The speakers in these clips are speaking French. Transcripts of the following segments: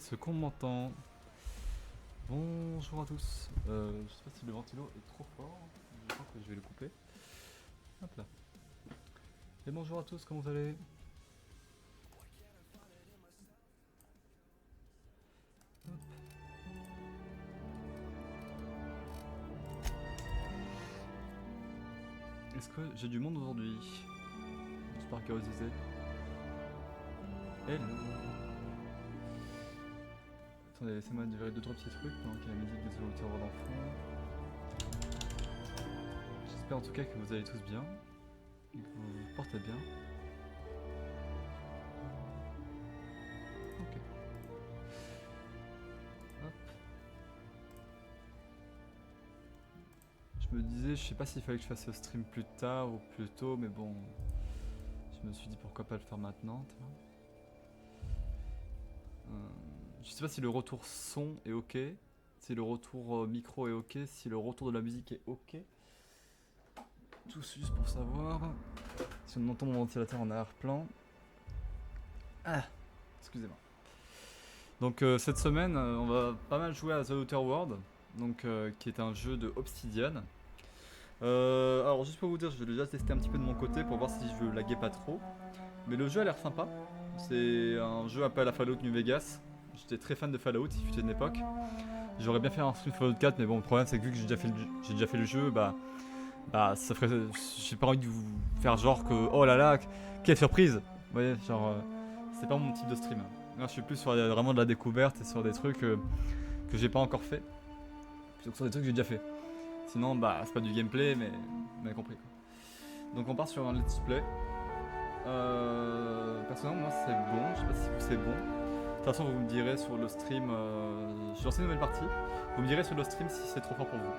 Est-ce qu'on m'entend? Bonjour à tous. Je sais pas si le ventilo est trop fort. Je crois que je vais le couper. Hop là. Et bonjour à tous, comment vous allez? Hop. Est-ce que j'ai du monde aujourd'hui? Juste par curiosité. Hello. Attendez, laissez-moi vérifier 2-3 petits trucs pendant qu'il y a la musique des auteurs d'enfants. J'espère en tout cas que vous allez tous bien. Et que vous vous portez bien. Ok. Hop. Je me disais, je sais pas s'il fallait que je fasse ce stream plus tard ou plus tôt, mais bon. Je me suis dit pourquoi pas le faire maintenant. Je sais pas si le retour son est ok, si le retour micro est ok, si le retour de la musique est ok. Tout juste pour savoir. Si on entend mon ventilateur en arrière-plan. Ah, excusez-moi. Donc cette semaine, on va pas mal jouer à The Outer World, donc, qui est un jeu de Obsidian. Alors juste pour vous dire, je vais déjà tester un petit peu de mon côté pour voir si je laguais pas trop. Mais le jeu a l'air sympa. C'est un jeu un peu à la Fallout New Vegas. J'étais très fan de Fallout, il fut une époque. J'aurais bien fait un stream Fallout 4, mais bon, le problème c'est que vu que j'ai déjà fait le jeu, bah ça ferait. J'ai pas envie de vous faire genre que oh là là, quelle surprise! Vous voyez, genre, c'est pas mon type de stream. Là, je suis plus sur vraiment de la découverte et sur des trucs que j'ai pas encore fait, plutôt que sur des trucs que j'ai déjà fait. Sinon, bah, c'est pas du gameplay, mais vous m'avez compris quoi. Donc, on part sur un let's play. Personnellement, moi c'est bon, je sais pas si vous c'est bon. De toute façon, vous me direz sur le stream. J'ai lancé une nouvelle partie. Vous me direz sur le stream si c'est trop fort pour vous.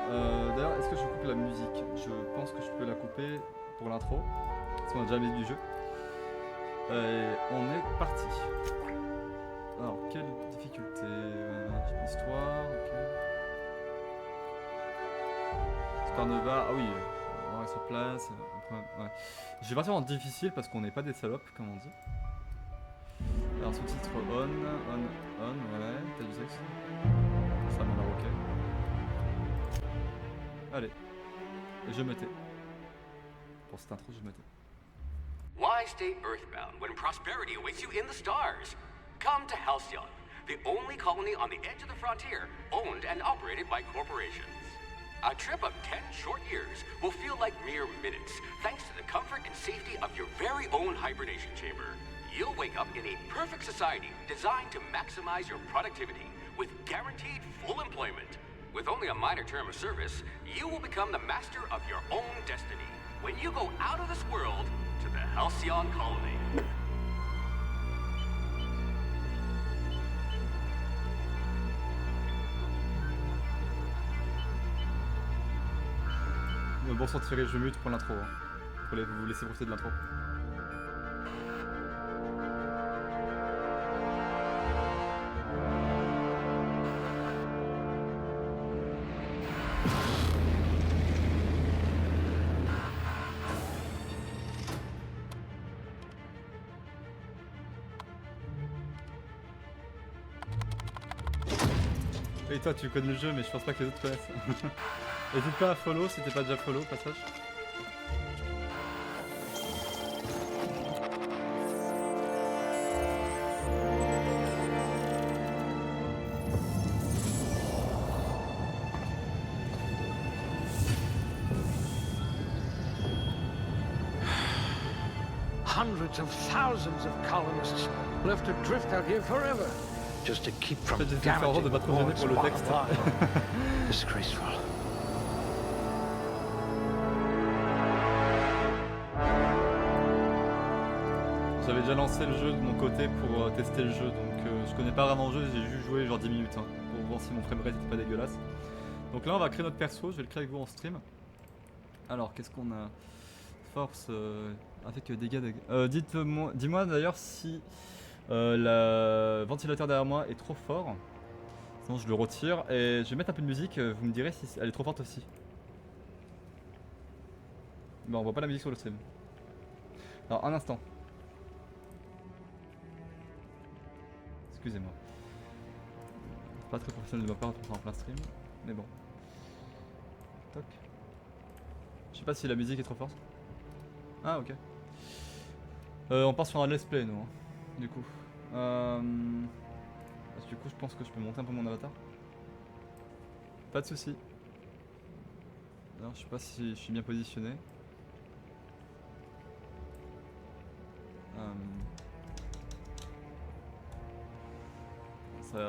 D'ailleurs, est-ce que je coupe la musique? Je pense que je peux la couper pour l'intro, parce qu'on a déjà mis du jeu. On est parti. Alors, quelle difficulté? Histoire, ok. Supernova, ah oui, on reste sur place. Ouais. Je vais partir en difficile parce qu'on n'est pas des salopes, comme on dit. Alors, sous-titre on, ouais, t'as du sexe. Ça m'a l'air ok. Allez, et je me tais. Pour cette intro, je me tais. Why stay earthbound when prosperity awaits you in the stars? Come to Halcyon, the only colony on the edge of the frontier, owned and operated by corporations. A trip of 10 short years will feel like mere minutes, thanks to the comfort and safety of your very own hibernation chamber. You'll wake up in a perfect society designed to maximize your productivity, with guaranteed full employment. With only a minor term of service, you will become the master of your own destiny when you go out of this world to the Halcyon colony. Bon sang tiré, je mute pour l'intro. Hein. Pour vous laisser profiter de l'intro. Et toi, tu connais le jeu, mais je pense pas que les autres connaissent. N'hésite pas à follow si t'es pas déjà follow, passage. Hundreds of thousands of colonists left adrift out here forever, just to keep from damaging the world's bottom line. Disgraceful. J'avais déjà lancé le jeu de mon côté pour tester le jeu, donc je connais pas vraiment le jeu, j'ai juste joué genre 10 minutes hein, pour voir si mon framerate était pas dégueulasse. Donc là on va créer notre perso, je vais le créer avec vous en stream. Alors qu'est-ce qu'on a? Force avec dégâts. Dis-moi d'ailleurs si le ventilateur derrière moi est trop fort. Sinon je le retire et je vais mettre un peu de musique, vous me direz si elle est trop forte aussi. Bon, on voit pas la musique sur le stream. Alors un instant. Excusez-moi. Pas très professionnel de ma part de faire en plein stream, mais bon. Toc. Je sais pas si la musique est trop forte. Ah ok. On part sur un let's play nous, hein, du coup. Du coup je pense que je peux monter un peu mon avatar. Pas de soucis. Alors je sais pas si je suis bien positionné.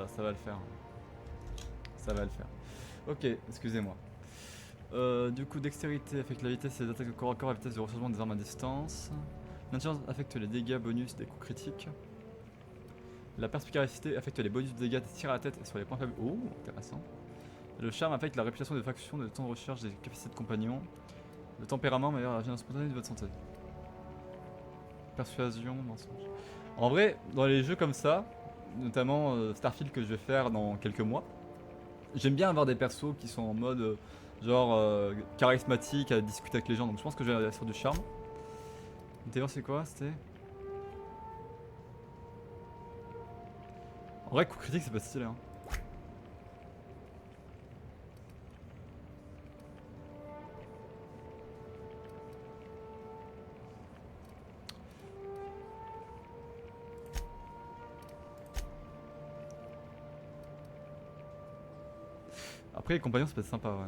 Ça va le faire. Ça va le faire. Ok, excusez-moi. Du coup, dextérité affecte la vitesse des attaques de corps à corps et la vitesse de rechargement des armes à distance. L'intelligence affecte les dégâts bonus des coups critiques. La perspicacité affecte les bonus de dégâts des tirs à la tête et sur les points faibles. Oh, intéressant. Le charme affecte la réputation des factions, le temps de recharge des capacités de compagnon. Le tempérament meilleur la régénération spontanée de votre santé. Persuasion, mensonge. En vrai, dans les jeux comme ça, notamment Starfield que je vais faire dans quelques mois, j'aime bien avoir des persos qui sont en mode genre charismatique à discuter avec les gens, donc je pense que je vais aller sur du charme. D'ailleurs c'est quoi? C'était... En vrai coup critique c'est pas stylé hein. Après les compagnons ça peut être sympa ouais.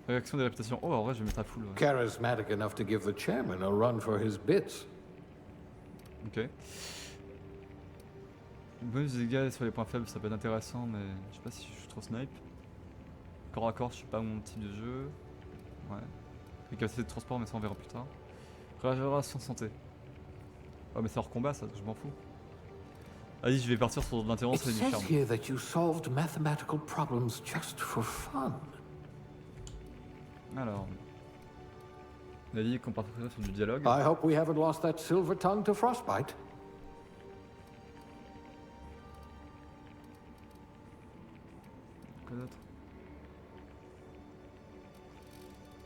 Réaction des réputations. Oh en vrai je vais mettre à full ouais. Charismatic enough to give the chairman a run for his bits. Ok. Bonus de dégâts sur les points faibles ça peut être intéressant mais je sais pas si je suis trop snipe. Corps à corps je sais pas mon type de jeu. Ouais. Les capacités de transport mais ça on verra plus tard. Régénération santé. Oh mais c'est hors combat ça, je m'en fous. Vas-y je vais partir sur l'intervention et du charme. Here that you solved mathematical problems just for fun. Alors. On a dit qu'on partirait sur du dialogue. I hope we haven't lost that silver tongue to frostbite. Quoi d'autre?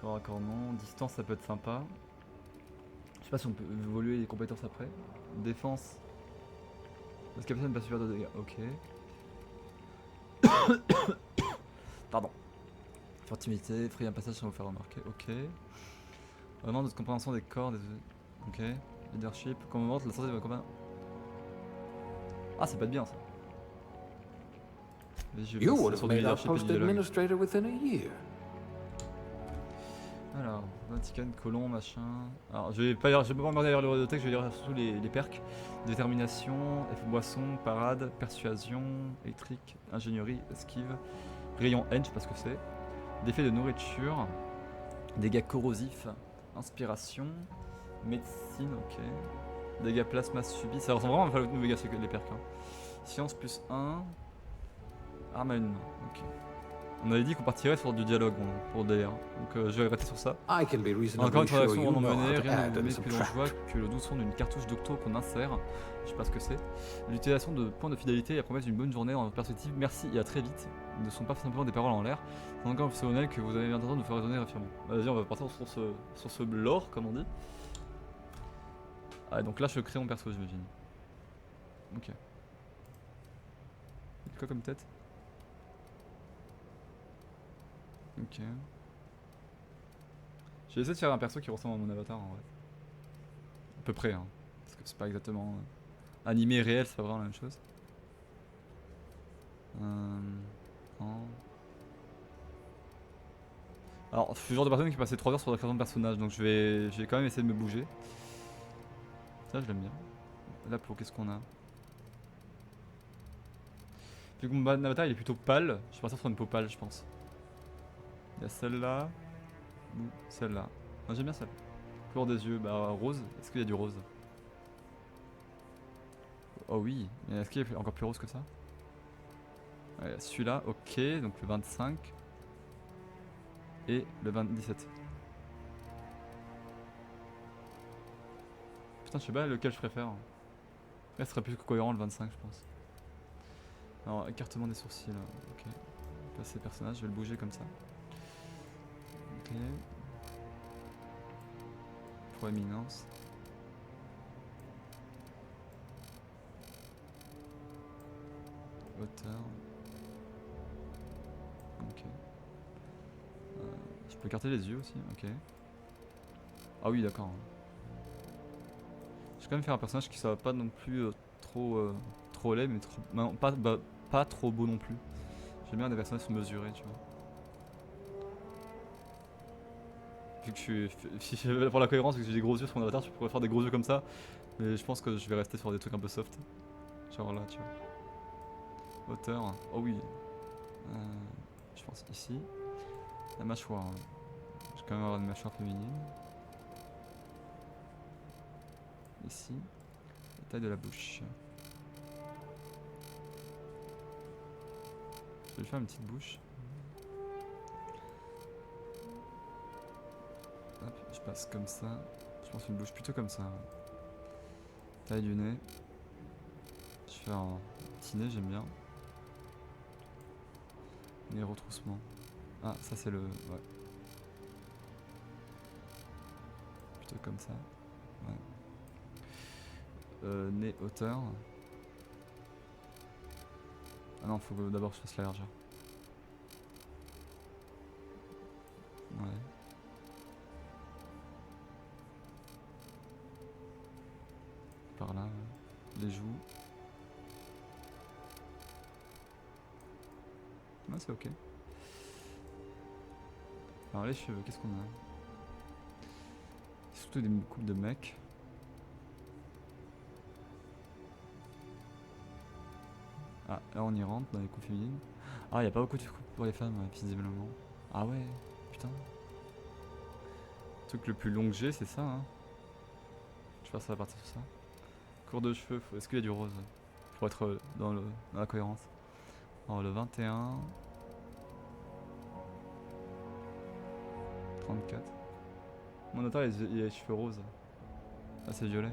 Corps à corps non. Distance ça peut être sympa. Je sais pas si on peut évoluer les compétences après. Défense. Parce que personne ne pas super de dégâts. Ok. Pardon. Furtivité, frayer un passage sans vous faire remarquer. Ok. Vraiment de compréhension des corps, des... Ok. Leadership. Comme on montre la santé de votre compagnon. Ah, ça peut être bien ça. Je vais passer sur du leadership et du dialogue. Alors, Vatican, colon, machin. Alors, je vais pas regarder vers le bibliothèque, je vais lire surtout les perks. Détermination, boisson, parade, persuasion, électrique, ingénierie, esquive, rayon hench, je sais pas ce que c'est. Défait de nourriture, dégâts corrosifs, inspiration, médecine, ok. Dégâts plasma subis, ça ressemble vraiment à Fallout New Vegas les perks. Hein. Science plus 1, arme à une main, ok. On avait dit qu'on partirait sur du dialogue pour DR, donc je vais arrêter sur ça. Encore une traduction en emmené, rien de mieux que l'on voit que le doux son d'une cartouche d'octo qu'on insère, je sais pas ce que c'est. L'utilisation de points de fidélité et la promesse d'une bonne journée en perspective, merci et à très vite, ne sont pas simplement des paroles en l'air, c'est encore optionnel que vous avez l'intention de faire résonner référemment. Vas-y on va partir sur ce lore comme on dit. Ah donc là je crée mon perso j'imagine. Ok. C'est quoi comme tête? Ok. J'ai essayé de faire un perso qui ressemble à mon avatar en vrai. À peu près hein. Parce que c'est pas exactement animé réel, c'est pas vraiment la même chose. Non. Alors je suis le genre de personne qui passait 3 heures sur la création de personnage donc je vais quand même essayer de me bouger. Ça je l'aime bien. Là pour qu'est-ce qu'on a? Vu que mon avatar il est plutôt pâle, je vais partir sur une peau pâle je pense. Il y a celle-là, ou celle-là. J'aime bien celle-là. Couleur des yeux, bah rose. Est-ce qu'il y a du rose? Oh oui, mais est-ce qu'il y a encore plus rose que ça? Ouais, celui-là, ok, donc le 25. Et le 17. Putain, je sais pas lequel je préfère. Là, ce serait plus cohérent le 25, je pense. Alors, écartement des sourcils, ok. Passer personnage, je vais le bouger comme ça. Ok. Proéminence. hauteur. Ok. Je peux écarter les yeux aussi, ok. Ah oui, d'accord. Je vais quand même faire un personnage qui soit pas non plus trop laid, mais trop, non, pas trop beau non plus. J'aime bien des personnages mesurés, tu vois. Vu que pour la cohérence, vu que j'ai des gros yeux sur mon avatar, je pourrais faire des gros yeux comme ça. Mais je pense que je vais rester sur des trucs un peu soft. Genre là, tu vois. Hauteur. Oh oui. Je pense ici. La mâchoire. Je vais quand même avoir une mâchoire féminine. Ici. La taille de la bouche. Je vais lui faire une petite bouche. Hop, je passe comme ça. Je pense une bouche plutôt comme ça. Taille du nez. Je fais un petit nez, j'aime bien. Nez retroussement. Ah, ça c'est le... Ouais. Plutôt comme ça. Ouais. Nez hauteur. Ah non, faut que d'abord je fasse la largeur. Ouais. Par là, ouais. Les joues. Ah, c'est ok. Alors les cheveux, qu'est-ce qu'on a? Surtout des coupes de mecs. Ah, là on y rentre dans les coupes féminines. Ah, y a pas beaucoup de coupes pour les femmes, visiblement. Ah ouais, putain. Le truc le plus long que j'ai, c'est ça, hein. Je pense que ça va partir sur ça. Cours de cheveux, est-ce qu'il y a du rose? Pour être dans la cohérence. Alors le 21... 34. Mon avatar il a les cheveux roses. Ah, c'est violet.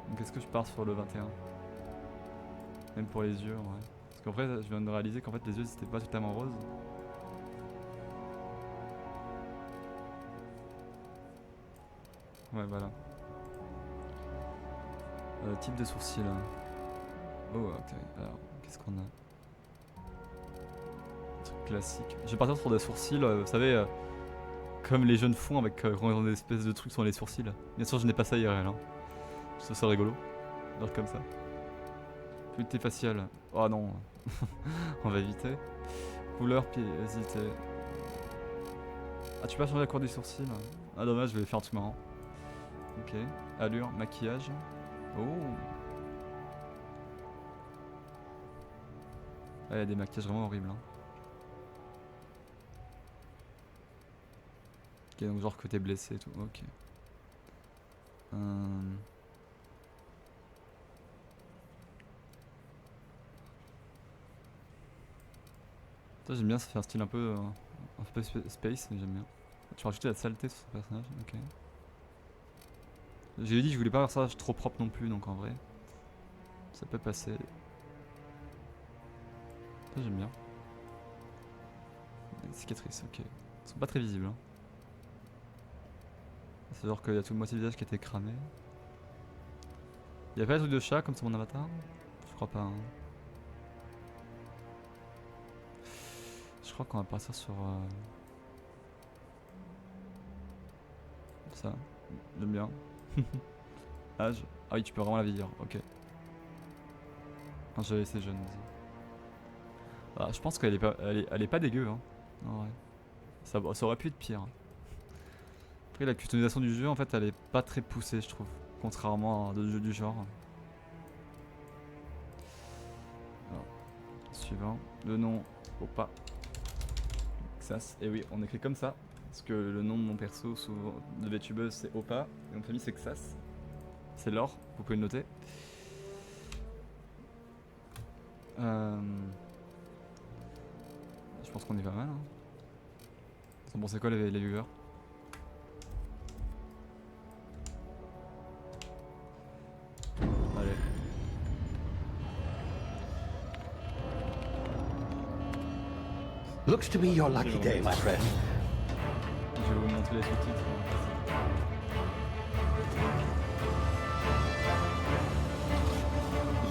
Donc est-ce que je pars sur le 21? Même pour les yeux, ouais. Parce qu'en vrai, je viens de réaliser qu'en fait les yeux c'était pas totalement rose. Ouais, voilà. Type de sourcil. Oh, ok. Alors, qu'est-ce qu'on a? Un truc classique. Je vais partir sur des sourcils, vous savez, comme les jeunes font avec quand ils ont des espèces de trucs sur les sourcils. Bien sûr, je n'ai pas ça IRL. Hein. Je trouve ça rigolo. Genre comme ça. Fluidité faciale. Oh non. On va éviter. Couleur, puis hésiter. Ah, tu peux pas changer la couleur des sourcils? Ah, dommage, je vais faire un truc marrant. Ok. Allure, maquillage. Oh. Ah, il y a des maquillages vraiment horribles. Hein. Ok, donc genre que t'es blessé et tout. Ok. Ça, j'aime bien, ça fait un style un peu space, mais j'aime bien. Tu rajoutes de la saleté sur ce personnage, ok. J'ai dit que je voulais pas avoir ça trop propre non plus, donc en vrai, ça peut passer. Ça, j'aime bien. Des cicatrices, ok. Elles sont pas très visibles. Hein. C'est genre qu'il y a tout le moitié du visage qui a été cramé. Y'a pas de truc de chat comme c'est mon avatar? Je crois pas. Hein. Je crois qu'on va partir sur ça. J'aime bien. Âge. Ah oui, tu peux vraiment la vieillir, ok. Non, j'avais laissé jeune aussi. Ah, je pense qu'elle est pas dégueu, hein. Non, ouais. Ça aurait pu être pire. Après, la customisation du jeu, en fait, elle est pas très poussée, je trouve. Contrairement à d'autres jeux du genre. Alors, suivant. Le nom, Opa. Xas. Et oui, on écrit comme ça. Parce que le nom de mon perso souvent, de VTubeuse, c'est Opa. Et mon famille, c'est Xas. C'est l'or, vous pouvez le noter. Je pense qu'on est pas mal. Hein. Bon, c'est quoi les viewers? Allez. Looks to be your lucky day, my friend. Je vais vous montrer les sous-titres.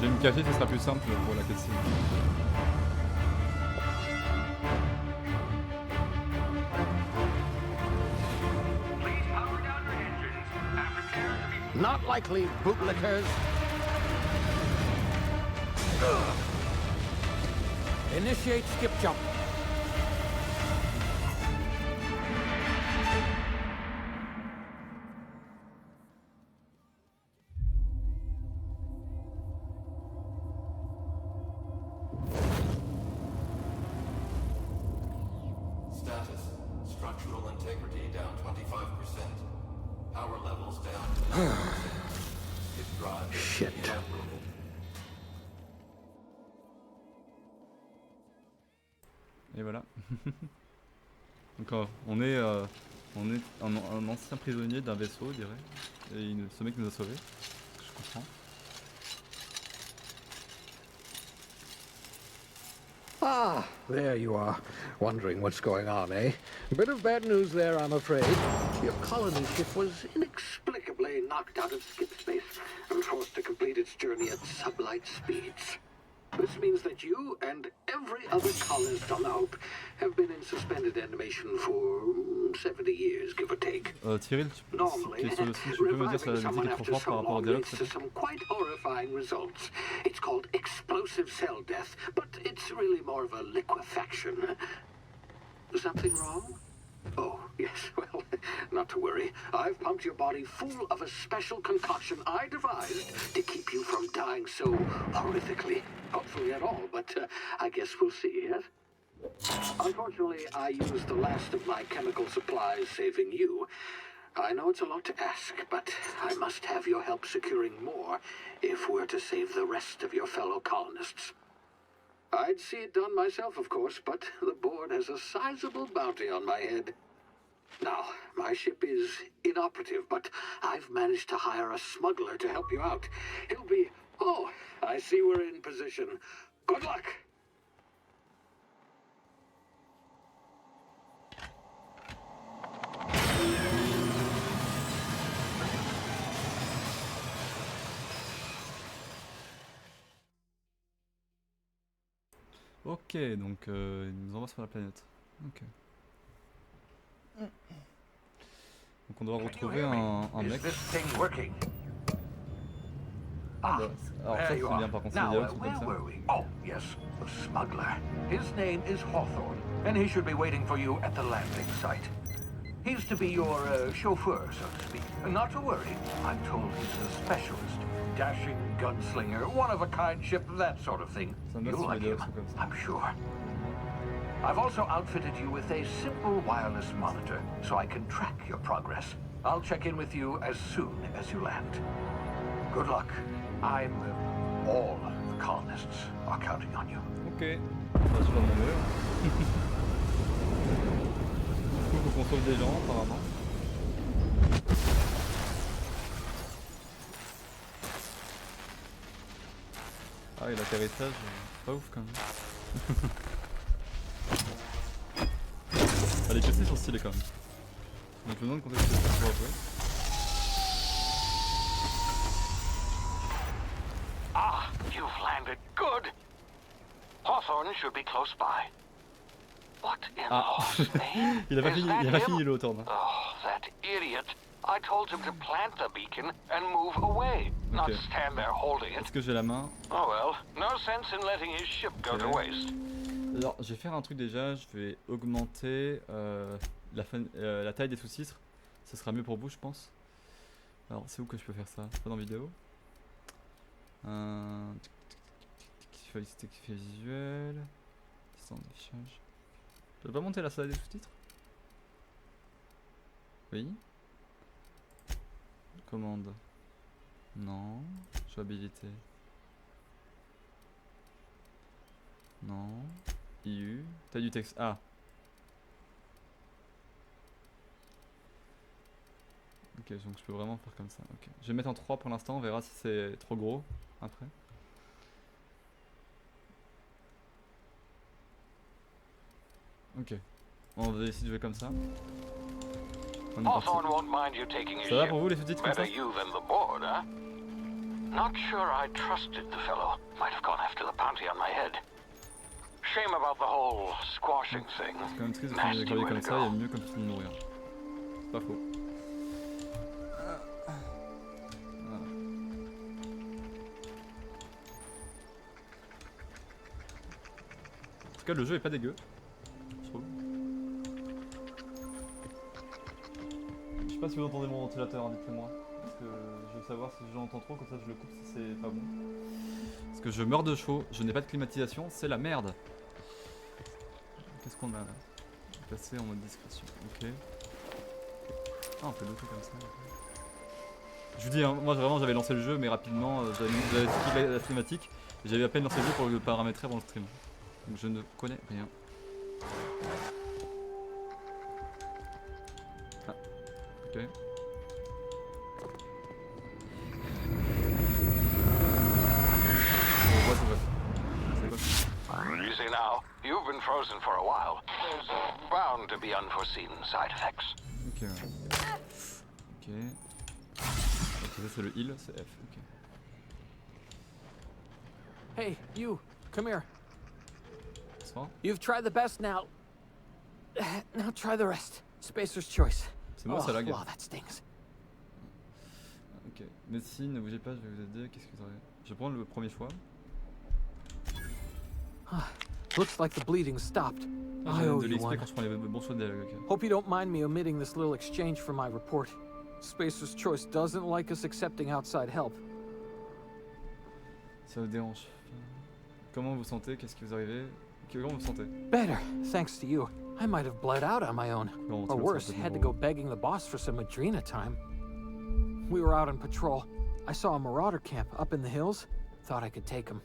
Je vais me cacher, ce sera plus simple pour la cutscene. Not likely, bootlickers. Initiate skip jump. Status. Structural integrity down 25%. Power levels down to 0%. Hit drive Shit. inoperable. Et voilà. Donc on est un ancien prisonnier d'un vaisseau, je dirais. Et ce mec nous a sauvés. Je comprends. Ah, there you are. Wondering what's going on, eh? A bit of bad news there, I'm afraid. Your colony ship was inexplicably knocked out of skip space and forced to complete its journey at sublight speeds. This means that you and every other colonist on the Hope have been in suspended animation for 70 years, give or take. Tyrell, Normally, tu peux me dire si la musique someone est trop after forte par so rapport au long dialogue, leads to some quite horrifying results. It's called explosive cell death, but it's really more of a liquefaction. Something wrong? Oh, yes, well, not to worry. I've pumped your body full of a special concoction I devised to keep you from dying so horrifically. Hopefully at all, but I guess we'll see, yes? Unfortunately, I used the last of my chemical supplies saving you. I know it's a lot to ask, but I must have your help securing more if we're to save the rest of your fellow colonists. I'd see it done myself, of course, but the board has a sizable bounty on my head. Now, my ship is inoperative, but I've managed to hire a smuggler to help you out. He'll be... Oh, I see we're in position. Good luck! Ok, donc il nous envoie sur la planète. Ok. Donc on doit retrouver un mec. Ah bah, alors ça c'est bien par contre, c'est Now, des dialogues where comme ça. were we? Oh, yes, the smuggler. His name is Hawthorne, and he should be waiting for you at the landing site. He's to be your chauffeur, so to speak. Not to worry, I'm told he's a specialist. Dashing gunslinger, one-of-a-kind ship, that sort of thing. You'll like him, I'm sure. I've also outfitted you with a simple wireless monitor, so I can track your progress. I'll check in with you as soon as you land. Good luck. All the colonists are counting on you. Ok, bah, je vais demander. Du coup, faut qu'on sauve des gens apparemment. Ah oui, l'atterrissage, pas ouf quand même. Ah, les cutscenes sont stylées quand même. Donc je me demande quand est-ce que je vais pouvoir jouer. Ah, you've landed good. Hawthorne should be close by. What in Lord's name? Il a pas fini l'autre. Oh, that idiot. I told him to plant the beacon and move away, not stand there holding it. Est-ce que j'ai la main? Oh well, no sense in letting his ship go to waste. Alors, je vais faire un truc déjà, je vais augmenter la taille des sous-titres. Ça sera mieux pour vous, je pense. Alors, c'est où que je peux faire ça? Pas dans vidéo. Statistique visuel. Assistant d'affichage. Je peux pas monter la taille des sous-titres? Oui. Commande. Non. Jouabilité. Non. IU. Taille du texte. Ah. Ok, donc je peux vraiment faire comme ça. Ok. Je vais mettre en 3 pour l'instant, on verra si c'est trop gros après. Ok. On va essayer de jouer comme ça. On est parti. Ça va pour vous les sous-titres comme ça? Not sure I trusted the fellow. Might have gone after the bounty on my head. Shame about the whole squashing thing. C'est quand même triste de finir des graviers comme ça, il y a mieux comme façon de mourir. Pas faux. Voilà. En tout cas, le jeu est pas dégueu, je trouve. Je sais pas si vous entendez mon ventilateur, hein, dites-le moi. Parce que je veux savoir si je l'entends trop, comme ça je le coupe si c'est pas bon. Parce que je meurs de chaud, je n'ai pas de climatisation, c'est la merde. Qu'est-ce qu'on a là? Passer en mode discrétion, ok. Ah, on peut noter comme ça. Je vous dis, hein, moi vraiment j'avais lancé le jeu, mais rapidement j'avais skippé la cinématique. J'avais à peine lancé le jeu pour le paramétrer avant le stream. Donc je ne connais rien. Ah, ok. Easy now. You've been frozen for a while. There's bound to be unforeseen side effects. Ok, ouais. Ok. Ok, ça c'est le heal, c'est F, ok. Hey, you, come here. Ça va? You've tried the best now. Now try the rest. Spacer's choice. C'est moi, ça lag. Wow, that stings. Ok. Médecine, ne bougez pas, je vais vous aider. Qu'est-ce que vous avez? Je vais prendre le premier choix. Looks like the bleeding stopped. Ah, I j'ai owe de you l'XP one. quand je prends les bons choix de dialogue. Ok. Hope you don't mind me omitting this little exchange from my report. Spacer's choice doesn't like us accepting outside help. Ça vous dérange. Comment vous vous sentez? Qu'est-ce qui vous arrive? Comment vous vous sentez? Better, thanks to you. I might have bled out on my own. Bon, Or worse, had to go begging the boss for some Adrena time. We were out on patrol. I saw a marauder camp up in the hills. Thought I could take him.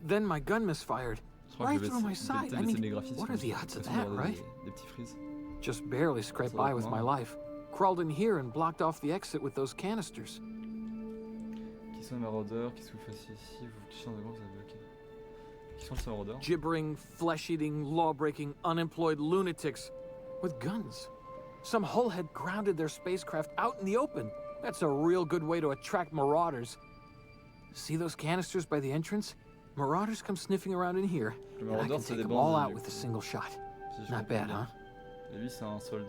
Then my gun misfired. Je crois Right que je vais through my baisser side. I les mean, graphismes. what are the odds of Parce qu'on va that, avoir right? Des petits frises. Just barely scraped by with my life. Crawled in here and blocked off the exit with those canisters. Qui sont les maraudeurs? Qu'est-ce que vous faites ici? Vous qui changez de vous avez bloqué. Qui sont ces maraudeurs? Gibbering, flesh-eating, law-breaking, unemployed lunatics with guns. Some hullhead grounded their spacecraft out in the open. That's a real good way to attract marauders. See those canisters by the entrance? Marauders come sniffing around in here, Le and I maraudeur, can c'est take des them all bandits, out du with coup. a single shot. Si je Not comprends bad, bien. huh? Et lui, c'est un soldat.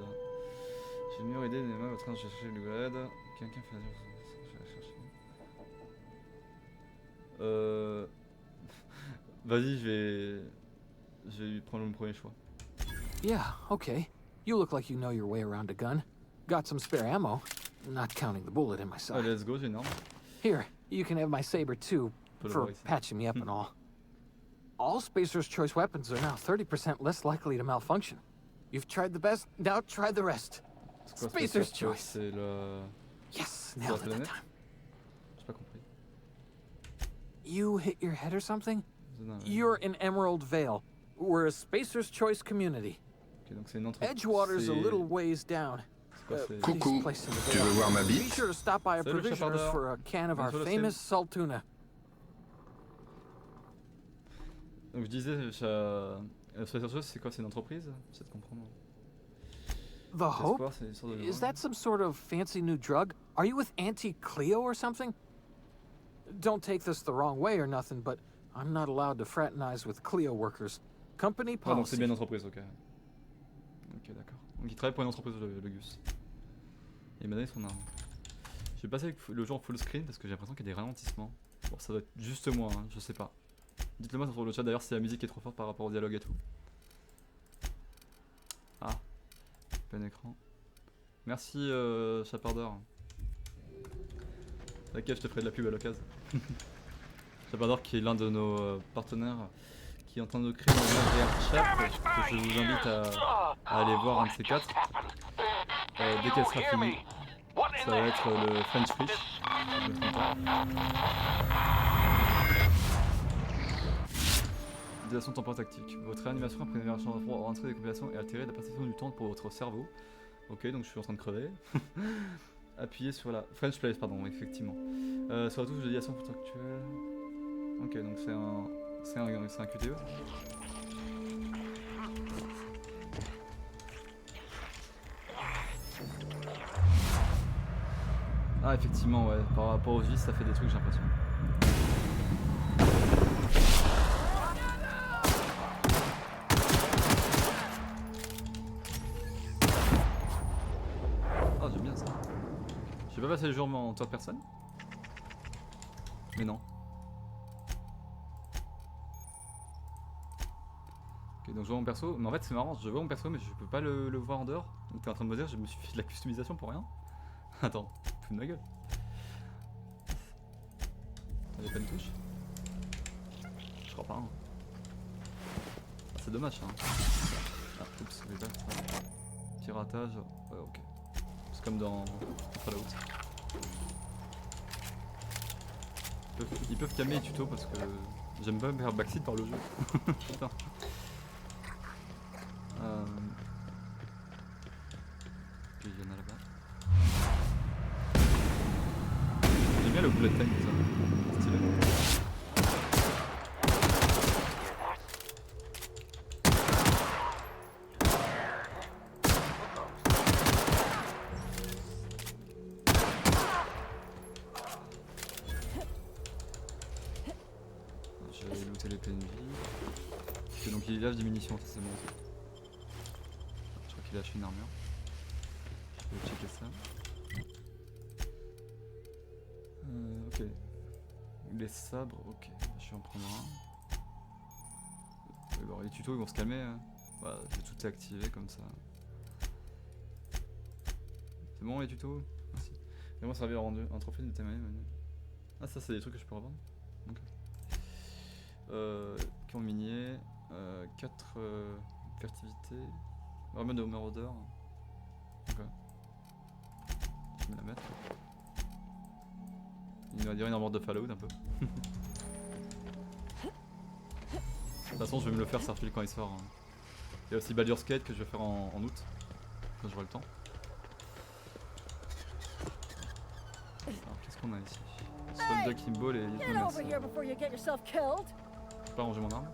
J'ai une meilleure idée, mais moi, votre train de chercher le glad. Quelqu'un fait je vais chercher. Vas-y, je vais lui prendre mon premier choix. Yeah, okay. You look like you know your way around a gun. Got some spare ammo, not counting the bullet in my side. Allez, let's go, j'ai une arme. Here, you can have my saber too, Peut le for voir ici. patching me up and all. All Spacer's Choice weapons are now 30% less likely to malfunction. You've tried the best, now try the rest. C'est quoi, Spacer's Choice. C'est le... Yes, C'est nailed la it that planète? time. J'ai pas compris. You hit your head or something? Non, ouais. You're in Emerald Vale. We're a Spacer's Choice community. Ok, donc c'est une entreprise. Edgewater's a little ways down. C'est quoi, c'est... Please Coucou, place in the tu Vale. veux voir ma Be bite? sure to stop by a Salut, provisioner's chapardeur. for a can of our Bonjour, le famous salt tuna. Donc je disais, c'est quoi? C'est une entreprise? J'essaie de comprendre. The Hope? L'espoir, c'est une sorte de... Is that some sort of fancy new drug? Are you with Auntie Cleo or something? Don't take this the wrong way or nothing, but I'm not allowed to fraternize with Cleo workers. Company Ah, donc c'est policy. bien une entreprise, ok. Ok, d'accord. Donc il travaille pour une entreprise, le Gus. Et il m'a donné son arme. Je vais passer le jeu en full screen parce que j'ai l'impression qu'il y a des ralentissements. Bon, ça doit être juste moi, hein, je sais pas. Dites-le moi sur le chat d'ailleurs si la musique est trop forte par rapport au dialogue et tout. Ah, plein écran. Merci Chapardeur. T'inquiète, je te ferai de la pub à l'occasion. Chapardeur qui est l'un de nos partenaires qui est en train de créer une VR chat que je vous invite à aller voir un de ces quatre. Dès qu'elle sera finie, ça va être le French Fish. Je me trompe pas. Utilisation temporaire tactique. Votre réanimation après une version rentrée des compilations est altérée la perception du temps pour votre cerveau. Ok, donc je suis en train de crever. Appuyez sur la French Place, pardon, effectivement. Sur la touche de déviation contractuelle. Ok, donc c'est un QTE. Ah effectivement ouais, par rapport aux vis ça fait des trucs j'ai l'impression. Ah j'aime bien ça. J'ai pas passé le jour en toi personne. Mais non. Ok donc je vois mon perso, mais en fait c'est marrant, je vois mon perso mais je peux pas le voir en dehors. Donc t'es en train de me dire je me suis fait de la customisation pour rien. Attends, fous de ma gueule. Y'a pas une touche? Je crois pas. Hein. Ah, c'est dommage ça. Hein. Ah, oups, j'ai pas. Piratage. Ouais, ok. C'est comme dans Fallout. Ils peuvent calmer les tutos parce que j'aime pas me faire backseat par le jeu. Putain. Ok, il y en a là-bas. J'aime bien le bullet time ça. Stylé. J'ai looté les PNJ. Ok, donc il lâche des munitions, ça c'est bon. Je crois qu'il lâche une armure. Je vais checker ça. Ok. Les sabres, ok. Je vais en prendre un. Alors, les tutos ils vont se calmer. Hein. Voilà, j'ai tout activé comme ça. C'est bon les tutos? Merci. Et moi servir un trophée de témoin. Ah ça c'est des trucs que je peux revendre. Ok. Camp minier, 4 furtivité, remède aux maraudeurs. Ok. Je vais la mettre. Il va dire une armure de Fallout un peu. De toute façon je vais me le faire Starfield quand il sort. Hein. Il y a aussi Baldur's Gate que je vais faire en août, quand j'aurai le temps. Alors qu'est-ce qu'on a ici? Soldat Kimball et Get over here before you get yourself killed. Je peux pas ranger mon arme?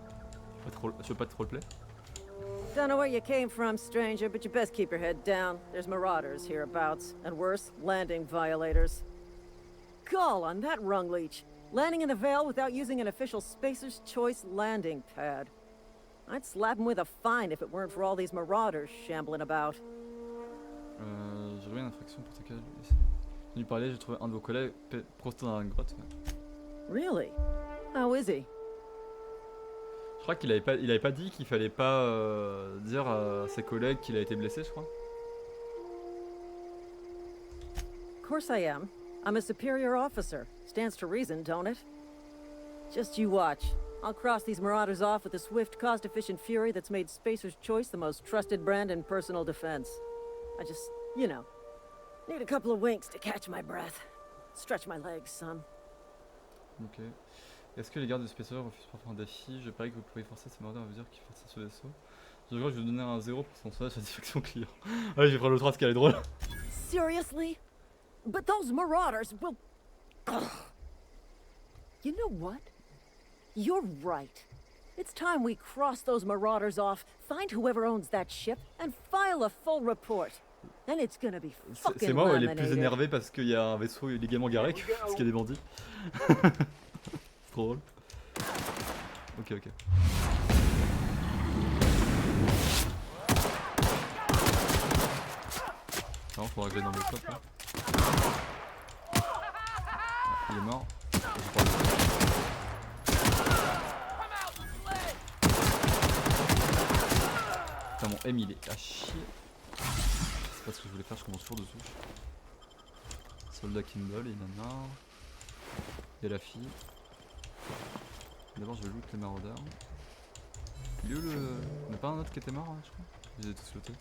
Je peux pas te roleplay? Don't know where you came from, stranger, but you best keep your head down. There's marauders hereabouts, and worse, landing violators. Gall on that rung leech. Landing in the Vale without using an official Spacer's Choice landing pad. I'd slap him with a fine if it weren't for all these marauders shambling about. J'ai trouvé une infraction pour ta cas. J'ai lui parler, j'ai trouvé un de vos collègues prosté dans la grotte. Really? How is he? Je crois qu'il avait pas dit qu'il fallait pas dire à ses collègues qu'il a été blessé, je crois. Of course I am. I'm a superior officer. Stands to reason, don't it? Just you watch. I'll cross these marauders off with a swift, cost-efficient fury that's made Spacer's Choice the most trusted brand in personal defense. I just, you know, need a couple of winks to catch my breath. Stretch my legs, son. Ok. Est-ce que les gardes de Spacer refusent parfois un défi? Je parie que vous pourriez forcer ces maraudeurs à vous dire qu'ils forcent ce vaisseau. Je crois que je vais donner un 0 pour son sondage satisfaction client. Ouais, je vais prendre l'autre race qui elle est drôle. Seriously? But those marauders will... Ugh. You know what? You're right. It's time we cross those marauders off, find whoever owns that ship, and file a full report. Then it's gonna be fucking C'est moi, elle est plus laminated. énervée parce qu'il y a un vaisseau illégalement garé que parce qu'il y a des bandits. C'est trop drôle. Ok, ok. Non, faudra que j'aille dans le top là. Il est mort. Putain, mon M il est à chier. C'est pas ce que je voulais faire, je commence toujours dessus. Soldat Kimball, il en a marre. Il y a la fille. D'abord je loot les maraudeurs. Il y a eu le... Il n'y a pas un autre qui était mort hein, je crois. Je les ai tous lootés.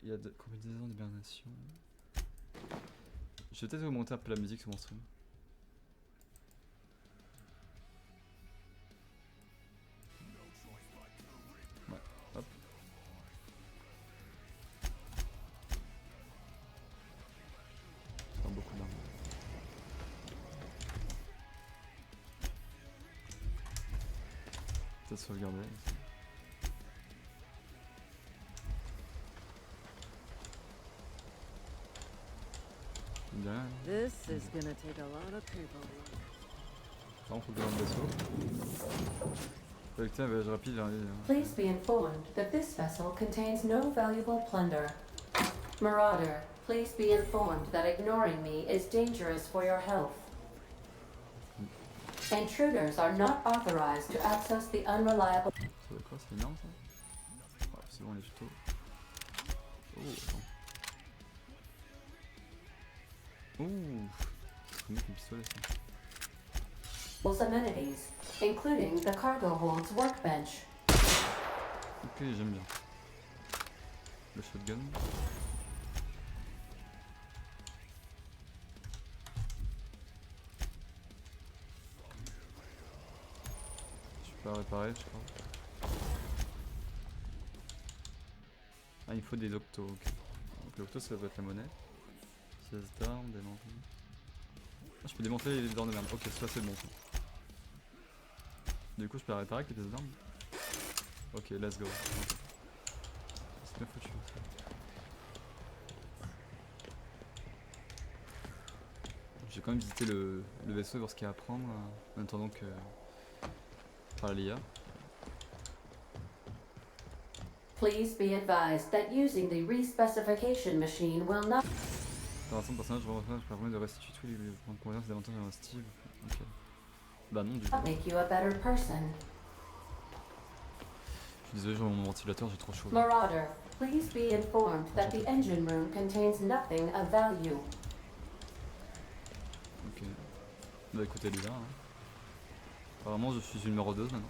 Il y a de combinaisons d'hibernation. Je vais peut-être augmenter un peu la musique sur mon stream. Ouais, hop. C'est beaucoup d'armes. Peut-être sauvegarder. me dit rien. This is gonna take a lot of paperwork. Par contre, faut que je dans le vaisseau. Collecter un voyage rapide vers les... Please be informed that this vessel contains no valuable plunder. Marauder, please be informed that ignoring me is dangerous for your health. Intruders are not authorized to access the unreliable... Ça va quoi, c'est énorme ça? Ouais, c'est bon, les tutos. Oh, attends. Ouh, c'est mieux qu'un pistolet ça. amenities, including the cargo hold's workbench. Ok, j'aime bien. Le shotgun. Je peux la réparer, je crois. Ah, il faut des octos, ok. Donc l'octo ça va être la monnaie. Pièces d'armes, démanteler. Ah, je peux démanteler les armes de merde. Ok, ça c'est bon ça. Du coup, je peux la réparer avec les pièces d'armes. Ok, let's go. C'est bien foutu. Je vais quand même visiter le vaisseau et voir ce qu'il y a à prendre en attendant que... par l'IA. Please be advised that using the respecification machine will not... Dans l'instant, le personnage permet de restituer tous les points de convergence davantage dans Steve. Ok. Bah non, du coup. make you a better person. Je suis désolé, j'ai mon ventilateur, j'ai trop chaud. Marauder, please be informed that the engine room contains nothing of value. Ok. Bah écoutez, elle est là. Hein. Apparemment, je suis une maraudeuse maintenant.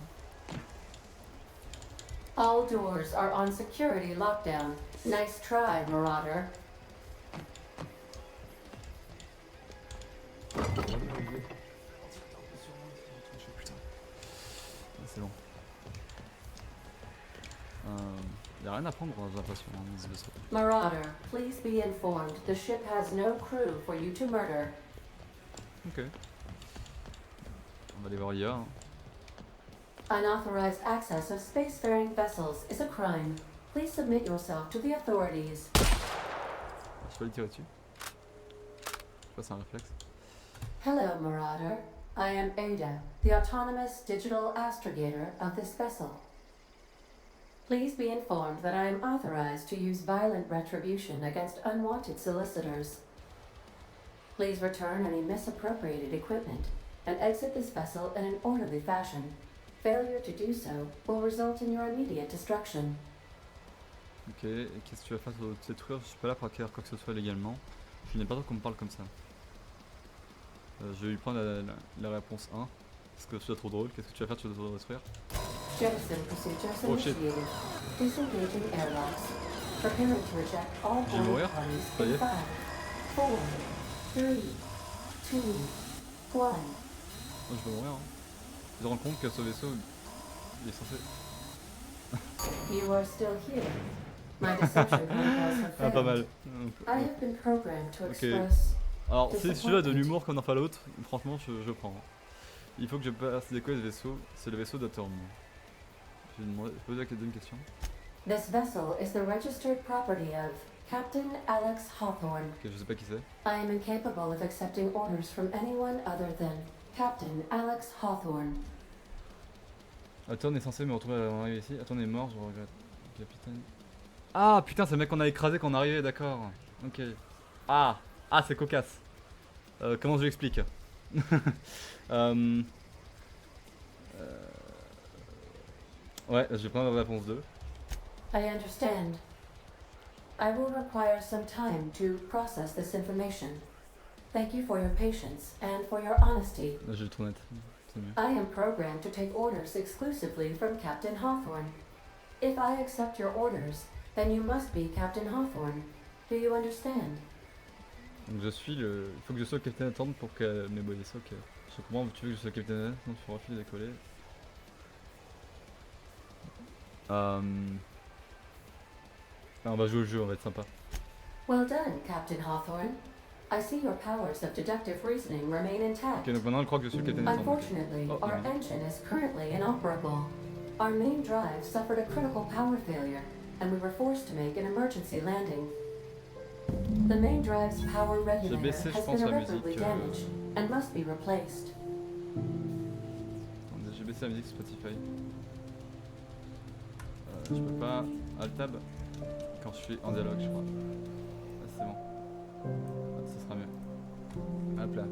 All doors are on security lockdown. Nice try, Marauder. C'est bon. Y'a rien à prendre, j'ai l'impression, hein, ce vaisseau. Marauder, please be informed the ship has no crew for you to murder. Ok. On va aller voir l'IA. Hein. Unauthorized access of spacefaring vessels is a crime. Please submit yourself to the authorities. Je peux le tirer dessus. Je sais pas, c'est un réflexe. Hello, Marauder. I am Ada, the autonomous digital astrogator of this vessel. Please be informed that I am authorized to use violent retribution against unwanted solicitors. Please return any misappropriated equipment and exit this vessel in an orderly fashion. Failure to do so will result in your immediate destruction. Ok, et qu'est-ce que tu vas faire pour te détruire? Je suis pas là pour acquérir quoi que ce soit légalement. Je n'ai pas trop qu'on me parle comme ça. Je vais lui prendre la réponse 1. Parce que c'est trop drôle. Qu'est-ce que tu vas faire? Tu vas te détruire? Jettison procedures Oh shit. initiated. Disengaging airlocks. Preparing to reject all Je vais mourir. boarding Ça y parties in est. 5, 4, 3, 2, 1. Oh, je vais mourir. Hein. Je me rends compte que ce vaisseau, il est censé... You are still here. My deception protocols have Ah, pas failed. mal. I have been programmed to Ok. express. Alors, si celui-là de l'humour comme dans Fallout, franchement, je prends. Il faut que je passe décoller ce vaisseau. C'est le vaisseau d'Atorn. Je vais poser une question. This vessel is the registered property of Captain Alex Hawthorne. Ok, je sais pas qui c'est. I am incapable of accepting orders from anyone other than Captain Alex Hawthorne. Atorn est censé me retrouver à l'arrivée ici. Atorn est mort, je regrette. Capitaine. Ah putain, c'est le mec qu'on a écrasé quand on est arrivé, d'accord. Ok. Ah, c'est cocasse. Comment je l'explique? Ouais, je vais prendre la réponse 2. I understand. I will require some time to process this information. Thank you for your patience and for your honesty. Là, je vais trop net. C'est mieux. I am programmed to take orders exclusively from Captain Hawthorne. If I accept your orders, then you must be Captain Hawthorne. Do you understand? Donc je suis le... Il faut que je sois le capitaine Atorn pour que... Mais bon, c'est ok. Je comprends, tu veux que je sois le capitaine Atorn, il faut refiler décoller. Ah, on va jouer au jeu, on va être sympa. Well done, Captain Hawthorne. I see your powers of deductive reasoning remain intact. Ok, donc maintenant elle croit que je suis le capitaine Atorn. Unfortunately, Oh, our non. engine is currently inoperable. Our main drive suffered a critical power failure, and we were forced to make an emergency landing. The main drive's power J'ai regulator baissé, je has pense, been la irreparably musique. damaged and must be replaced. Attendez, j'ai baissé la musique Spotify. Je peux pas. Alt tab quand je suis en dialogue, je crois. Ah, c'est bon. Ah, ça sera mieux. Hop là.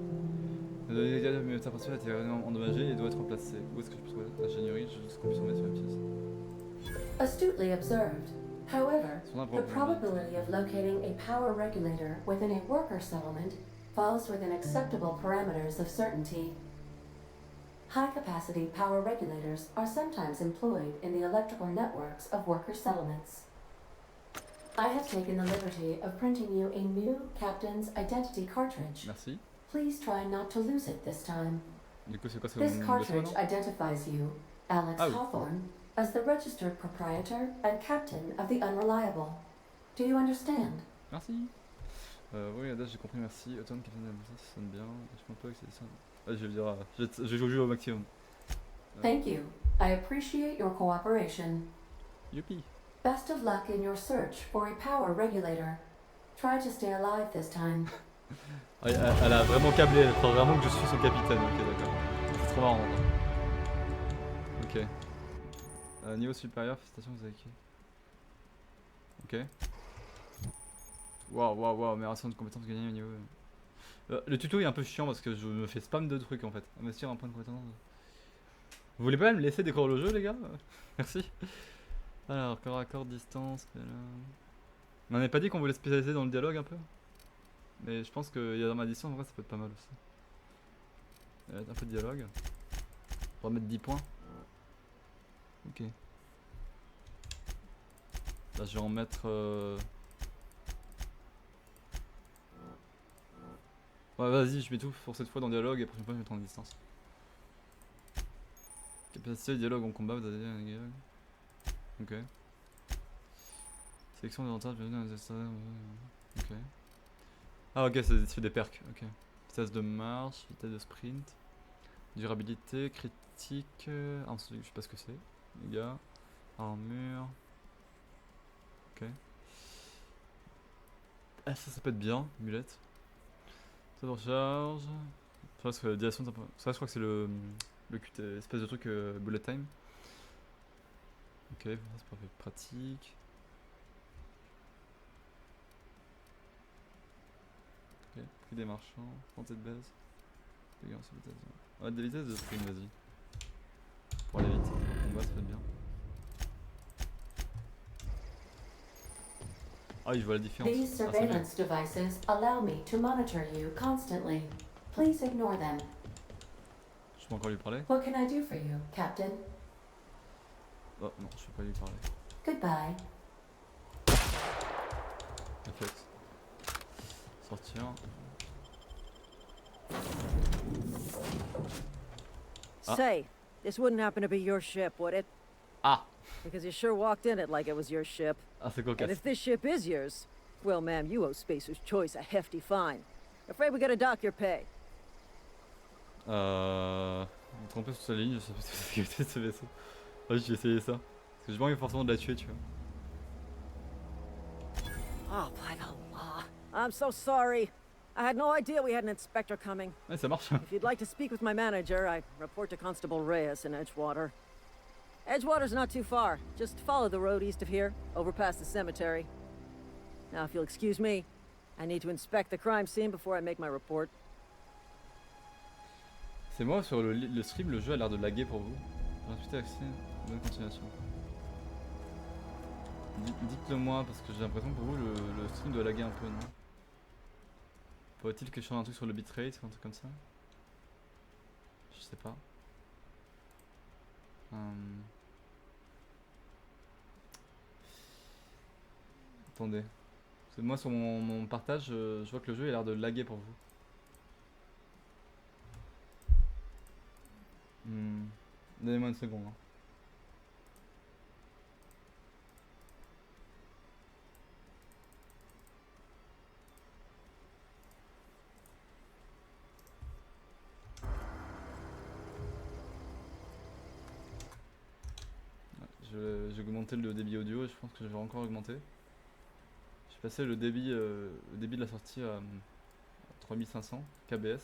Le moteur principal a été vraiment endommagé et doit être remplacé. Où est-ce que je peux trouver l'ingénierie? Je sais qu'on peut se remettre sur la pièce. Astutely observed. However, Son the impropre. probability of locating a power regulator within a worker settlement falls within acceptable parameters of certainty. High-capacity power regulators are sometimes employed in the electrical networks of worker settlements. I have taken the liberty of printing you a new captain's identity cartridge. Merci. Please try not to lose it this time. Du coup, c'est quoi ce This nom de cartridge non? identifies you, Alex Oh. Hawthorne, as the registered proprietor and captain of the Unreliable. Do you understand? Merci. Oui, là j'ai compris, merci. Automne, capitaine de la ça sonne bien. Je comprends pas que c'est ça. Ah, je vais le dire, je joue au maximum. Thank you. I appreciate your cooperation. Youpi. Best of luck in your search for a power regulator. Try to stay alive this time. Ah, elle a vraiment câblé, elle croit vraiment que je suis son capitaine. Ok, d'accord. C'est trop marrant. Ok. Niveau supérieur, félicitations, vous avez qui? Ok. Waouh, mais ration de compétences gagnée au niveau. Le tuto est un peu chiant parce que je me fais spam de trucs en fait. Investir un point de compétence. Vous voulez pas me laisser découvrir le jeu, les gars? Merci. Alors, corps à corps, distance. On n'en avait pas dit qu'on voulait spécialiser dans le dialogue un peu? Mais je pense qu'il y a dans ma distance, en vrai, ça peut être pas mal aussi. Un peu de dialogue. On va mettre 10 points. Ok. Là, je vais en mettre. Ouais, vas-y, je mets tout pour cette fois dans dialogue et la prochaine fois, je mettrai en distance. Capacité de dialogue en combat, vous avez un dialogue. Ok. Sélection des avantages, ok. Ah, ok, c'est des perks, ok. Vitesse de marche, vitesse de sprint, durabilité, critique. Ensuite, je sais pas ce que c'est. Les gars, armure. Ok. Ah, ça peut être bien, mulette. Ça de recharge. Je pense que dilatation, ça, je crois que c'est le espèce de truc bullet time. Ok, c'est parfait. Pratique. Ok, prix des marchands, santé de base. Dégâts sur vitesse. Ouais, des vitesses de sprint, vas-y. Pour aller vite. En combat, ça fait bien. Ah oui, je vois la différence. These Ah, c'est bien. surveillance devices allow me to monitor you constantly. Please ignore them. Je peux encore lui parler? What can I do for you, Captain? Oh non, je peux pas lui parler. Goodbye. Réflexe. Sortir. Ah. Say, this wouldn't happen to be your ship, would it? Ah! Because you sure walked in it like it was your ship. Ah, c'est And cocasse. if this ship is yours, well, ma'am, you owe Spacer's Choice a hefty fine. Afraid we gotta dock your pay. Vous me trompez sur sa ligne, je sais pas si c'est la sécurité de ce vaisseau. Ouais, je vais essayer ça. Parce que j'ai pas envie forcément de la tuer, tu vois. Oh, by the law. I'm so sorry. I had no idea we had an inspector coming. Ouais, ça marche. If you'd like to speak with my manager, I report to Constable Reyes in Edgewater. Edgewater's not too far. Just follow the road east of here, over past the cemetery. Now, if you'll excuse me, I need to inspect the crime scene before I make my report. C'est moi sur le stream, le jeu a l'air de laguer pour vous. Répétez accès, bonne continuation. Dites-le moi parce que j'ai l'impression que pour vous le stream doit laguer un peu, non? Faudrait-il que je change un truc sur le bitrate ou un truc comme ça? Je sais pas. Attendez. Parce que moi sur mon partage, je vois que le jeu a l'air de laguer pour vous. Donnez-moi une seconde. Hein. J'ai augmenté le débit audio et je pense que je vais encore augmenter. Je J'ai passé le débit de la sortie à 3500 kbs.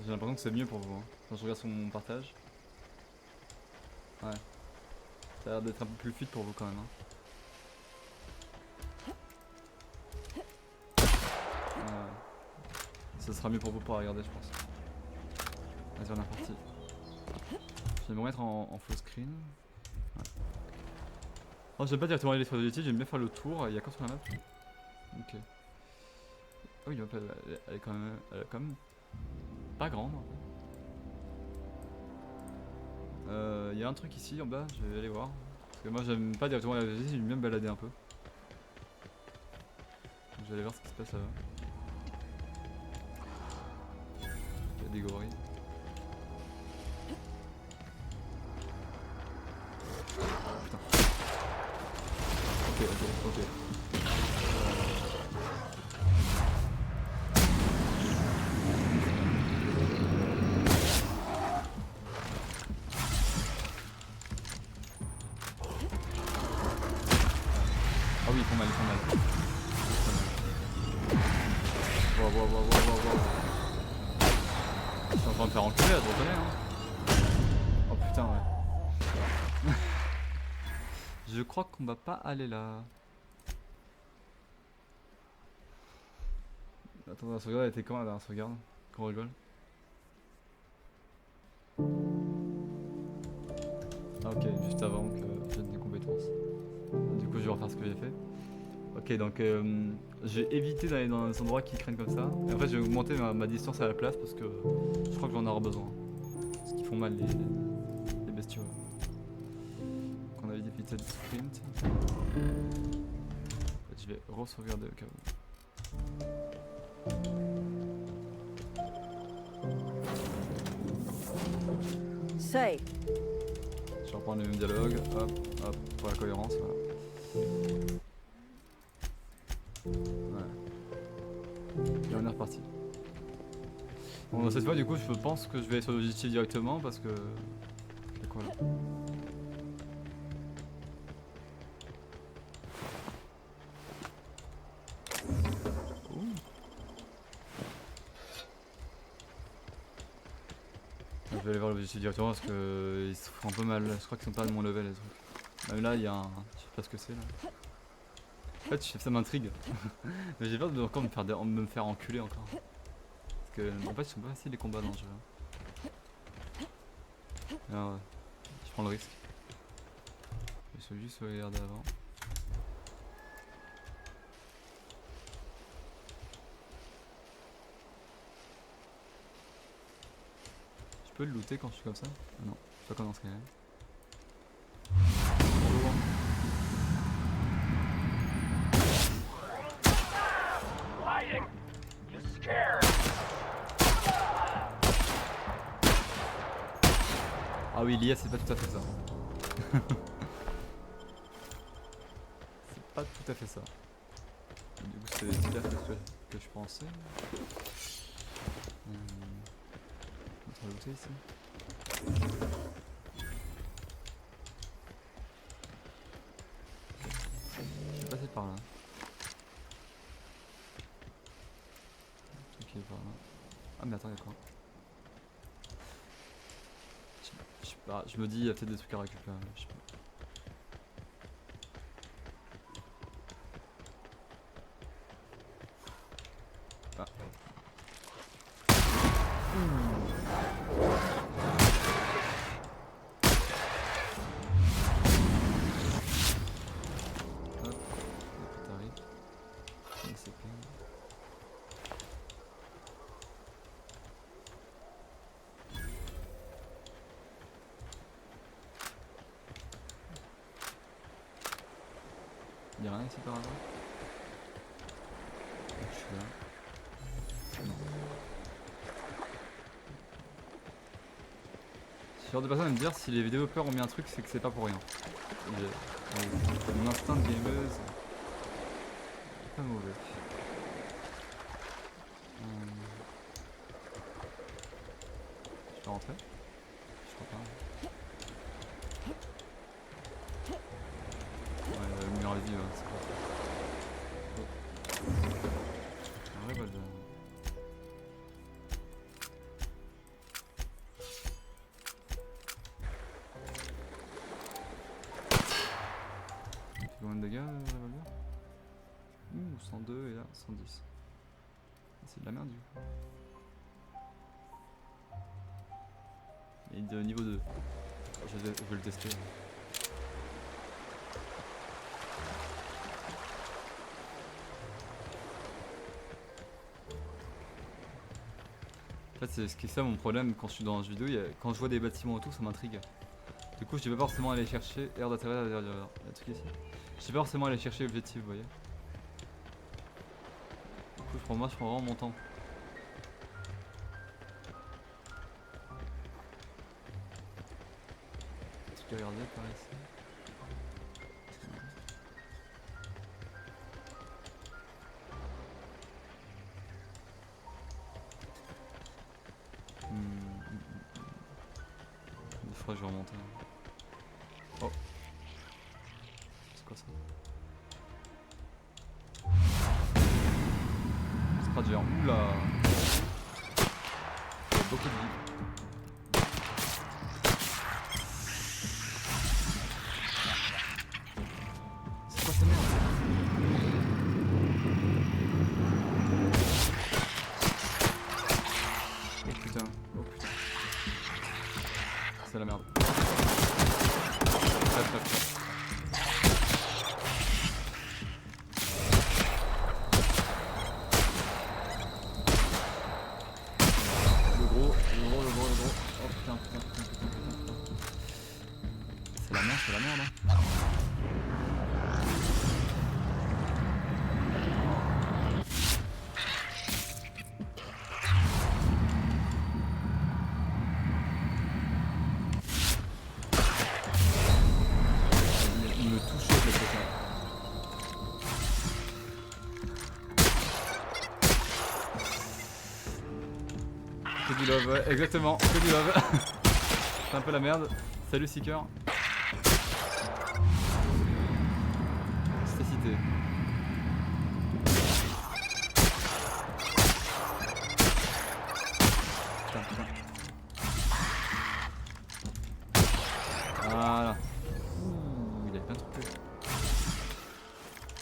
J'ai l'impression que c'est mieux pour vous, hein. Quand je regarde sur mon partage. Ouais. Ça a l'air d'être un peu plus fluide pour vous quand même, hein. Ce sera mieux pour vous pour regarder, je pense. Vas-y, on est reparti. Je vais me remettre en full screen. Ouais. Oh, j'aime pas directement aller sur les j'aime bien faire le tour. Il y a quoi sur la map? Ok. Oh oui, la map elle est quand même pas grande. Il y a un truc ici en bas, je vais aller voir. Parce que moi j'aime pas directement aller j'aime bien me balader un peu. Donc, je vais aller voir ce qui se passe là-bas. Il y a des gorilles. Putain. Ok. Ah oui, ils font mal. Wow. Je suis en train de me faire enculer là, désolé hein. Oh putain ouais. Je crois qu'on va pas aller là. Attends, la sauvegarde elle était quand la dernière sauvegarde? Qu'on rigole. Ah ok, juste avant que je donne des compétences. Du coup je vais refaire ce que j'ai fait. Ok donc j'ai évité d'aller dans des endroits qui craignent comme ça. Et en fait j'ai augmenté ma distance à la place parce que je crois que j'en aurai besoin. Parce qu'ils font mal les bestiaux. Donc on avait dit vite de sprint. En fait, je vais re-sauvegarder au cas où. Say, Je vais reprendre le même dialogue, hop, pour la cohérence, voilà. Et on est reparti. Bon, cette fois, du coup, je pense que je vais aller sur l'objectif directement parce que. C'est quoi là? Ouh. Je vais aller voir l'objectif directement parce que ils se font un peu mal. Je crois qu'ils sont pas de mon level les trucs. Même là, il y a un. Je sais pas ce que c'est là. En fait, ça m'intrigue. Mais j'ai peur de encore me faire enculer encore. Parce que en fait, ils sont pas faciles les combats dans le jeu. Alors, ouais. Je prends le risque. Je vais juste regarder avant. Je peux le looter quand je suis comme ça? Ah non, pas comme dans ce cas-là. Ah oui, l'IA c'est pas tout à fait ça. C'est pas tout à fait ça. Du coup c'est pire que je pensais. On va looter ici. Je vais passer par là. Ok, par là. Ah mais attends, y'a quoi? Je sais pas, je me dis, il y a peut-être des trucs à récupérer, je sais pas. Ah. Hop, t'arrives. C'est plein. Y'a rien ici par hasard? Je suis là. Non. Je suis genre de personne à me dire si les développeurs ont mis un truc, c'est que c'est pas pour rien. Mon instinct de gameuse. pas mauvais. Je peux rentrer? Je crois pas. Ouais, le mur à vie, ouais, c'est pas ça. Un vrai bol de... Il fait combien de dégâts le revolver? 102 et là 110. C'est de la merde du coup. Et de niveau 2. Je vais le tester. En fait, c'est ce qui est ça mon problème quand je suis dans un jeu vidéo. Quand je vois des bâtiments et tout, ça m'intrigue. Du coup, je vais pas forcément aller chercher. Aire d'atterrir, il y a un truc ici. Je vais pas forcément aller chercher l'objectif, vous voyez. Du coup, je prends vraiment mon temps. Tu peux regarder par ici. Je crois que je vais remonter. Oh. C'est quoi ça? Strat géant. Oula. Il y a beaucoup de vie. C'est quoi cette merde? Oh putain. Oh putain. C'est la merde. Très très très. Le gros. Oh putain. C'est la merde, hein. Il me touche avec le coquin. Que du love, ouais, exactement, que du love. C'est un peu la merde. Salut Seeker. Cité. Putain. Voilà. Ouh, il a bien trompé.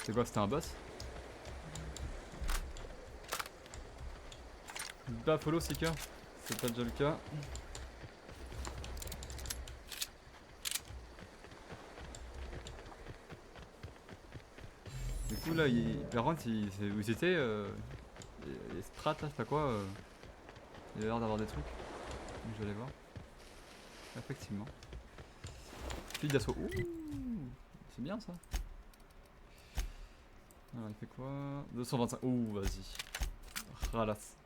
C'est quoi, c'était un boss? Pas follow Seeker, c'est pas déjà le cas. Du coup là, par contre, vous étiez les strats là, c'est pas quoi il a l'air d'avoir des trucs. Donc je vais aller voir. Effectivement. Fil d'assaut. Ouh, c'est bien ça. Alors il fait quoi? 225. Ouh, vas-y. Ralasse.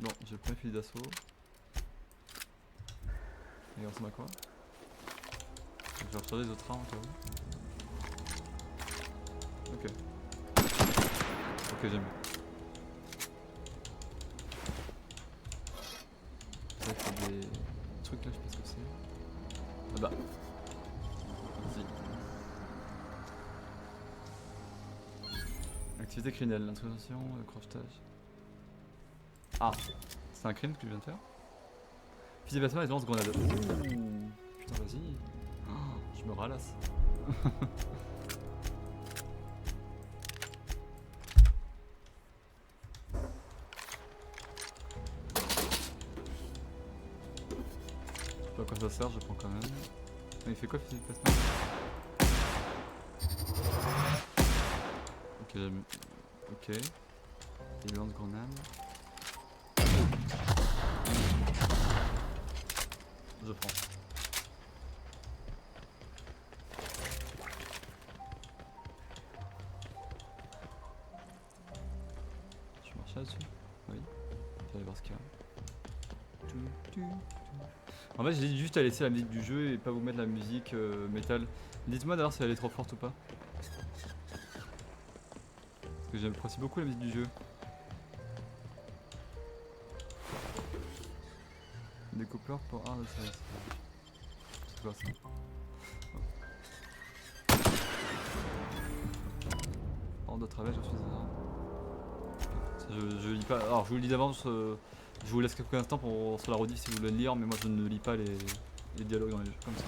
Bon, j'ai le premier fil d'assaut. Et on s'en va quoi? Je vais recharger les autres armes au cas où. Ok. Ok, j'aime bien. C'est vrai qu'il y a des trucs là, je sais pas ce que c'est. Ah bah. Vas-y. Activité criminelle, l'introduction, le crochetage. Ah, c'est un crime que je viens de faire. Fusil basement et lance grenade. Ouh, putain, vas-y. Oh, je me ralasse. Je sais pas à quoi ça sert, je prends quand même. Mais il fait quoi fusil basement? Ok, j'aime. Ok. Il lance grenade. Je prends. Je marche là-dessus? Oui. Je vais aller voir ce qu'il y a. En fait, j'ai dit juste à laisser la musique du jeu et pas vous mettre la musique métal. Dites-moi d'ailleurs si elle est trop forte ou pas. que j'apprécie beaucoup la musique du jeu. Découpeur pour art de service. C'est quoi ça? Hors de travail, je suis je lis pas. Alors je vous le dis d'avance, je vous laisse quelques instants pour sur la rediff si vous voulez le lire, mais moi je ne lis pas les dialogues dans les jeux comme ça.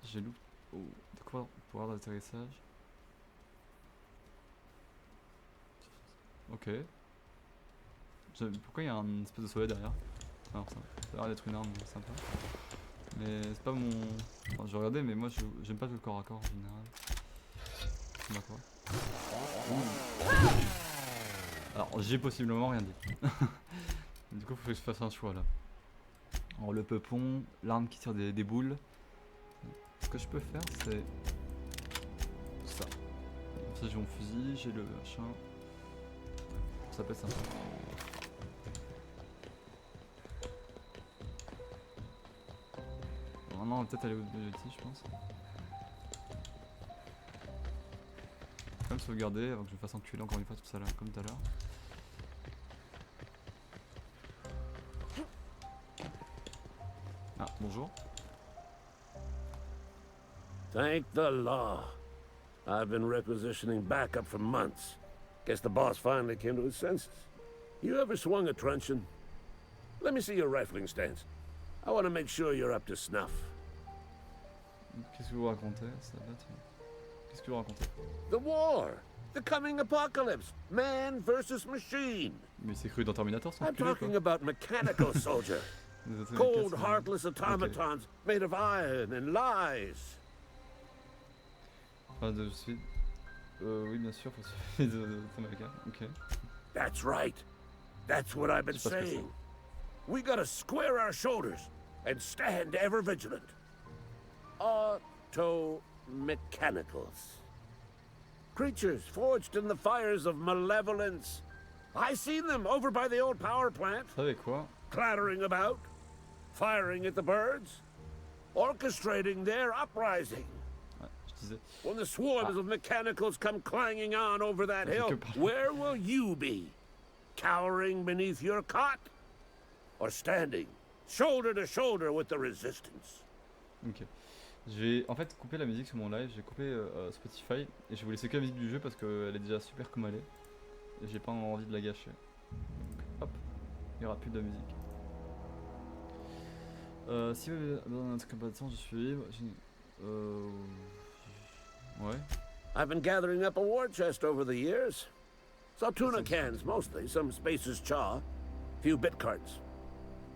J'ai loupé. Oh, de quoi pour art d'atterrissage? Ok. Pourquoi il y a un espèce de soleil derrière? Alors ça a l'air d'être une arme sympa. Mais c'est pas mon... Enfin, je regardais mais moi j'aime pas le corps à corps en général. D'accord. Alors j'ai possiblement rien dit. Du coup faut que je fasse un choix là. Alors le peupon, l'arme qui tire des boules. Ce que je peux faire c'est... ça. Ça j'ai mon fusil, j'ai le machin. Ça peut être sympa. Non, on va peut-être aller au objectif, je pense. Quand même sauvegarder avant que je me fasse enculer encore une fois tout à l'heure, comme tout à l'heure. Ah, bonjour. Thank the law. I've been requisitioning backup for months. Guess the boss finally came to his senses. You ever swung a truncheon? Let me see your rifling stance. I want to make sure you're up to snuff. Qu'est-ce que vous racontez? Ça va, tiens. Qu'est-ce que vous racontez? The war! The coming apocalypse! Man versus machine! Mais c'est cru dans Terminator, ça? I'm talking about mechanical soldier. Cold, heartless automatons made of iron and lies. Enfin, de suite. Oui, bien sûr, faut se faire de américains. Ok. That's right. That's what I've been saying. We gotta square our shoulders and stand ever vigilant. Auto-mechanicals. Creatures forged in the fires of malevolence. I seen them over by the old power plant. Vous savez quoi? Clattering about, firing at the birds, orchestrating their uprising. Ouais, je disais. When the swarms of mechanicals come clanging on over that hill, where will you be? Cowering beneath your cot? Or standing, shoulder to shoulder with the resistance? Ok. Je vais en fait couper la musique sur mon live, j'ai coupé Spotify et je vais vous laisser que la musique du jeu parce qu'elle est déjà super comme elle est. Et j'ai pas envie de la gâcher. Donc, hop, il n'y aura plus de musique. Si vous avez dans notre compétition, je suis libre. Ouais. I've been gathering up a war chest over the years. Some tuna cans mostly, some Spacer's chaw, few bit carts.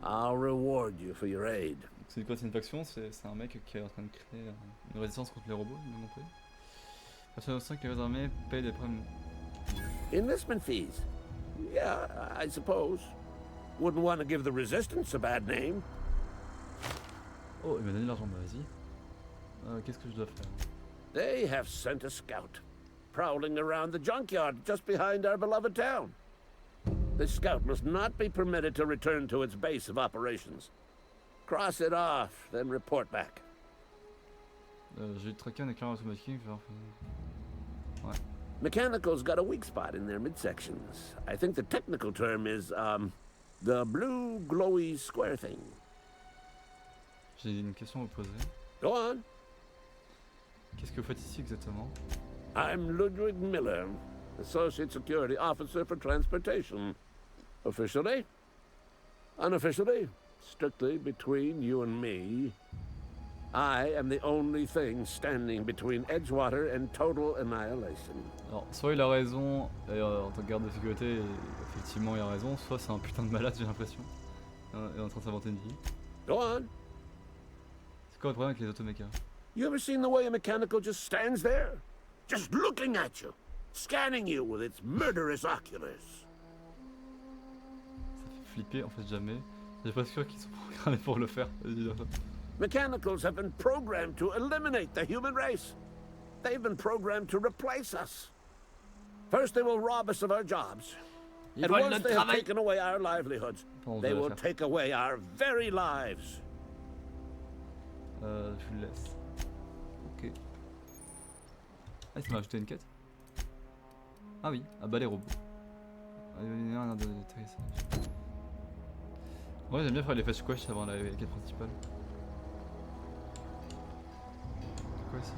I'll reward you for your aid. C'est quoi? C'est une faction? C'est un mec qui est en train de créer une résistance contre les robots, il m'a montré. Personne 5 qui les armées paye des primes. Enlistment fees? Yeah, I suppose. Wouldn't want to give the resistance a bad name. Oh, il m'a donné l'argent, bah vas-y. Qu'est-ce que je dois faire? They have sent a scout, prowling around the junkyard just behind our beloved town. This scout must not be permitted to return to its base of operations. Cross it off, then report back. J'ai traqué un éclaireur automatique. Ouais. Mechanicals got a weak spot in their midsections. I think the technical term is, the blue glowy square thing. J'ai une question à vous poser. Go on. Qu'est-ce que vous faites ici exactement? I'm Ludwig Miller, Associate Security Officer for Transportation. Officially? Unofficially? Strictly between you and me. I am the only thing standing between Edgewater and total annihilation. Alors, soit il a raison, et, en tant que garde de sécurité, effectivement il a raison, soit c'est un putain de malade, j'ai l'impression. Il est en train de s'inventer une vie. Go on. C'est quoi le problème avec les automechas? You ever seen the way a mechanical just stands there? Just looking at you, scanning you with its murderous oculars. Ça fait flipper, en fait jamais. Je suis pas sûr qu'ils sont programmés pour le faire. Mechanicals have been programmed to eliminate the human race. They've been programmed to replace us. First they will rob us of our jobs. And once they have taken away our livelihoods, they will take away our very lives. Je le laisse. Ok. Ah, ça m'a ajouté une quête. Ah oui, ah bah les robots. Un d'atterrissage. Ouais, j'aime bien faire les fetch squash avant la quête principale. C'est quoi ici?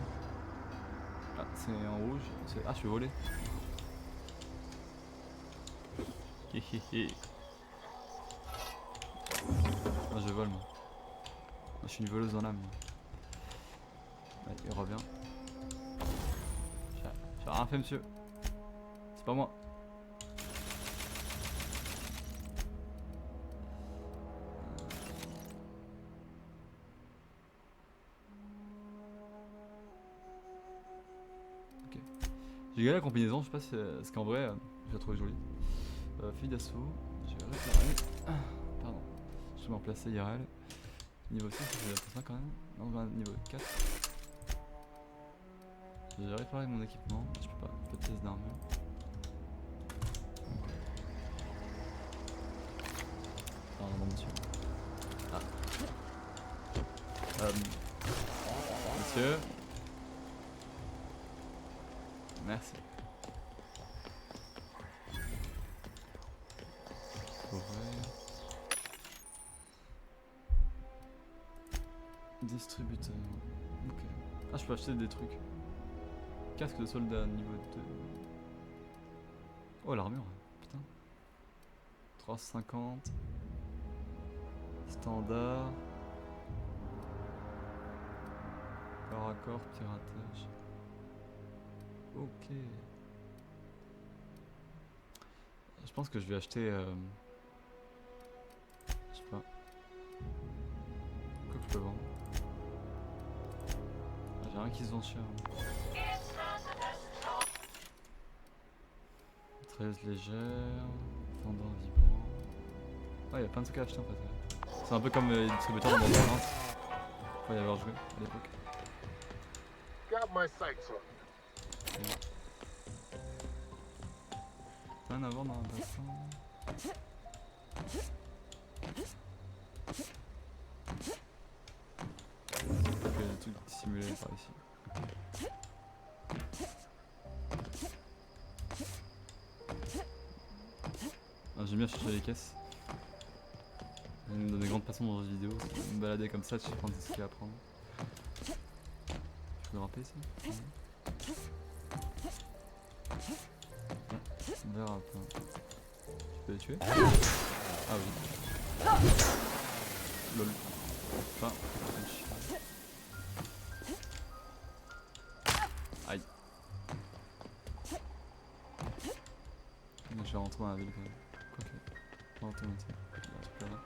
Ah, c'est en rouge. Ah, je suis volé. Hihihi. Ah, je vole moi. Je suis une voleuse dans l'âme. Ouais, il revient. J'ai rien fait, monsieur. C'est pas moi. Ok. J'ai gagné la combinaison, je sais pas si parce qu'en vrai, je la trouve jolie. Fille d'assaut. Je vais réparer. Pardon. Je vais m'en placer IRL. Niveau 6, c'est déjà pour ça quand même. Non, niveau 4. J'ai réparé mon équipement. Je peux pas. Pas de pièces d'armure. Pardon, monsieur. Ah. Monsieur. Merci. Distributeur. Ok. Ah, je peux acheter des trucs. Casque de soldat niveau 2. Oh, l'armure. Putain. 350. Standard. Corps à corps, piratage. Ok. Je pense que je vais acheter. Je sais pas. Quoi que je peux vendre. Ah, j'ai rien qui se vend cher. 13 légère. Fendant vibrant. Ah, il y a plein de trucs à acheter en fait. C'est un peu comme les distributeurs dans Borderlands. Faut y avoir joué à l'époque. Rien à voir dans un bassin. Ok, des trucs dissimulés par ici. Ah, j'aime bien chercher les caisses. Une de mes grandes passions dans les vidéos, c'est me balader comme ça, de prendre ce qu'il y a à prendre. Je peux grimper ici? Verre à pain. Tu peux les tuer? Ah oui. Lol. Enfin, aïe. Je vais rentrer dans la ville quand même. Quoique. Je vais rentrer maintenant. Il y a un truc là-bas.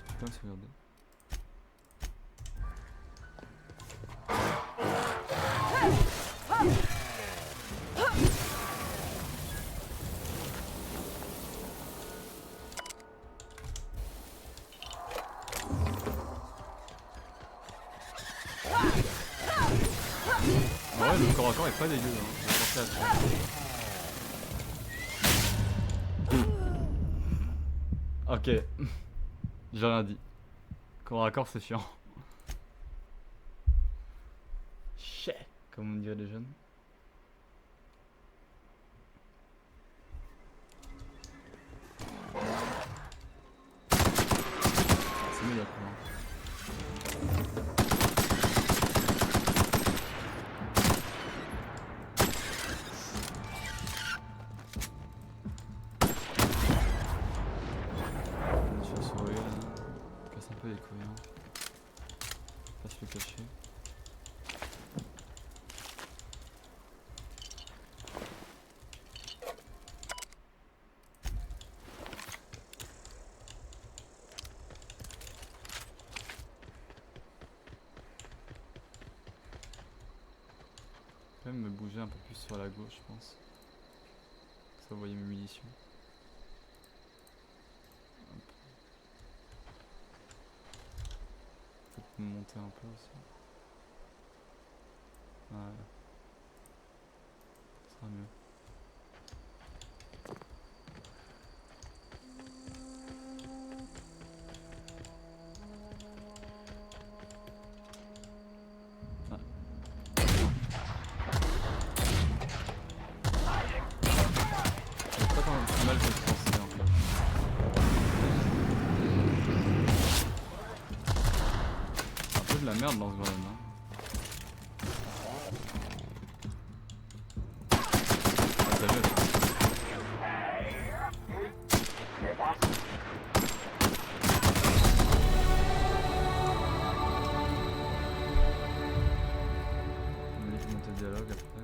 Je peux me sauvegarder. Ouais, le corps à corps est pas dégueu, hein. J'ai pensé à ça. Ok. J'ai rien dit. Corps à corps, c'est chiant. Chais, comme on dirait les jeunes. C'est mieux d'accord. Les couilles, hein. Pas se le cacher. Je vais même me bouger un peu plus sur la gauche, je pense. Ça, vous voyez mes munitions. Monter un peu aussi. Voilà. sera mieux. C'est pas tant mal que je pensais en fait. C'est un peu de la merde dans ce domaine, hein. Ah, t'as vu, on va juste monter le dialogue après.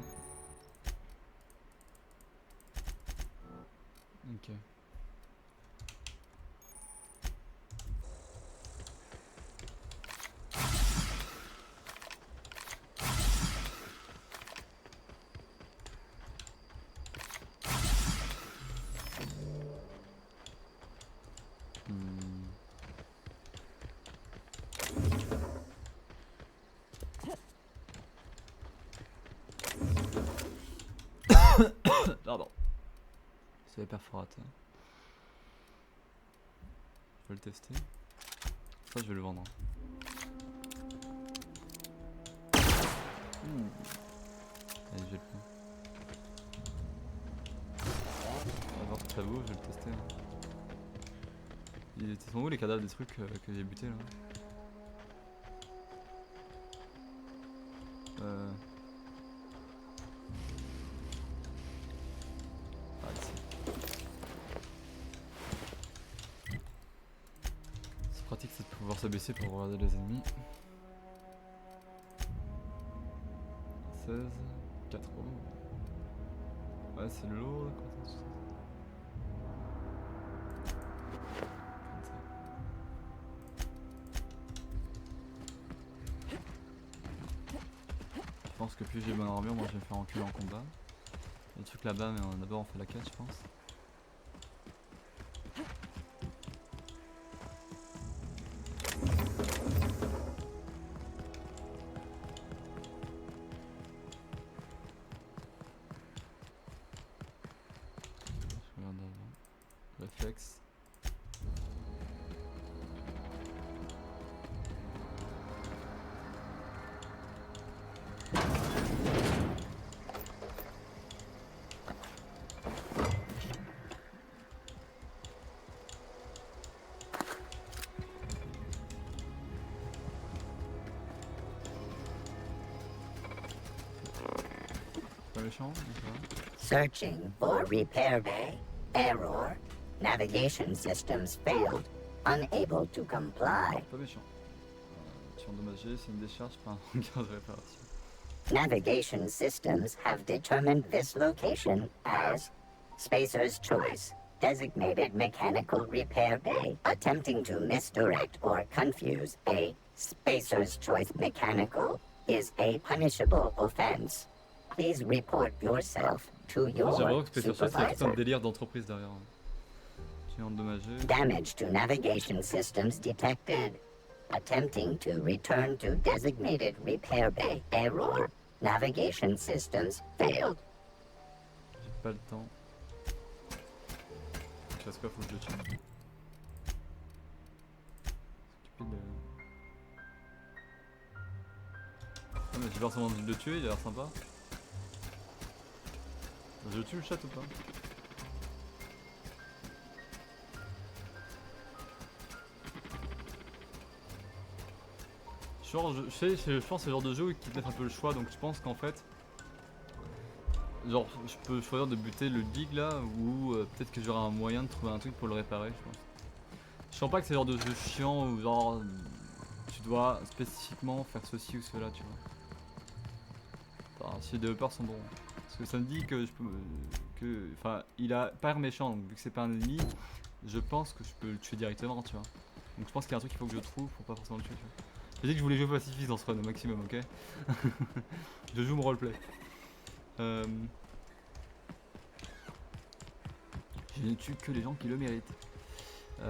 Ok. Pardon. C'est les perforateurs. Je vais le tester. Ça, je vais le vendre. Allez, je vais le prendre. On va voir ce que ça vaut, je vais le tester. Hein. Ils sont où les cadavres des trucs que j'ai butés là? Ah, ici. C'est pratique c'est de pouvoir se baisser pour regarder les ennemis. 16, 4 euros. Ouais, c'est lourd là, quoi, ça. Je pense que plus j'ai bonne armure, moi je vais me faire enculer en combat. Il y a des trucs là-bas, mais d'abord on fait la quête, je pense. Je regarde avant. Réflexe. Pas méchant, mais ça va. Searching for repair bay. Error. Navigation systems failed. Unable to comply. Pas méchant. Tu es endommagé, c'est une décharge, pas un regard de réparation. Navigation systems have determined this location as Spacer's Choice. Designated mechanical repair bay. Attempting to misdirect or confuse a Spacer's Choice mechanical is a punishable offense. Please report yourself to J'ai l'impression your que Spacer Choice, c'est tout un supervisor. délire d'entreprise derrière. Tu es endommagé. Damage to navigation systems detected. Attempting to return to designated repair bay. Error. Navigation systems failed. J'ai pas le temps. Je fasse quoi, faut que je le tue. Stupide. Ah, mais j'ai pas forcément envie de le tuer, il a l'air sympa. Je le tue le chat ou pas? Je pense que c'est le genre de jeu qui te laisse un peu le choix, donc je pense qu'en fait, genre je peux choisir de buter le big là, ou peut-être que j'aurai un moyen de trouver un truc pour le réparer, je pense. Je sens pas que c'est le genre de jeu chiant où genre tu dois spécifiquement faire ceci ou cela, tu vois. Enfin, si les développeurs sont bons. Parce que ça me dit que je peux. Enfin, il a pas l'air méchant, donc vu que c'est pas un ennemi, je pense que je peux le tuer directement, tu vois. Donc je pense qu'il y a un truc qu'il faut que je trouve pour pas forcément le tuer, tu vois. J'ai dit que je voulais jouer pacifiste dans ce run au maximum, ok. Je joue mon roleplay. Je ne tue que les gens qui le méritent. Ok,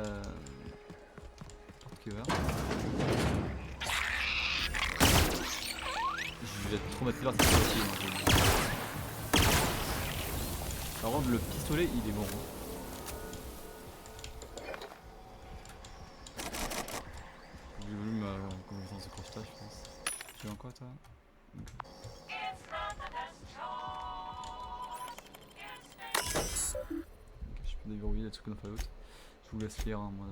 voilà. Je vais être traumatisé par cette partie. Par contre, le pistolet, il est bon. Hein. J'ai voulu ma compétence de crochetage, je pense. Tu veux en quoi, toi? Okay. Ok, je peux déverrouiller les trucs qu'on a fait l'autre. Je vous laisse lire, hein, moi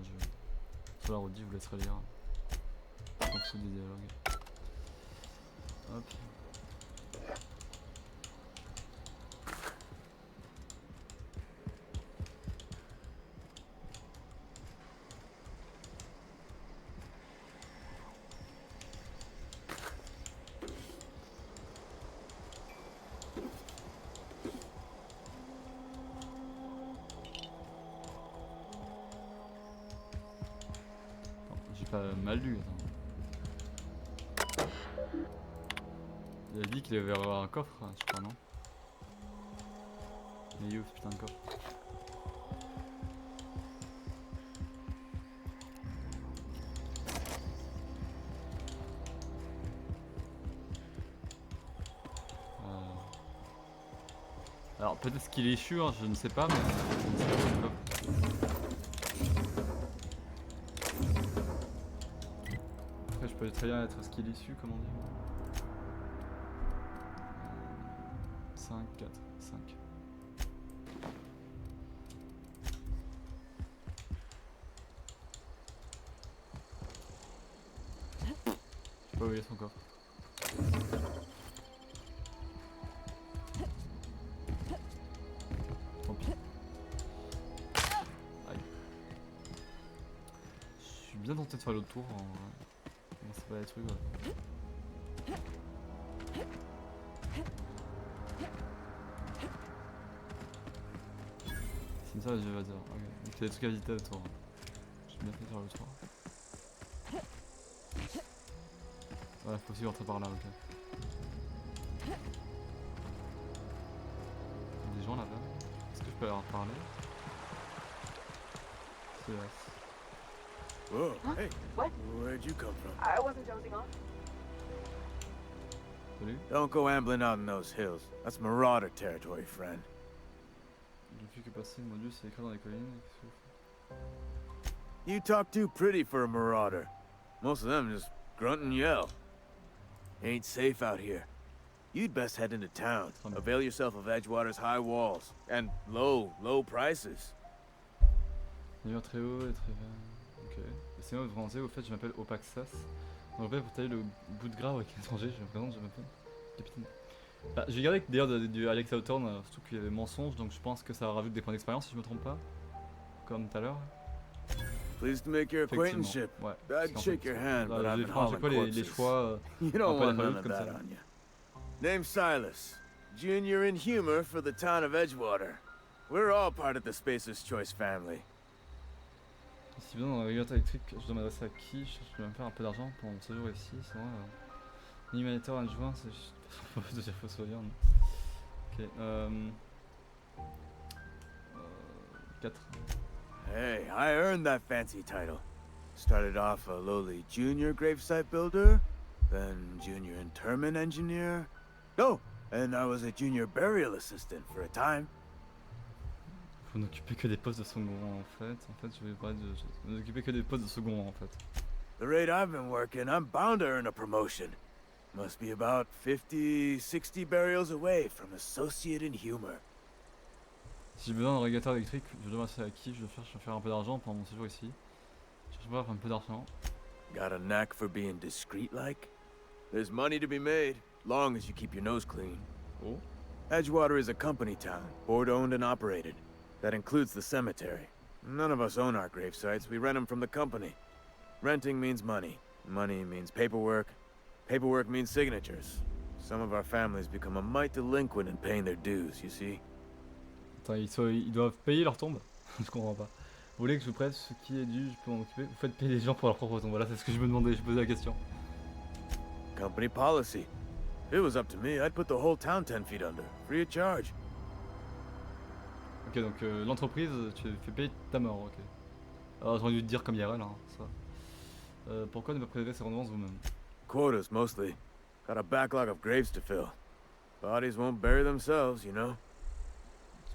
sur la redit, je vous laisserai lire. En fonction des dialogues. Hop. J'ai pas mal lu. Attends. Il a dit qu'il avait avoir un coffre, je crois, non? Mais il est où ce putain de coffre? Alors peut-être qu'il est échu, hein, je ne sais pas, mais je ne sais pas où est le coffre. Après je peux très bien être skill issu, comme on dit. 5, 4, 5. Je peux pas oublier son coffre. Tant pis. Aïe. Je suis bien tenté de faire l'autre tour en vrai. Bon, c'est pas les trucs, ouais. C'est ça, je vais dire. Ok. Donc il y a des trucs à visiter autour. J'ai bien fait de faire le tour. Ouais, faut aussi rentrer par là, ok. Il y a des gens là-bas. Est-ce que je peux leur parler? C'est là. Whoa, hey. What? Where'd you come from? I wasn't dozing off. Salut. Don't go ambling out in those hills. That's marauder territory, friend. Depuis que passé, mon dieu, c'est écrit dans les collines. You talk too pretty for a marauder. Most of them just grunt and yell. Ain't safe out here. You'd best head into town. Avail yourself of Edgewater's high walls. And low prices. Niveau très haut et très bas. Ok. Laissez-moi vous présenter, au fait, je m'appelle Opaxas. Donc, pour tailler le bout de gras avec l'étranger, je me présente, je m'appelle Capitaine. Bah, j'ai gardé d'ailleurs du Alex Hawthorne, surtout qu'il y avait mensonge, donc je pense que ça rajoute des points d'expérience si je me trompe pas. Comme tout à l'heure. Pleased to make your acquaintanceship. Ouais. I'd shake your hand, but I've J'ai been pris à chaque hauling fois les corpses. choix. You don't want none of comme that ça. on you. Name's Silas. Junior in humor for the town of Edgewater. We're all part of the Spacer's Choice family. Si bien dans la régulateur électrique, je dois m'adresser à qui? Je cherche de me faire un peu d'argent pour mon séjour ici, sinon l'animateur adjoint, c'est juste de dire faux sourire. Ok, 4. Hey, I earned that fancy title. Started off a lowly junior gravesite builder, then junior interment engineer. No, and I was a junior burial assistant for a time. Faut n'occuper que des postes de second rang en fait. En fait, je vais parler de n'occuper que des postes de second rang en fait. The rate I've been working, I'm bound to earn a promotion. Must be about 50, 60 burials away from associate in humor. Si j'ai besoin d'un régulateur électrique, je dois m'adresser à qui? Je cherche à faire un peu d'argent pendant mon séjour ici. Je cherche pas à faire un peu d'argent. Got a knack for being discreet like? There's money to be made, long as you keep your nose clean. Oh. Edgewater is a company town, board owned and operated. That includes the cemetery. None of us own our grave sites, we rent them from the company. Renting means money. Money means paperwork. Paperwork means signatures. Some of our families become a mite delinquent in paying their dues, you see. Attends, ils doivent payer leur tombe? Je comprends pas. Vous voulez que je vous prête ce qui est dû, je peux m'en occuper? Vous faites payer les gens pour leur propre tombe, voilà, c'est ce que je me demandais, je posais la question. Company policy. If it was up to me, I'd put the whole town 10 feet under, free of charge. Ok, donc l'entreprise, tu fais payer ta mort, ok. Alors j'aurais dû te dire comme IRL, hein, ça. Pourquoi ne pas prélever ces redevances vous-même? Quotas, mostly. Got a backlog of graves to fill. Bodies won't bury themselves, you know.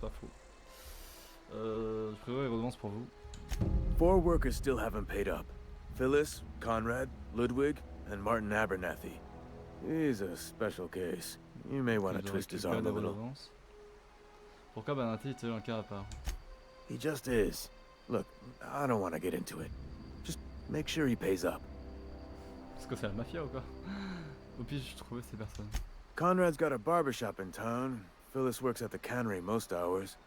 pas faux. Je prévois les redevances pour vous. 4 workers still haven't paid up. Phyllis, Conrad, Ludwig, and Martin Abernathy. He's a special case. You may want to twist his arm a little. Pourquoi Banati est-il un cas à part? He just is. Look, I don't want to get into it. Just make sure he pays up. Parce que c'est la mafia ou quoi? Au pire, je trouvais ces personnes. Conrad's got a barbershop in town. Phyllis works at the cannery most hours.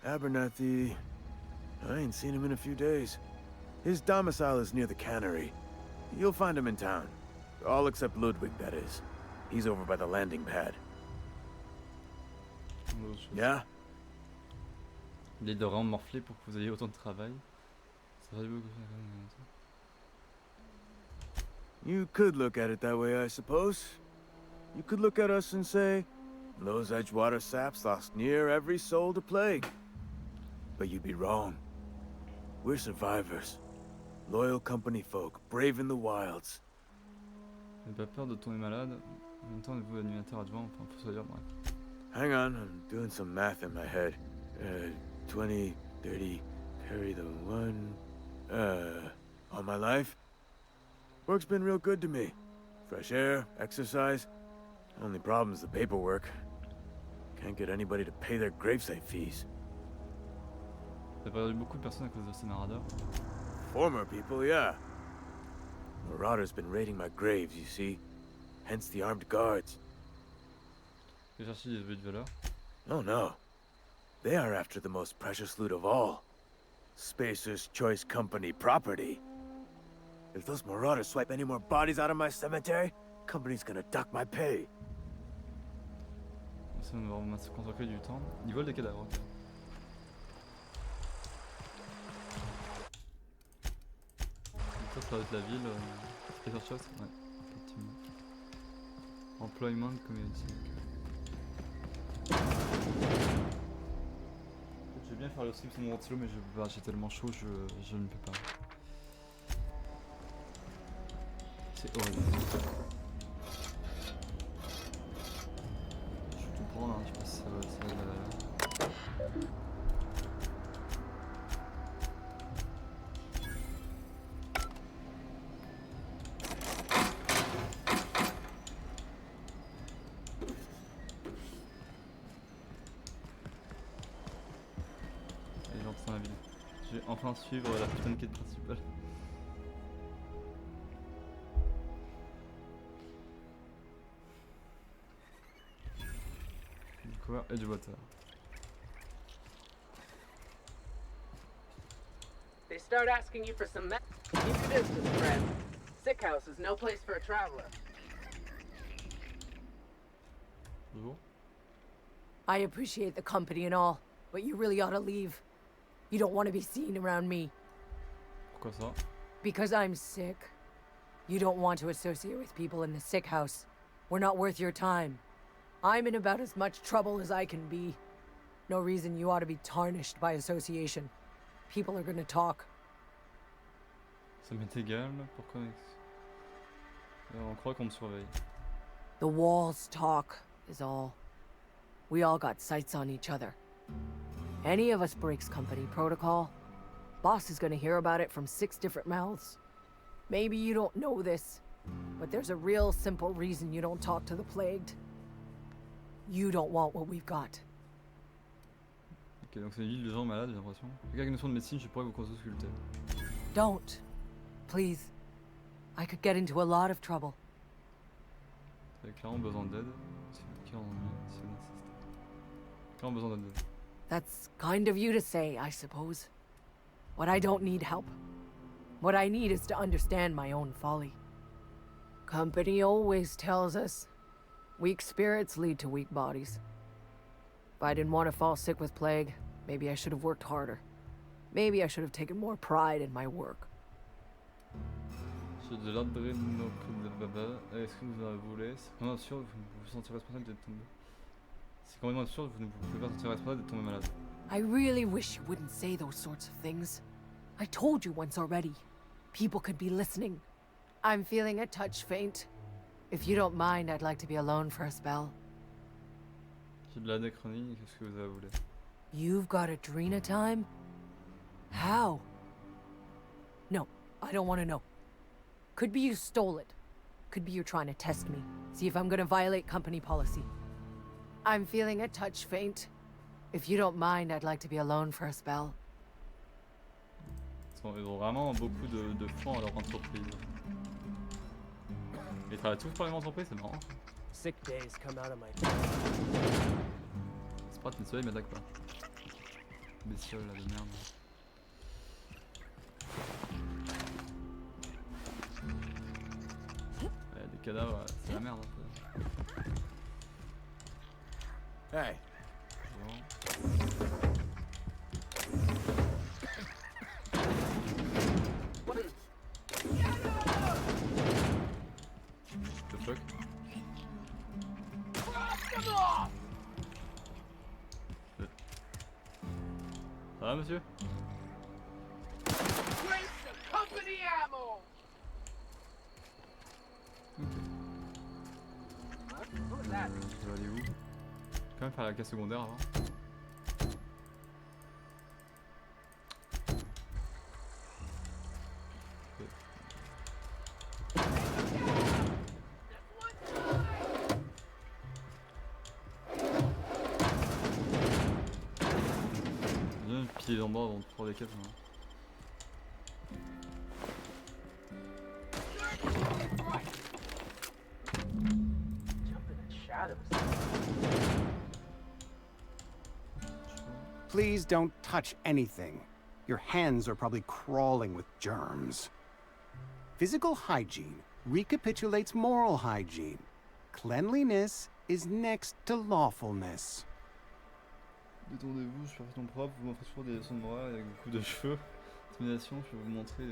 Abernathy... I ain't seen him in a few days. His domicile is near the cannery. You'll find him in town. All except Ludwig, that is. He's over by the landing pad. Yeah? Il est vraiment morflé pour que vous ayez autant de travail. Ça va beaucoup. You could look at it that way, I suppose. You could look at us and say, those Edgewater saps lost near every soul to plague. But you'd be wrong. We're survivors. Loyal company folk, brave in the wilds. N'ayez pas peur de tomber malade. En même temps, vous animateur adjoint, enfin, faut se dire, bref. Hang on, I'm doing some math in my head. 20, 30, carry the 1... all my life? Work's been real good to me. Fresh air, exercise. Only problem's the paperwork. Can't get anybody to pay their gravesite fees. T'as perdu beaucoup de personnes à cause de ces maraudeurs? Former people, yeah. Marauders been raiding my graves, you see. Hence the armed guards. J'ai cherché des objets de valeur. Oh no. They are after the most precious loot of all. Spacer's Choice Company property. If those marauders swipe any more bodies out of my cemetery, company's gonna duck my pay. Ça va se consacrer du temps. Ils volent des cadavres. Okay. Ça va être la ville. Spacer Choice? Ouais, effectivement. Employment Community. Je vais bien faire le stream sur mon ventilo, mais je peux pas, j'ai tellement chaud, je ne peux pas. C'est horrible. Je vais tout prendre, hein, je pense que ça va de la valeur. Les gens sont dans la ville. Je vais enfin suivre la putain de quête principale. Découvre Edgewater. They start asking you for some keep your distance, friend. Sick house is no place for a traveler. Bonjour. I appreciate the company and all, but you really ought to leave. You don't want to be seen around me. Pourquoi ça? Because I'm sick. You don't want to associate with people in the sick house. We're not worth your time. I'm in about as much trouble as I can be. No reason you ought to be tarnished by association. People are gonna talk. Ça m'est égal, pourquoi on croit qu'on me surveille. The walls talk, is all. We all got sights on each other. Any of us breaks company protocol, boss is gonna hear about it from 6 different mouths. Maybe you don't know this, but there's a real simple reason you don't talk to the plagued. You don't want what we've got. Ok, donc c'est une ville de gens malades, j'ai l'impression. Quelqu'un avec une notion de médecine, je pourrais vous consulter. Don't. Please. I could get into a lot of trouble. T'avais clairement besoin d'aide. Clairement besoin d'aide. That's kind of you to say, I suppose. But I don't need help. What I need is to understand my own folly. Company always tells us, weak spirits lead to weak bodies. If I didn't want to fall sick with plague, maybe I should have worked harder. Maybe I should have taken more pride in my work. J'ai de l'adrénaline. Est-ce que vous en voulez? C'est complètement sûr que vous vous sentirez responsable d'être tombé. C'est complètement sûr que vous ne pouvez pas sentir responsable d'être tombé malade. I really wish you wouldn't say those sorts of things. I told you once already. People could be listening. I'm feeling a touch faint. If you don't mind, I'd like to be alone for a spell. J'ai de l'anachronie, qu'est-ce que vous en voulez? You've got Adrena time? How? No, I don't want to know. Could be you stole it. Could be you're trying to test me. See if I'm gonna violate company policy. I'm feeling a touch faint. If you don't mind, I'd like to be alone for a spell. Ils ont vraiment beaucoup de fonds à leur entreprise. Ils travaillent tous pour les mêmes entreprises, c'est marrant. Sick days come out of my Sprat, mais celui-là il m'attaque pas. Bestiole là de merde. Ouais, des cadavres, c'est la merde un peu. Hey. The fuck? Ça va monsieur? Company ammo! What was that? Je vais aller où? Quand même faire la quête secondaire avant. Viens piller l'endroit avant de prendre les quêtes. Hein. Please don't touch anything. Your hands are probably crawling with germs. Physical hygiene recapitulates moral hygiene. Cleanliness is next to lawfulness. Détendez-vous, je suis parfaitement propre, vous m'offrez toujours des leçons de morale avec beaucoup de cheveux. Intimidation, je vais vous montrer.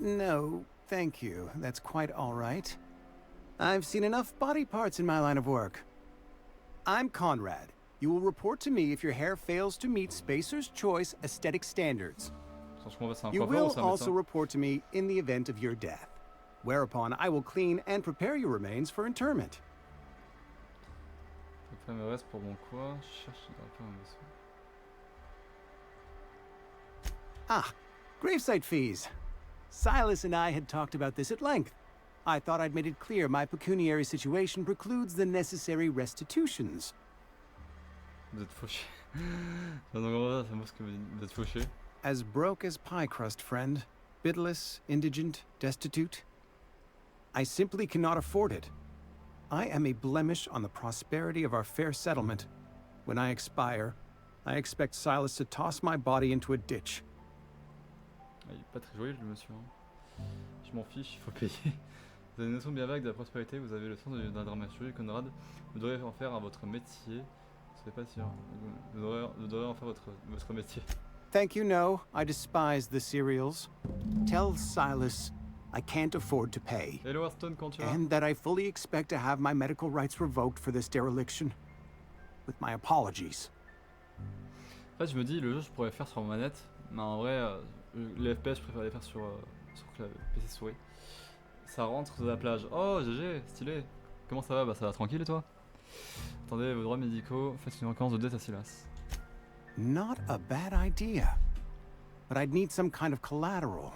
No, thank you. That's quite all right. I've seen enough body parts in my line of work. I'm Conrad. You will report to me if your hair fails to meet Spacer's Choice aesthetic standards. You will also report to me in the event of your death, whereupon I will clean and prepare your remains for interment. Pour mon quoi? Cherche un vaisseau. Ah, gravesite fees. Silas and I had talked about this at length. I thought I'd made it clear my pecuniary situation precludes the necessary restitutions. Vous êtes fauché. C'est moi ce que vous êtes fauché. As broke as pie crust, friend. Bidless, indigent, destitute. I simply cannot afford it. I am a blemish on the prosperity of our fair settlement. When I expire, I expect Silas to toss my body into a ditch. Ah, il est pas très joyeux le monsieur. Hein. Je m'en fiche, il faut payer. Vous avez une notion bien vague de la prospérité, vous avez le sens d'un dramaturge, Conrad. Vous devrez en faire votre métier. Je sais pas sûr. Vous devrez en faire votre métier. Thank you, no. I despise the cereals. Tell Silas I can't afford to pay. Hello Aston, quand tu vas? And that I fully expect to have my medical rights revoked for this dereliction. With my apologies. En fait, je me dis, le jeu, je pourrais le faire sur manette, mais en vrai, les FPS, je préfère les faire sur PC souris. Ça rentre de la plage. Oh, GG, stylé. Comment ça va? Bah, ça va tranquille et toi? Attendez, vos droits médicaux, faites une reconnaissance de dette à Silas. Not a bad idea. But I'd need some kind of collateral.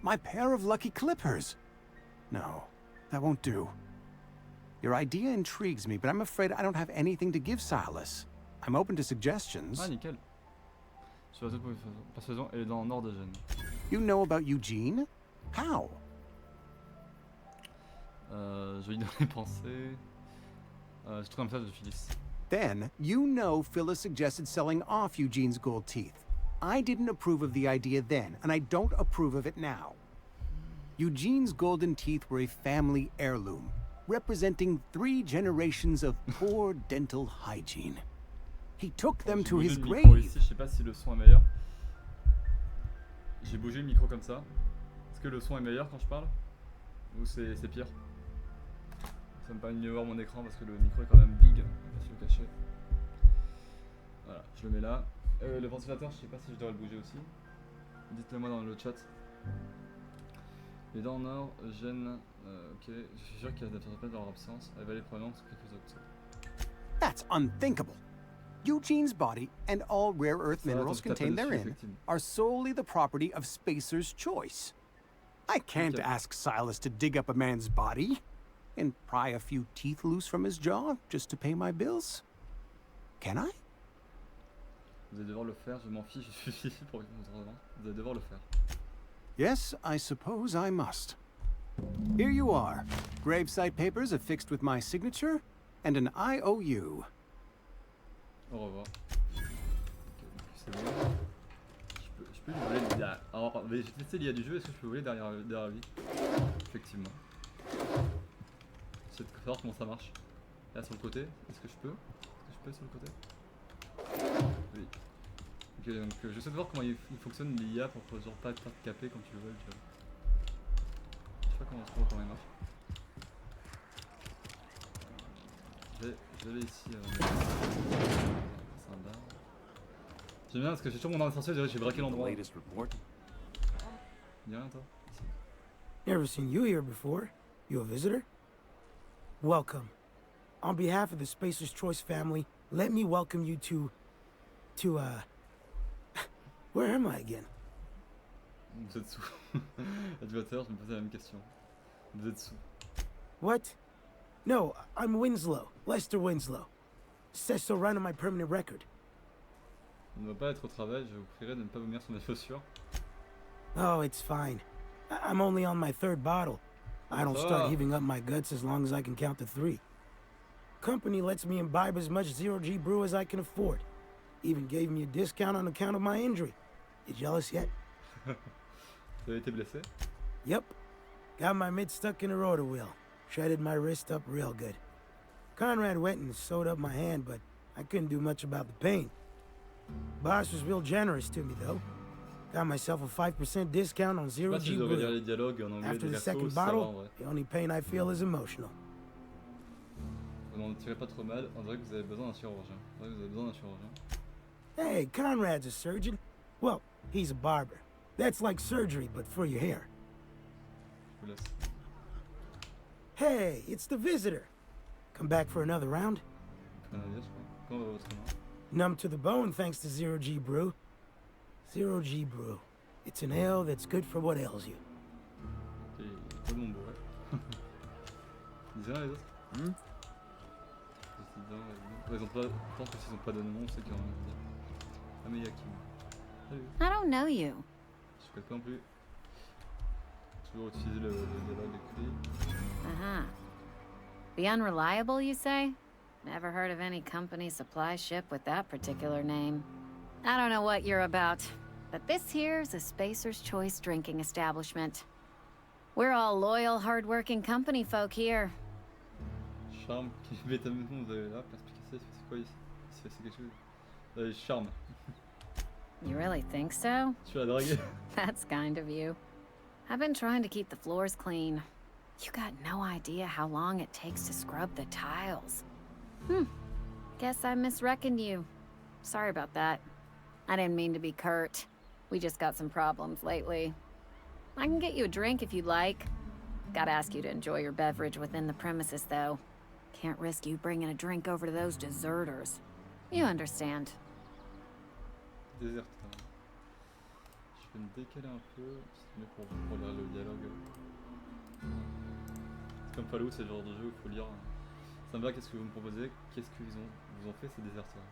My pair of lucky clippers. No, that won't do. Your idea intrigues me, but I'm afraid I don't have anything to give Silas. I'm open to suggestions. Ah, nickel. Sur la persuasion, elle est dans le nord de Gênes. You know about Eugene? How? Je vais lui donner pensée. J'ai trouvé un message de Phyllis. Then, you know Phyllis suggested selling off Eugene's gold teeth. I didn't approve of the idea then, and I don't approve of it now. Eugene's golden teeth were a family heirloom, representing 3 generations of poor dental hygiene. He took them to his grave. Ici, je sais pas si le son est meilleur. J'ai bougé le micro comme ça. Est-ce que le son est meilleur quand je parle? Ou c'est pire? Ça me permet de mieux voir mon écran parce que le micro est quand même big, on va pas se le cacher. Voilà, je le mets là. Le ventilateur, je sais pas si je dois le bouger aussi. Dites-le moi dans le chat. Les dents en or, gêne. Ok, je suis sûr qu'il y a des tempêtes dans leur absence. Elle va aller probablement sur quelques autres. That's unthinkable. Eugene's body and all rare earth Ça va, minerals attends, je tape contained dessus, therein effectivement. are solely the property of Spacer's choice. I can't Ok. ask Silas to dig up a man's body and pry a few teeth loose from his jaw just to pay my bills. Can I? Vous allez devoir le faire, je m'en fiche, je suis ici pour vous entendre. Vous allez devoir le faire. Yes, I suppose I must. Here you are. Gravesite papers affixed with my signature and an IOU. Au revoir. Ok, donc c'est bon. Je peux lui voler derrière. Alors, j'ai testé l'IA du jeu, est-ce que je peux voler derrière lui? Effectivement. J'essaie de savoir comment ça marche. Là sur le côté, est-ce que je peux? Est-ce que je peux sur le côté? Oui. Ok, donc j'essaie de voir comment il fonctionne l'IA pour genre pas te faire caper quand tu voles, tu vois. Je sais pas comment il marche. Je vais ici. C'est un bar. J'aime bien parce que j'ai toujours mon arme essentielle, j'ai braqué l'endroit. Y'a rien toi? Ici. Never seen you here before. You a visitor? Welcome. On behalf of the Spacer's Choice family, let me welcome you to, where am I again? Vous êtes sous. À tout à l'heure, je me posais la même question. Vous êtes sous. What? No, I'm Winslow. Lester Winslow. Says so right on my permanent record. On ne va pas être au travail, je vous prierai de ne pas vomir sur mes chaussures. Oh, it's fine. I'm only on my third bottle. I don't start heaving up my guts as long as I can count to 3. Company lets me imbibe as much zero-G brew as I can afford. Even gave me a discount on account of my injury. You jealous yet? Vous avez été blessé? Yep. Got my mid stuck in a rotor wheel. Shredded my wrist up real good. Conrad went and sewed up my hand, but I couldn't do much about the pain. Boss was real generous to me, though. Got myself a 5% discount on zero-G brew. After the second bottle, the only pain I feel is emotional. Vous n'en tirez pas trop mal, on dirait que vous avez besoin d'un chirurgien. On dirait que vous avez besoin d'un chirurgien. Hey, Conrad's a surgeon. Well, he's a barber. That's like surgery, but for your hair. Je vous laisse. Hey, it's the visitor. Come back for another round? Canadien, je crois. Comment va votre nom? Numb to the bone thanks to zero-G brew. Zero-G brew. It's an ale that's good for what ails you. Ok, tout le monde bourré. Ils disent rien les autres? Ils ont pas. Je pense que s'ils ont pas de nom, c'est qu'ils ont rien à dire. Ah mais y'a qui? Salut. I don't know you. Je connais pas non plus. Toujours utiliser le dialogue écrit. Uh-huh. The Unreliable, you say? Never heard of any company supply ship with that particular name. I don't know what you're about, but this here's a Spacer's Choice drinking establishment. We're all loyal, hard-working company folk here. Charme, mais t'as même vous avez là, perspicacité, c'est quoi ici? C'est quelque chose. Charme. You really think so? Tu vas draguer. That's kind of you. I've been trying to keep the floors clean. You got no idea how long it takes to scrub the tiles. Guess I misreckoned you. Sorry about that. I didn't mean to be curt. We just got some problems lately. I can get you a drink if you'd like. Gotta ask you to enjoy your beverage within the premises, though. Can't risk you bringing a drink over to those deserters. You understand. Déserteur. Je vais me décaler un peu, c'est mieux pour lire le dialogue. C'est comme Fallout, c'est le genre de jeu où il faut lire. Ça me va, qu'est-ce que vous me proposez? Qu'est-ce qu'ils vous ont fait ces déserteurs?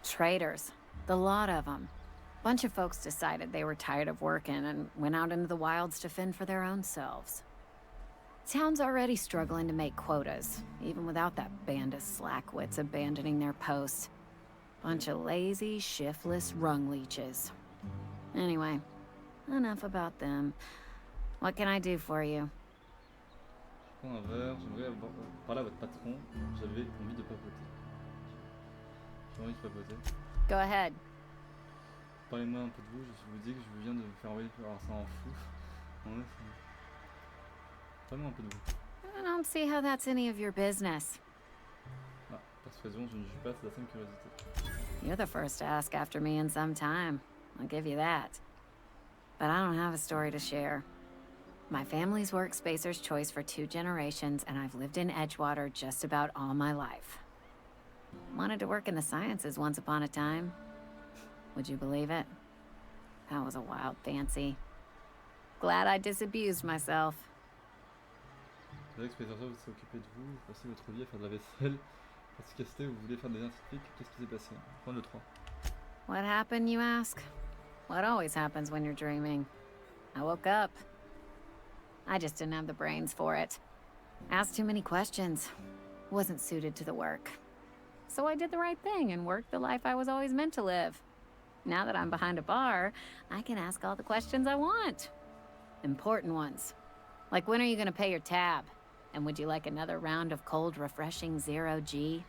Traitors. The lot of them. Bunch of folks decided they were tired of working and went out into the wilds to fend for their own selves. Town's already struggling to make quotas, even without that band of slackwits abandoning their posts. Bunch of lazy, shiftless rung leeches. Anyway, enough about them. What can I do for you? Je prends un verre, j'aimerais parler à votre patron, j'avais envie de papoter. J'ai envie de papoter. Go ahead. Parlez-moi un peu de vous, je vous dis que je viens de me faire envoyer par ça en fou. Parlez-moi un peu de vous. I don't see how that's any of your business. Ah, persuasion, je ne juge pas, c'est la simple curiosité. You're the first to ask after me in some time. I'll give you that. But I don't have a story to share. My family's worked Spacer's Choice for 2 generations, and I've lived in Edgewater just about all my life. Wanted to work in the sciences once upon a time. Would you believe it? That was a wild fancy. Glad I disabused myself. C'est vrai que Spacer Choice s'est occupé de vous, vous passez votre vie à faire de la vaisselle, à se caster, vous voulez faire des scientifiques, qu'est-ce qui s'est passé? Point de 3. What happened, you ask? What always happens when you're dreaming. I woke up. I just didn't have the brains for it. Asked too many questions. Wasn't suited to the work. So I did the right thing and worked the life I was always meant to live. Now that I'm behind a bar, I can ask all the questions I want. Important ones. Like, when are you gonna pay your tab? And would you like another round of cold, refreshing Zero-G?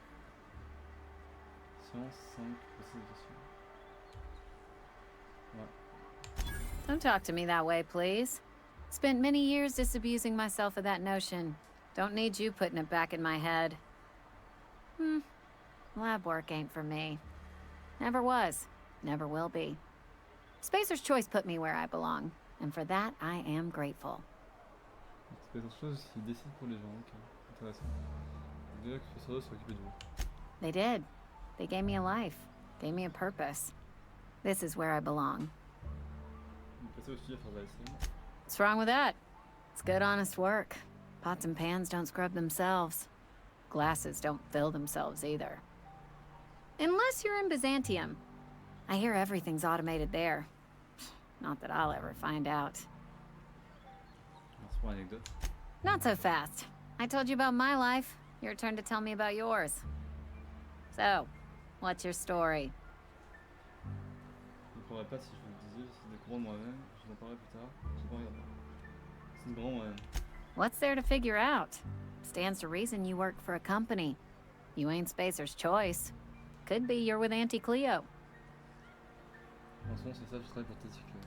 Don't talk to me that way, please. Spent many years disabusing myself of that notion. Don't need you putting it back in my head. Lab work ain't for me. Never was. Never will be. Spacer's Choice put me where I belong, and for that I am grateful. Spacer Choice, il décide pour les gens, ok. Intéressant. Déjà que Spacer Choice s'est occupé de vous. They did. They gave me a life. Gave me a purpose. This is where I belong. Vous passez aussi à faire de la vaisselle. What's wrong with that? It's good, honest work. Pots and pans don't scrub themselves. Glasses don't fill themselves either. Unless you're in Byzantium. I hear everything's automated there. Not that I'll ever find out. That's one anecdote. Not so fast. I told you about my life. Your turn to tell me about yours. So, what's your story? Je ne comprendrais pas si je vous le disais, c'est découvre moi-même, je vous en parlerai plus tard, je ne regarde pas. C'est une grande moi-même. What's there to figure out? Stands to reason you work for a company. You ain't Spacer's Choice. Could be you're with Auntie Cleo. En ce moment, c'est ça, je travaille pour Tati Cleo.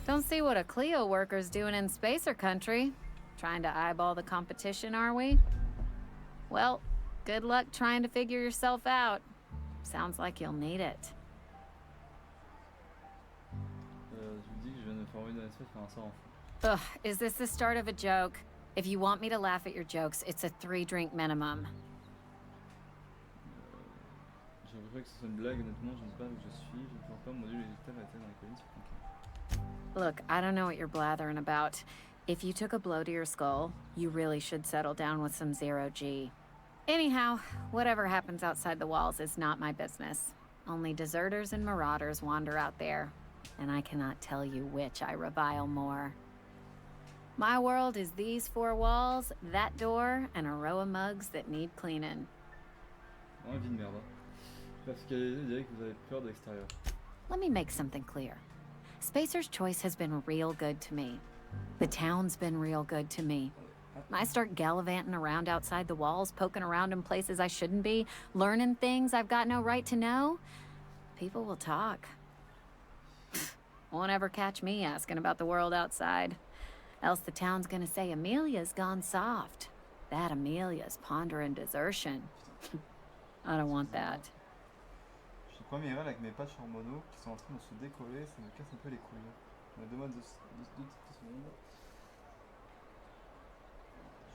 Don't see what a Cleo worker's doing in Spacer country. Trying to eyeball the competition, are we? Well, good luck trying to figure yourself out. Sounds like you'll need it. Je vous dis que je viens de me former dans l'espèce faire un sort en fou. Ugh, is this the start of a joke? If you want me to laugh at your jokes, it's a 3-drink minimum. J'ai préféré que ce soit une blague, honnêtement, je ne sais pas où je suis, je ne peux pas mon dieu, les états étaient dans les collines sur Conquête. Look, I don't know what you're blathering about. If you took a blow to your skull, you really should settle down with some Zero-G. Anyhow, whatever happens outside the walls is not my business. Only deserters and marauders wander out there, and I cannot tell you which I revile more. My world is these 4 walls, that door, and a row of mugs that need cleaning. Vraiment une vie de merde. Parce qu'elle dirait que vous avez peur de l'extérieur. Let me make something clear. Spacer's Choice has been real good to me. The town's been real good to me. I start gallivanting around outside the walls, poking around in places I shouldn't be, learning things I've got no right to know. People will talk. Won't ever catch me asking about the world outside. Else the town's gonna say Amelia's gone soft. That Amelia's pondering desertion. I don't want that. Je suis premier réel avec mes patchs hormonaux qui sont en train de se décoller, ça me casse un peu les couilles. On a 2 mois de secondes.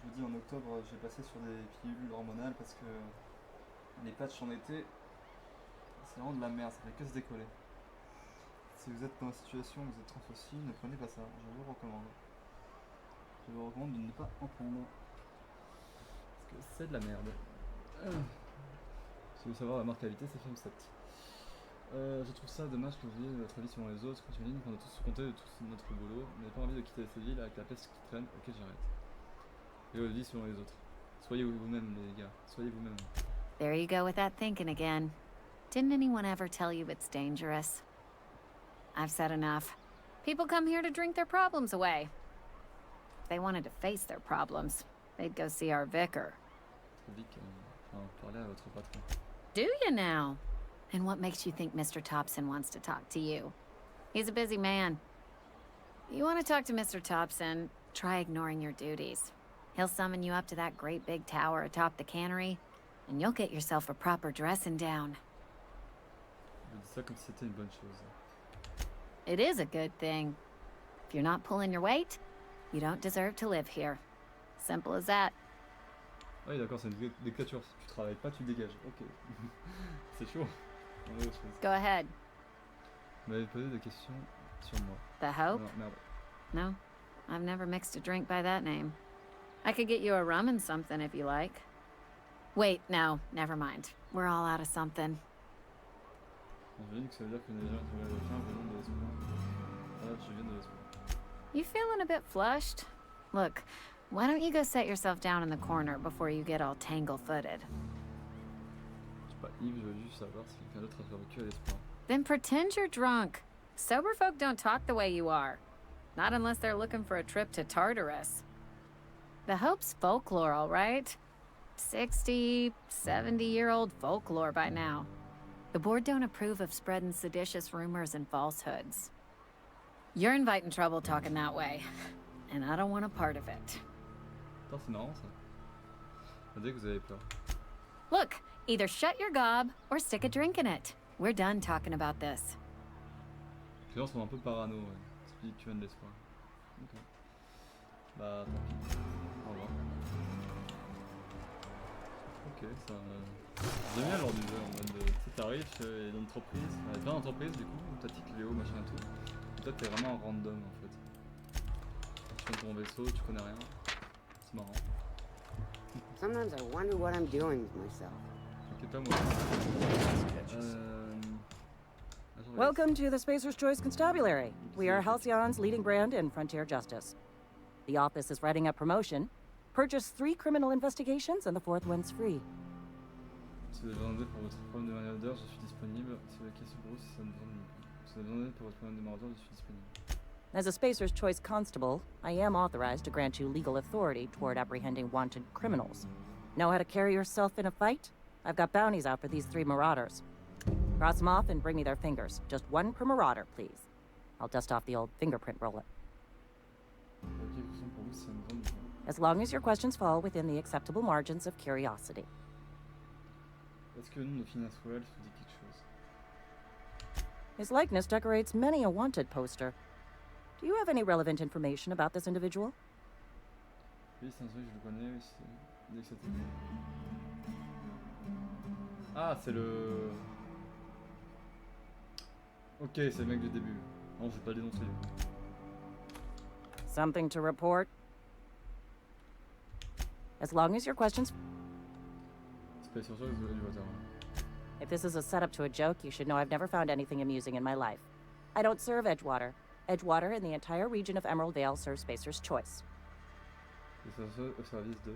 Je vous dis, en octobre, j'ai passé sur des pilules hormonales parce que les patchs en été, c'est vraiment de la merde, ça fait que se décoller. Si vous êtes dans la situation où vous êtes transfossile, ne prenez pas ça, je vous recommande. Je vous recommande de ne pas en prendre. Parce que c'est de la merde. Si vous voulez savoir la mortalité, c'est film 7. Je trouve ça dommage que vous ayez votre avis sur les autres. Quand tu me dis qu'on a tous compté de tout notre boulot, on n'a pas envie de quitter cette ville avec la peste qui traîne. Ok, j'arrête. Et votre vie selon les autres. Soyez vous-même, les gars. Soyez vous-même. There you go with that thinking again. Didn't anyone ever tell you it's dangerous? I've said enough. People come here to drink their problems away. If they wanted to face their problems, they'd go see our vicar. Parlez à votre patron. Do you now? And what makes you think Mr. Thompson wants to talk to you? He's a busy man. You want to talk to Mr. Thompson, try ignoring your duties. He'll summon you up to that great big tower atop the cannery, and you'll get yourself a proper dressing down. Je dis ça comme si c'était une bonne chose. It is a good thing. If you're not pulling your weight, you don't deserve to live here. Simple as that. Ah oui, d'accord, c'est une dictature. Si tu travailles pas, tu dégages. Ok. C'est chaud. On va autre chose. Go ahead. Vous m'avez posé des questions sur moi. The Hope? Non, merde. No, I've never mixed a drink by that name. I could get you a rum and something if you like. Wait, no, never mind. We're all out of something. Je dis que ça veut dire que les gens qui veulent faire venant de l'espoir. Voilà, je viens de l'espoir. You feeling a bit flushed? Look, why don't you go set yourself down in the corner before you get all tangle-footed? Je suis pas Yves, je veux juste savoir si quelqu'un d'autre a survécu à l'espoir. Then pretend you're drunk. Sober folk don't talk the way you are. Not unless they're looking for a trip to Tartarus. The Hope's folklore, all right? 60, 70-year-old folklore by now. The board don't approve of spreading seditious rumors and falsehoods. You're inviting trouble talking that way, and I don't want a part of it. Putain, c'est marrant ça. On dirait que vous avez peur. Look, either shut your gob or stick a drink in it. We're done talking about this. Les gens sont un peu parano, ouais. Spirituel de l'espoir. Ok. Bah, tant pis. Au revoir. Ok, ça. J'aime bien l'ordre du jeu en mode. Tu sais, t'arrives chez l'entreprise, il y a plein d'entreprises du coup, où t'as tic Léo, machin et tout. Et toi, t'es vraiment un random en fait. Tu fais ton vaisseau, tu connais rien. C'est marrant. Sometimes I wonder what I'm doing with myself. Ok, pas moi. Welcome to the Spacer's Choice Constabulary. We are Halcyon's leading brand in frontier justice. The office is writing up promotion. Purchase 3 criminal investigations and the 4th one's free. Si vous avez besoin d'aide pour votre problème de maraudeur, je suis disponible. Si vous avez des questions pour vous, si ça ne besoin de nous. Si vous avez besoin d'aide pour votre problème de maraudeur, je suis disponible. As a Spacer's Choice constable, I am authorized to grant you legal authority toward apprehending wanted criminals. Know how to carry yourself in a fight? I've got bounties out for these 3 marauders. Cross them off and bring me their fingers. Just 1 per marauder, please. I'll dust off the old fingerprint roller. As long as your questions fall within the acceptable margins of curiosity. Est-ce que le nom de Phineas Wells vous dit quelque chose? His likeness decorates many a wanted poster. Do you have any relevant information about this individual? Oui, c'est un truc, je le connais, oui, c'est... Dès que c'était... Ah, c'est le... Ok, c'est le mec du début. Non, je vais pas le dénoncer. Something to report? As long as your questions... C'est pas sûr que vous avez du retard. If this is a setup to a joke, you should know I've never found anything amusing in my life. I don't serve Edgewater. Edgewater and the entire region of Emerald Vale serve Spacer's Choice. Au service de...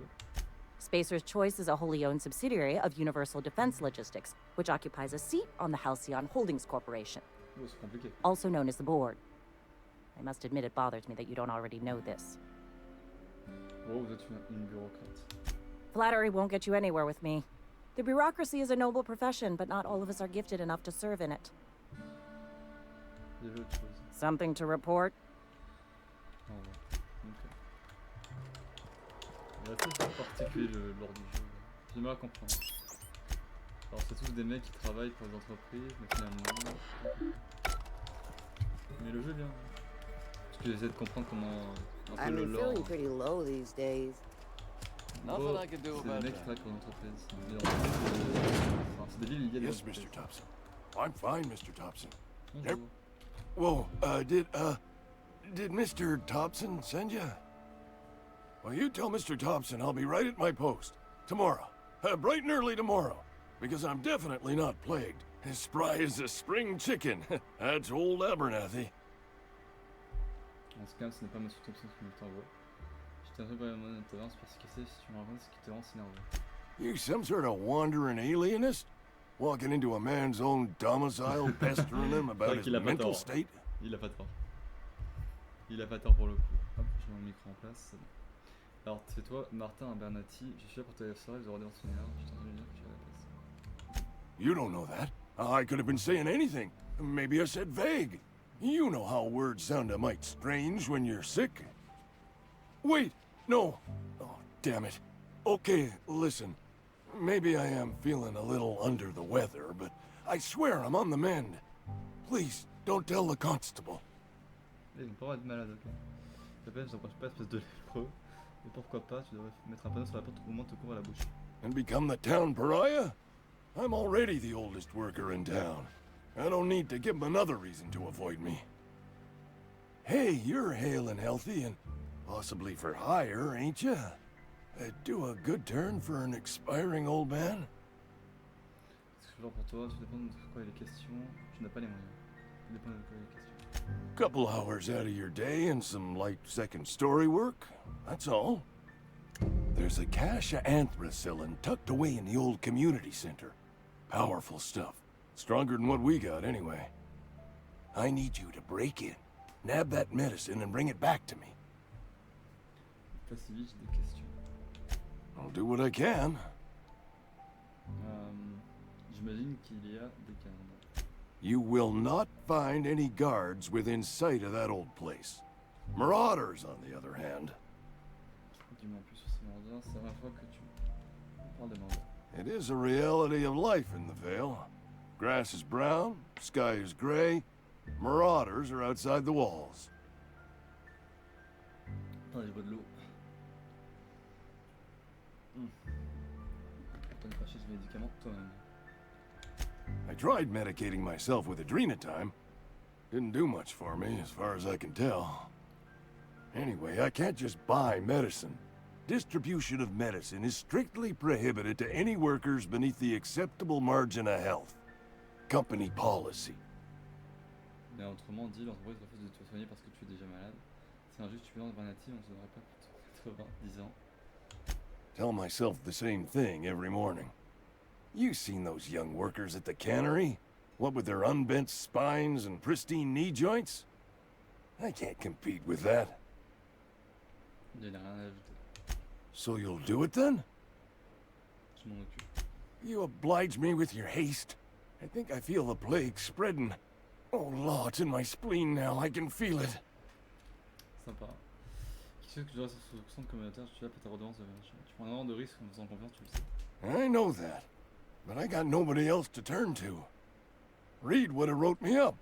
Spacer's Choice is a wholly owned subsidiary of Universal Defense Logistics, which occupies a seat on the Halcyon Holdings Corporation. Oh, c'est compliqué. Also known as the Board. I must admit it bothers me that you don't already know this. Oh, vous êtes une bureaucrate. Flattery won't get you anywhere with me. The bureaucracy is a noble profession, but not all of us are gifted enough to serve in it. Il y avait autre chose. Something to report? Oh, ouais. Ok. Il est assez particulier l'ordre du jeu. J'ai du mal à comprendre. Alors c'est tous des mecs qui travaillent pour les entreprises, mais finalement... Mais le jeu est bien. Parce que j'essaie de comprendre comment... Un peu le lore. feeling pretty low these days. Nothing I can do about that. C'est des mecs qui travaillent pour l'entreprise. Les entreprises, c'est des villes liées à des Yes, entreprises. Mr. Thompson. I'm fine, Mr. Thompson. Bonjour. Whoa, did Mr. Thompson send you? Well, you tell Mr. Thompson I'll be right at my post. Tomorrow. Bright and early tomorrow. Because I'm definitely not plagued. As spry as a spring chicken. That's old Abernathy. En ce cas, ce n'est pas Monsieur Thompson qui me t'envoie. Je tiendrai pas mon intervention perspicacée si tu me racontes ce qui te rend si nerveux. You some sort of wandering alienist? Walking into a man's own domicile, pestering him about his mental state? Il a pas tort. Il a pas tort pour le coup. Hop, je mets mon micro en place. Alors, c'est toi, Martin Abernathy. Je suis là pour t'avertir des ordres d'enseignement. Je t'en dire que tu as la place. You don't know that. I could have been saying anything. Maybe I said vague. You know how words sound a mite strange when you're sick. Wait, no. Oh, damn it. Okay, listen. Maybe I am feeling a little under the weather, but I swear I'm on the mend. Please, don't tell the constable. Il ne peut pas être malade, ok. La peine, je t'en pense pas, espèce de lépreux. Et pourquoi pas, tu devrais mettre un panneau sur la porte au moment de te couvrir la bouche. And become the town pariah? I'm already the oldest worker in town. I don't need to give them another reason to avoid me. Hey, you're hale and healthy and possibly for hire, ain't you? Do a good turn for an expiring old man? C'est toujours pour toi, tout dépend de quoi est les questions. Tu n'as pas les moyens. Tout dépend de quoi est les questions. Couple hours out of your day and some light second story work, that's all. There's a cache of anthracillin tucked away in the old community center. Powerful stuff. Stronger than what we got, anyway. I need you to break in, nab that medicine, and bring it back to me. Pas si vite, j'ai des questions. I'll do what I can. J'imagine qu'il y a des gardes. You will not find any guards within sight of that old place. Marauders, on the other hand. Dis-moi plus sur ces maraudeurs, c'est la première fois que tu parles des maraudeurs. It is a reality of life in the Vale. Grass is brown, sky is gray, marauders are outside the walls. Attends, je bois de l'eau. T'en es pas chez ce médicament toi-même. I tried medicating myself with adrenatime. Didn't do much for me, as far as I can tell. Anyway, I can't just buy medicine. Distribution of medicine is strictly prohibited to any workers beneath the acceptable margin of health. Company policy. Mais autrement dit, l'entreprise refuse de te soigner parce que tu es déjà malade. C'est injuste, tu es natif, on ne devrait pas pour 90 ans. Tell myself the same thing every morning. You seen those young workers at the cannery? What with their unbent spines and pristine knee joints? I can't compete with that. Il n'y a rien à ajouter. So you'll do it then? Je m'en occupe. You oblige me with your haste. I think I feel the plague spreading. Oh, Law, it's in my spleen now. I can feel it. Sympa. Qui sait que je reste sur 60 communautaires, je suis là pour ta redevance de vérifier. Tu prends un an de risque en faisant confiance, tu le sais. I know that, but I got nobody else to turn to. Reed would have wrote me up.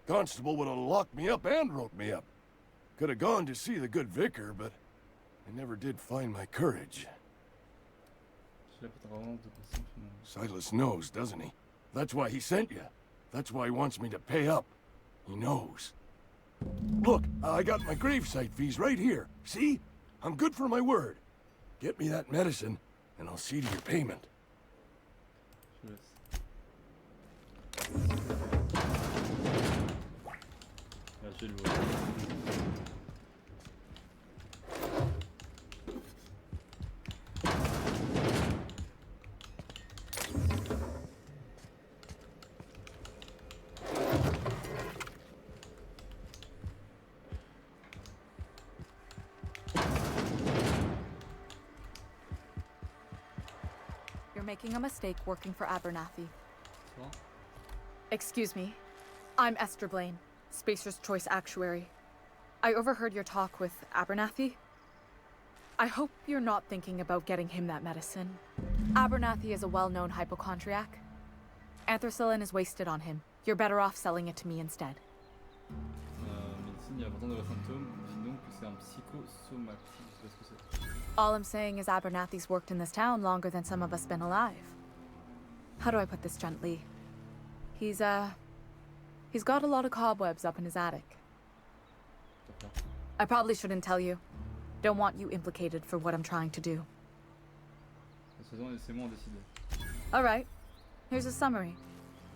Constable would have locked me up and wrote me up. Could have gone to see the good vicar, but I never did find my courage. Je suis là pour ta redevance de conscience finalement. Silas knows, doesn't he? That's why he sent you. That's why he wants me to pay up. He knows. Look, I got my gravesite fees right here. See? I'm good for my word. Get me that medicine, and I'll see to your payment. Je laisse. Lâchez le volet. You're making a mistake working for Abernathy. Quoi? Excuse me. I'm Esther Blaine, Spacer's Choice Actuary. I overheard your talk with Abernathy. I hope you're not thinking about getting him that medicine. Abernathy is a well-known hypochondriac. Anthracillin is wasted on him. You're better off selling it to me instead. Médecine, il y a pourtant de vrais symptômes. Dis donc que c'est un psychosomatique. Je sais pas ce que c'est. All I'm saying is Abernathy's worked in this town longer than some of us been alive. How do I put this gently? He's got a lot of cobwebs up in his attic. I probably shouldn't tell you. Don't want you implicated for what I'm trying to do. Laissez-moi en décider. Alright, here's a summary.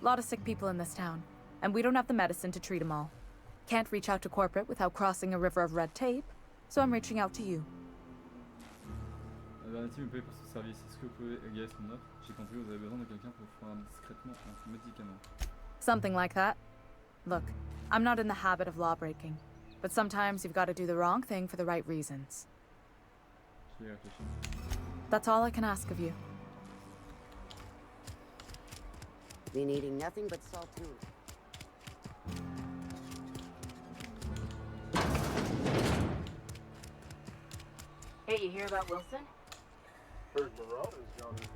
A lot of sick people in this town, and we don't have the medicine to treat them all. Can't reach out to corporate without crossing a river of red tape, so I'm reaching out to you. Abernathy me paye pour ce service. Est-ce que vous pouvez égayer son offre? J'ai compris que vous avez besoin de quelqu'un pour fournir discrètement un médicament. Something like that. Look, I'm not in the habit of law breaking, but sometimes you've got to do the wrong thing for the right reasons. Je vais y réfléchir. That's all I can ask of you. Been eating nothing but saltines. Hey, you hear about Wilson? Heard Marauders gone in.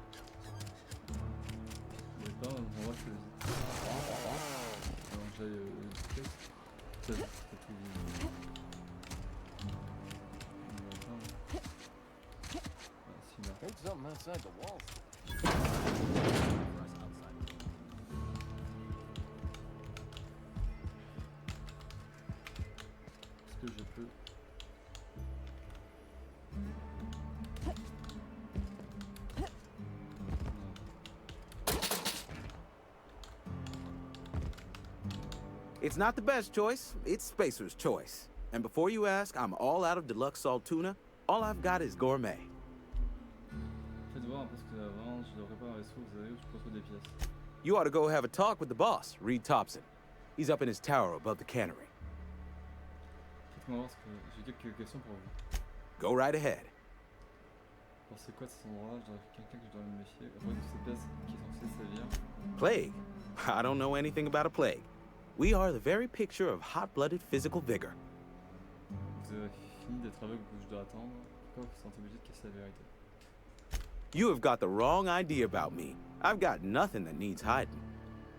Mais pas, on voit que avant que j'aille discuter. C'est tout. inside the walls. Est-ce que je peux... It's not the best choice, it's Spacer's choice. And before you ask, I'm all out of deluxe salt tuna. All I've got is gourmet. Faites voir un peu ce que avant, je dois réparer un vaisseau, vous savez où je peux trouver des pièces. You ought to go have a talk with the boss, Reed Thompson. He's up in his tower above the cannery. Faites-moi voir ce que... J'ai quelques questions pour vous. Go right ahead. Alors c'est quoi cet endroit? Je dois quelqu'un que je dois me méfier. Après toutes ces pièces qui sont censées sévir. Plague? I don't know anything about a plague. We are the very picture of hot-blooded physical vigor. Vous avez fini d'être aveugle que je dois attendre. Pourquoi vous sentez obligé de casser la vérité? You have got the wrong idea about me. I've got nothing that needs hiding.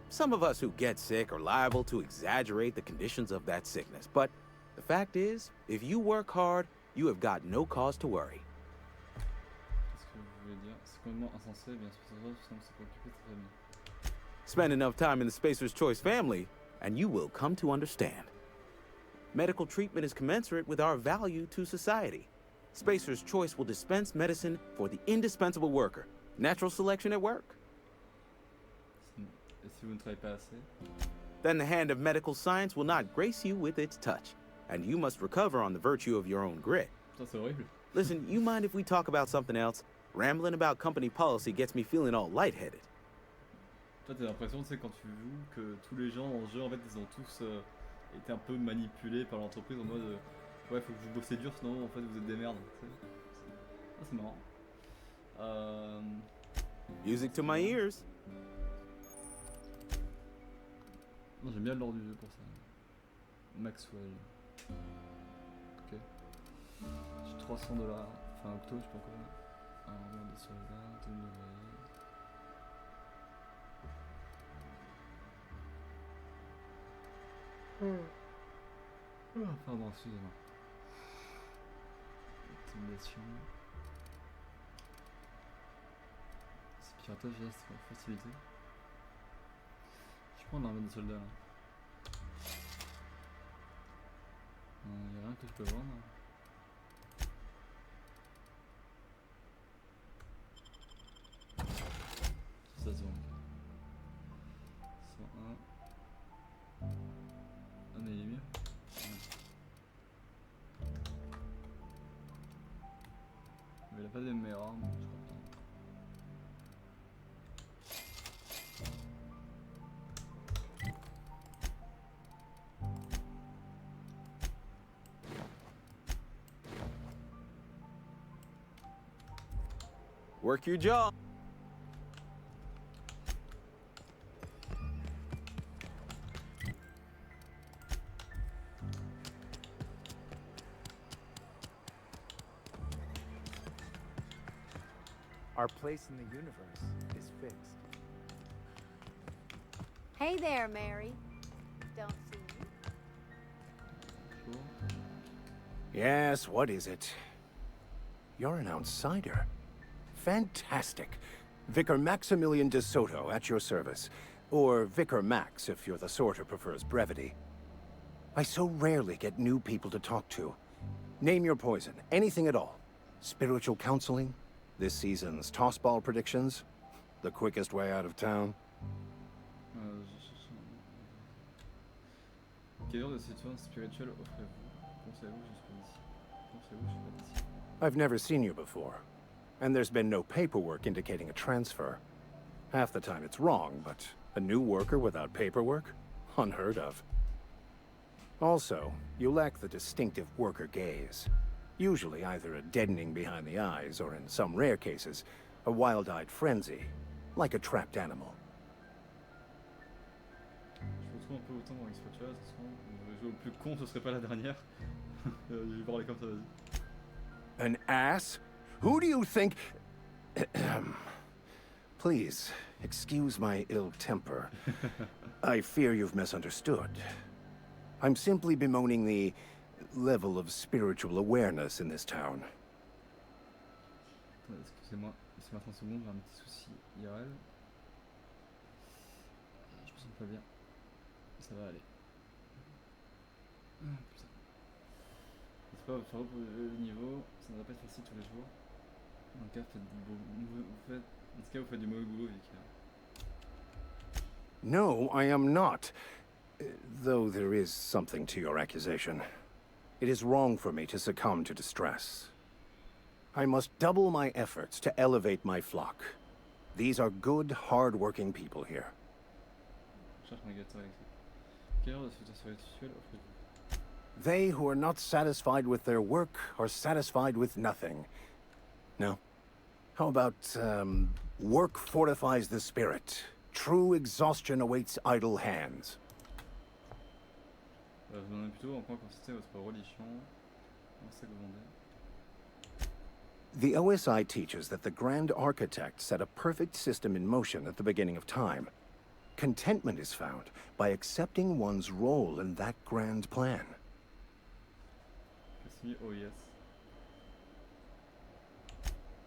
Some of us who get sick are liable to exaggerate the conditions of that sickness, but the fact is, if you work hard, you have got no cause to worry. Qu'est-ce que vous voulez dire? C'est complètement insensé, bien sûr, sinon c'est préoccupé de très bien. Spend enough time in the Spacer's Choice family, and you will come to understand. Medical treatment is commensurate with our value to society. Spacer's Choice will dispense medicine for the indispensable worker. Natural selection at work. Et si vous ne travaillez pas assez? Then the hand of medical science will not grace you with its touch, and you must recover on the virtue of your own grit. Ça c'est horrible. Listen, you mind if we talk about something else? Rambling about company policy gets me feeling all lightheaded. Toi t'as l'impression, tu sais, quand tu joues, que tous les gens dans le jeu, en fait, ils ont tous été un peu manipulés par l'entreprise en mode ouais, faut que vous bossez dur, sinon en fait vous êtes des merdes. Ah, c'est marrant. Music to my ears. Non, j'aime bien l'ordre du jeu pour ça. Maxwell. Ok. J'ai 300 $. Enfin, octo, je sais pas quoi. Un roman des soldats, tenue de voyer. Pardon, excusez-moi. Intimidation. C'est piratage, là, c'est facilité. Je prends l'armée des soldats là. Y'a rien que je peux vendre. Ça se vend. 101. Ah mais il est mieux. Mais il a pas des meilleures armes, je crois pas. Work your jaw. Our place in the universe is fixed. Hey there, Mary. Don't see you. Yes, what is it? You're an outsider. Fantastic. Vicar Maximilian de Soto at your service. Or Vicar Max if you're the sort who prefers brevity. I so rarely get new people to talk to. Name your poison, anything at all. Spiritual counseling? This season's tossball predictions? The quickest way out of town? Quelle heure de situation spirituelle offrez-vous? Pensez-vous que je suis ici? Pensez-vous que je suis ici? I've never seen you before. And there's been no paperwork indicating a transfer. Half the time it's wrong, but a new worker without paperwork? Unheard of. Also, you lack the distinctive worker gaze. Usually either a deadening behind the eyes, or in some rare cases, a wild-eyed frenzy, like a trapped animal. Je retrouve un peu autant dans l'Xbox, de toute façon, le jeu au plus con, ce serait pas la dernière. Je vais parler comme ça, vas-y. An ass? Who do you think... Please, excuse my ill temper. I fear you've misunderstood. I'm simply bemoaning the level of spiritual awareness in this town. Excusez-moi, c'est 30 secondes, j'ai un petit souci IRL. Je me sens pas bien. Ça va aller. Ah, putain. C'est pas faire pour le niveau, ça ne va pas être facile tous les jours. En tout cas, vous faites du mauvais boulot, Vic. No, I am not. Though there is something to your accusation. It is wrong for me to succumb to distress. I must double my efforts to elevate my flock. These are good, hard-working people here. They who are not satisfied with their work are satisfied with nothing. No? How about, work fortifies the spirit. True exhaustion awaits idle hands. Vous demandez plutôt en quoi consistait votre religion. C'est ça que vous demandez. The OSI teaches that the Grand Architect set a perfect system in motion at the beginning of time. Contentment is found by accepting one's role in that grand plan. Oh yes.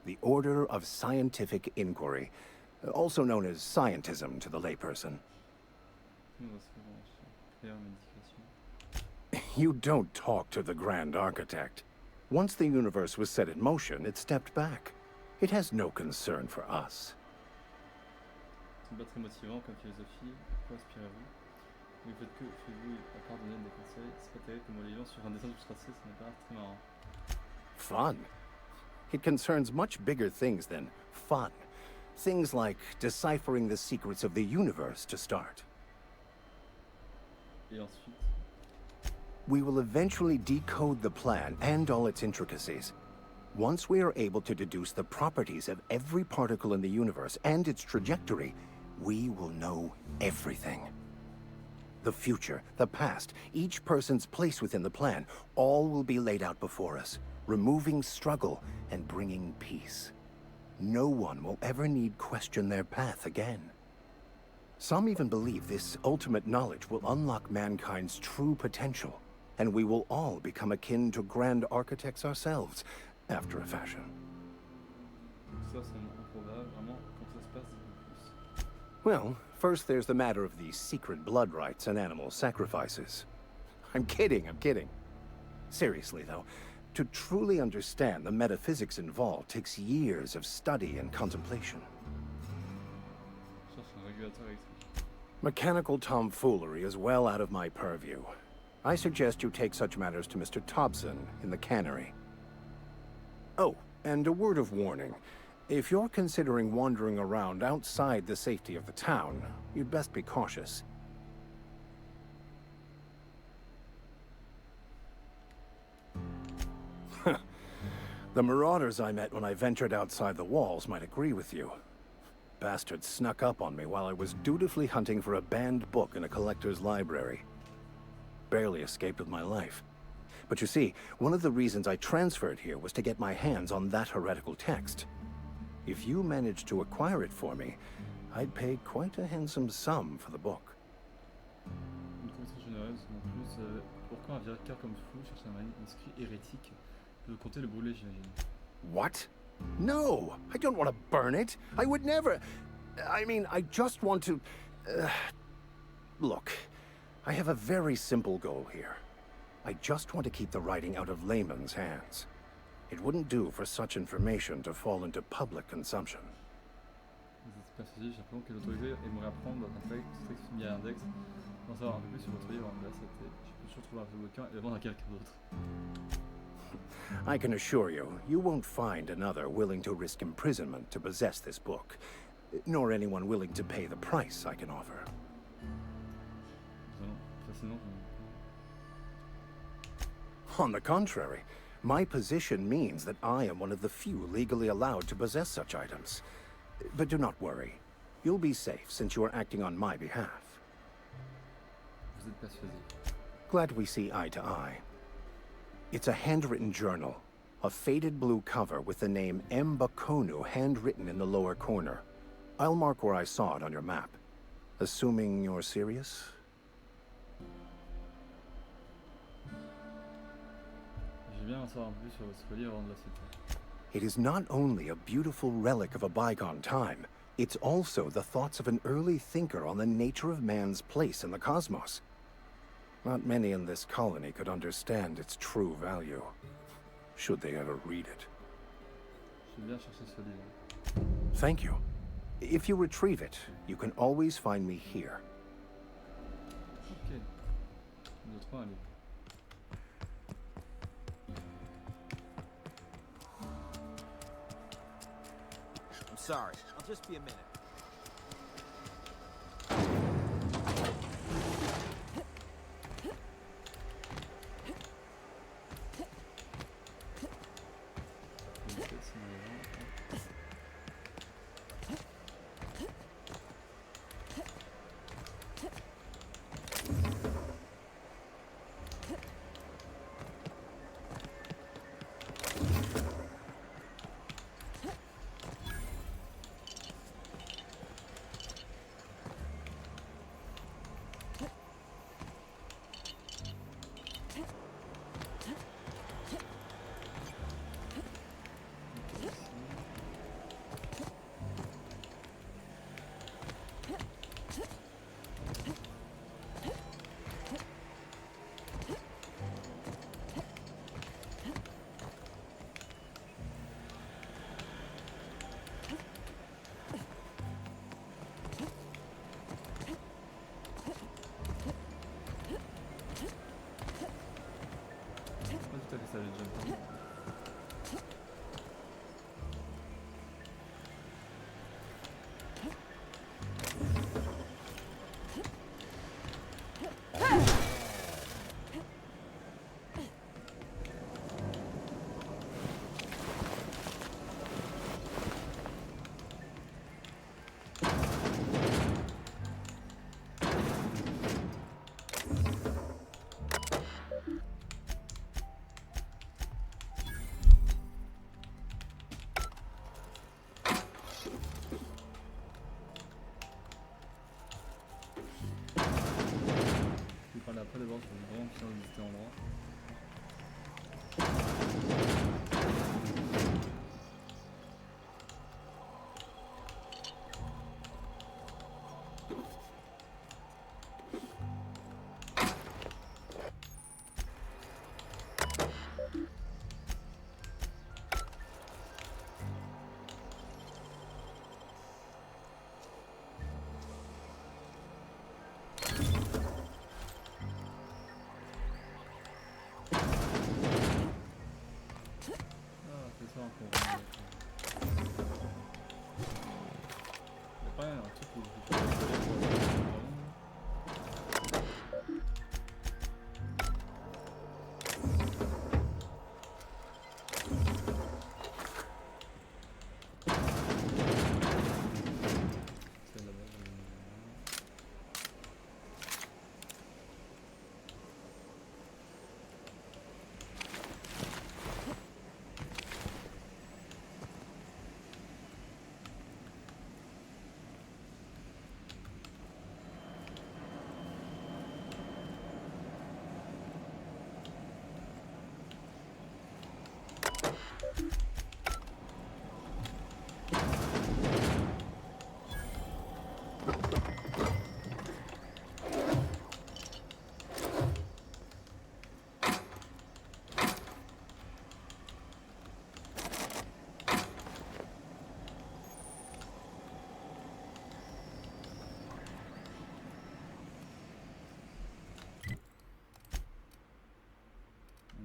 The Order of Scientific Inquiry, also known as scientism to the layperson. You don't talk to the Grand Architect. Once the universe was set in motion, it stepped back. It has no concern for us. C'est pas très motivant comme philosophie. Pourquoi aspirez-vous? Vous faites que faites-vous à part donner des conseils? C'est pas terrible comme religion sur un dessin du tracé, ça n'est pas très marrant. Fun? It concerns much bigger things than fun. Things like deciphering the secrets of the universe to start. Et ensuite? We will eventually decode the plan and all its intricacies. Once we are able to deduce the properties of every particle in the universe and its trajectory, we will know everything. The future, the past, each person's place within the plan, all will be laid out before us, removing struggle and bringing peace. No one will ever need question their path again. Some even believe this ultimate knowledge will unlock mankind's true potential, and we will all become akin to grand architects ourselves, after a fashion. Ça, c'est improbable, vraiment, quand ça se passe, c'est plus. Well, first there's the matter of the secret blood rites and animal sacrifices. I'm kidding. Seriously, though, to truly understand the metaphysics involved takes years of study and contemplation. Ça, c'est un régulateur électrique. Mechanical tomfoolery is well out of my purview. I suggest you take such matters to Mr. Thompson in the cannery. Oh, and a word of warning. If you're considering wandering around outside the safety of the town, you'd best be cautious. The marauders I met when I ventured outside the walls might agree with you. Bastards snuck up on me while I was dutifully hunting for a banned book in a collector's library. Barely escaped with my life. But you see, one of the reasons I transferred here was to get my hands on that heretical text. If you managed to acquire it for me, I'd pay quite a handsome sum for the book. Une conversation généreuse, en plus, pourquoi un vicaire comme fou cherche un manuscrit hérétique? Je veux compter le brûler, j'imagine. What? No! I don't want to burn it! I would never... I mean, I just want to... Look, I have a very simple goal here. I just want to keep the writing out of layman's hands. It wouldn't do for such information to fall into public consumption. Vous êtes persuadé simplement que l'autorité aimerait apprendre un texte mis à l'index, d'en savoir un peu plus sur votre livre. Là, c'était... Je peux toujours trouver un peu bouquin et le vendre à quelqu'un d'autre. I can assure you, you won't find another willing to risk imprisonment to possess this book, nor anyone willing to pay the price I can offer. On the contrary, my position means that I am one of the few legally allowed to possess such items. But do not worry. You'll be safe since you are acting on my behalf. Vous êtes persuasif. Glad we see eye to eye. It's a handwritten journal, a faded blue cover with the name M. Bakonu handwritten in the lower corner. I'll mark where I saw it on your map. Assuming you're serious? J'aime bien en savoir un peu plus sur votre livre avant de la citer. It is not only a beautiful relic of a bygone time, it's also the thoughts of an early thinker on the nature of man's place in the cosmos. Not many in this colony could understand its true value, should they ever read it. J'ai bien cherché ce livre. Thank you. If you retrieve it, you can always find me here. Ok. On doit trouver un livre. I'm sorry. I'll just be a minute. Pas tout à fait ça, j'ai déjà entendu. Je vais parler après d'abord sur le grand qui vient de visiter l'endroit. C'est ça encore. Il y a pas un truc où je peux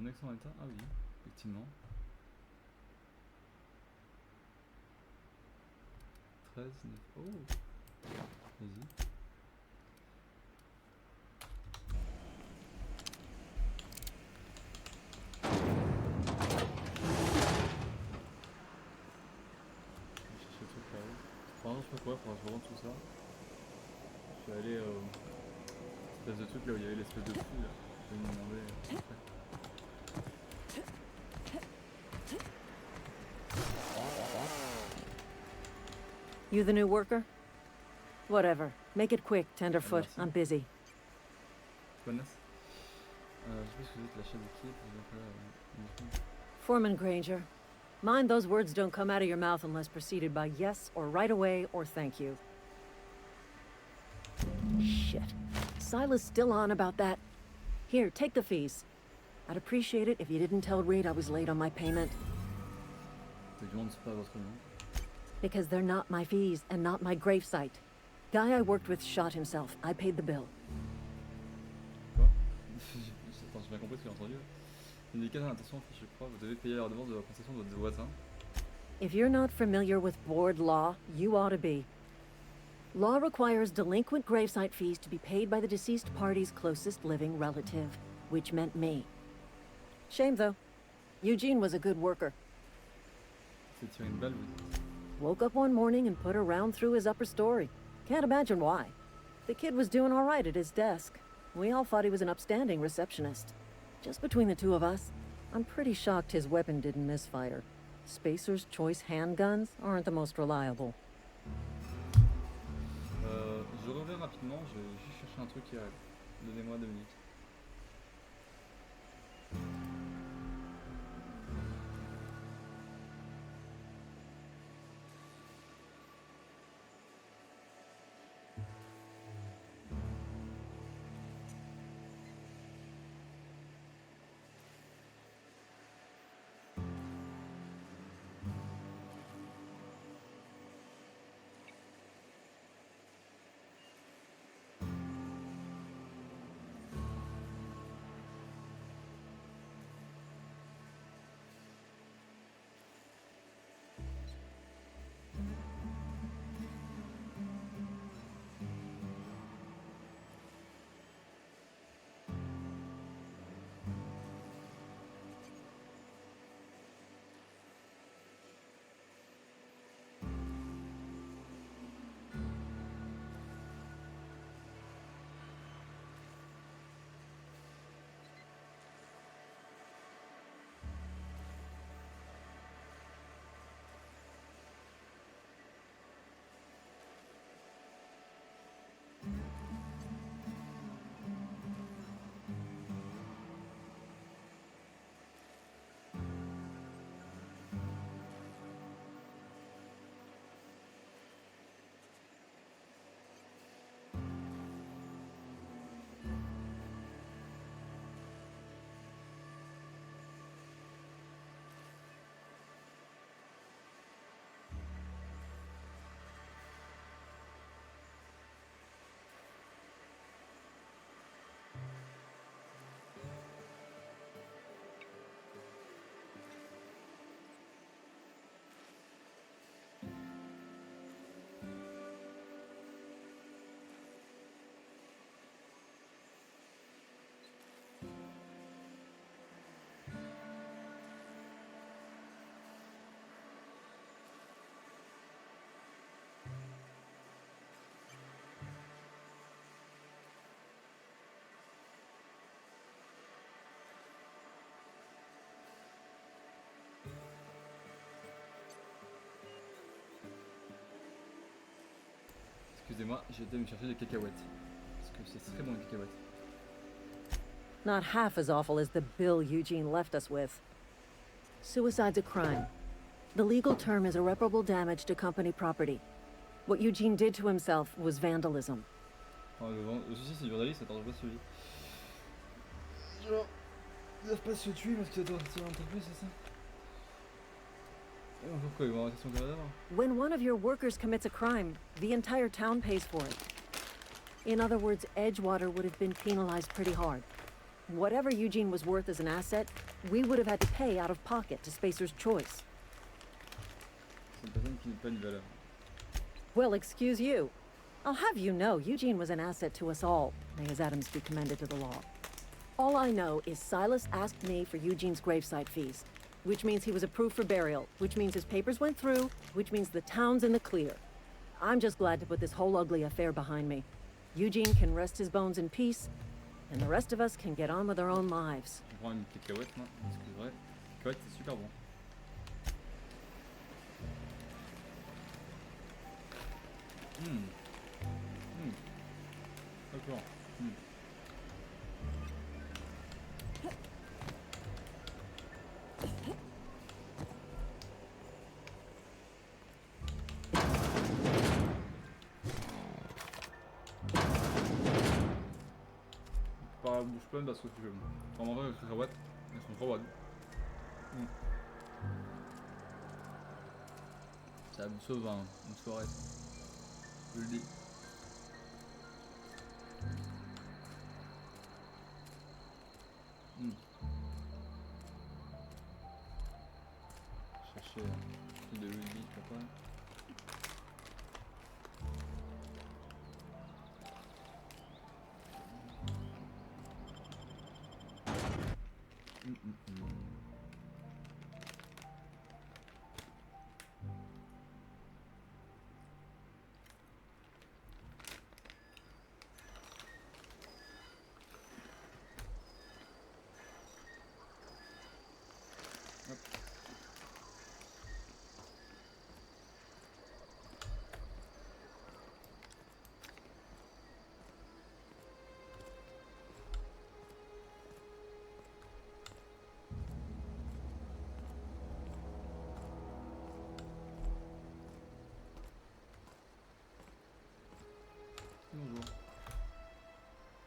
en excellent état. Ah oui, effectivement. 13, 9. Oh! Vas-y. Je vais chercher le truc là-haut. Par exemple, je sais pas quoi, faudra que je revende tout ça. Je vais aller espèce de truc là où il y avait l'espèce de fou là. Je vais me demander après. You the new worker? Whatever. Make it quick, Tenderfoot. I'm busy. Connasse. Je sais pas si vous êtes la chef d'équipe. Foreman Granger. Mind those words don't come out of your mouth unless preceded by yes or right away or thank you. Shit. Silas still on about that. Here, take the fees. I'd appreciate it if you didn't tell Reed I was late on my payment. Because they're not my fees and not my gravesite. Guy I worked with shot himself. I paid the bill. Quoi? Attends, j'ai bien compris ce que j'ai entendu. Indiquez dans l'intention, je crois, vous devez payer la redevance de la concession de votre voisin. If you're not familiar with board law, you ought to be. Law requires delinquent gravesite fees to be paid by the deceased party's closest living relative, which meant me. Shame, though. Eugene was a good worker. C'est tirer une balle, vous. Woke up one morning and put a round through his upper story. Can't imagine why. The kid was doing all right at his desk. We all thought he was an upstanding receptionist. Just between the two of us, I'm pretty shocked his weapon didn't misfire. Spacer's Choice handguns aren't the most reliable. Je reviens rapidement, je vais juste chercher un truc qui arrive. Donnez-moi 2 minutes. Excusez-moi, j'ai été me chercher des cacahuètes. Parce que c'est très bon les cacahuètes. Not half as awful as the bill Eugene left us with. Suicide's a crime. The legal term is irreparable damage to company property. What Eugene did to himself was vandalism. Le souci c'est du vandalisme, attends, je vois celui. Genre, ils doivent pas se tuer parce qu'ils doivent tirer l'entreprise, c'est ça? Pourquoi ils vont arrêter son cadavre? When one of your workers commits a crime, the entire town pays for it. In other words, Edgewater would have been penalized pretty hard. Whatever Eugene was worth as an asset, we would have had to pay out of pocket to Spacer's Choice. C'est une personne qui n'a pas une valeur. Well, excuse you. I'll have you know, Eugene was an asset to us all. May his atoms be commended to the law. All I know is Silas asked me for Eugene's gravesite fees, which means he was approved for burial, which means his papers went through, which means the town's in the clear. I'm just glad to put this whole ugly affair behind me. Eugene can rest his bones in peace, and the rest of us can get on with our own lives. Je prends une cacahuète, moi, parce que c'est vrai. Cacahuète, c'est super bon. D'accord. pas la bouche pleine parce que tu veux en manger les cacahuètes, elles sont trop bonnes. Ça me sauve une soirée. Je le dis. Chercher un petit de Uldi, pourquoi?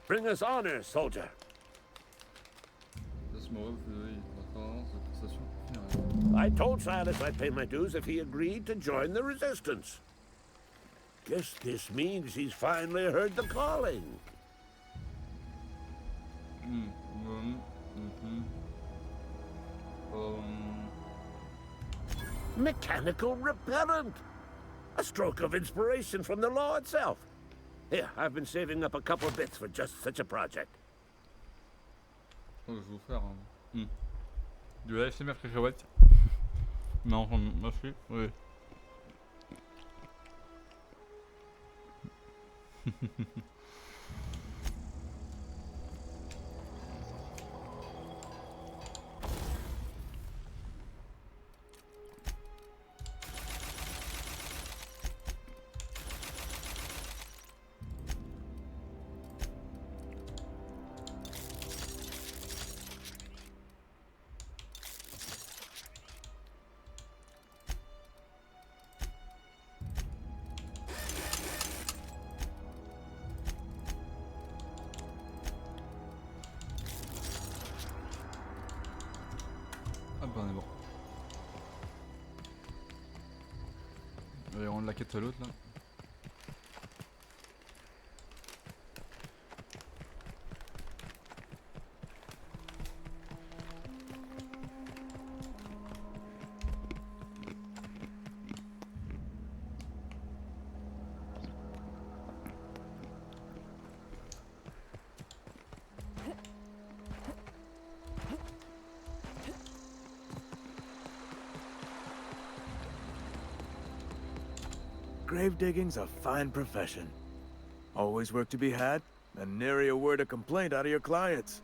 Bring us honor, soldier. I told Silas I'd pay my dues if he agreed to join the resistance. Guess this means he's finally heard the calling. Mechanical repellent! A stroke of inspiration from the law itself. Here, I've been saving up a couple bits for just such a project. Je vais vous faire de la ASMR cacahuète. Non, merci, oui. Ah bah on est bon. Allez, on la quête à l'autre là. Grave digging's a fine profession. Always work to be had, and nary a word of complaint out of your clients.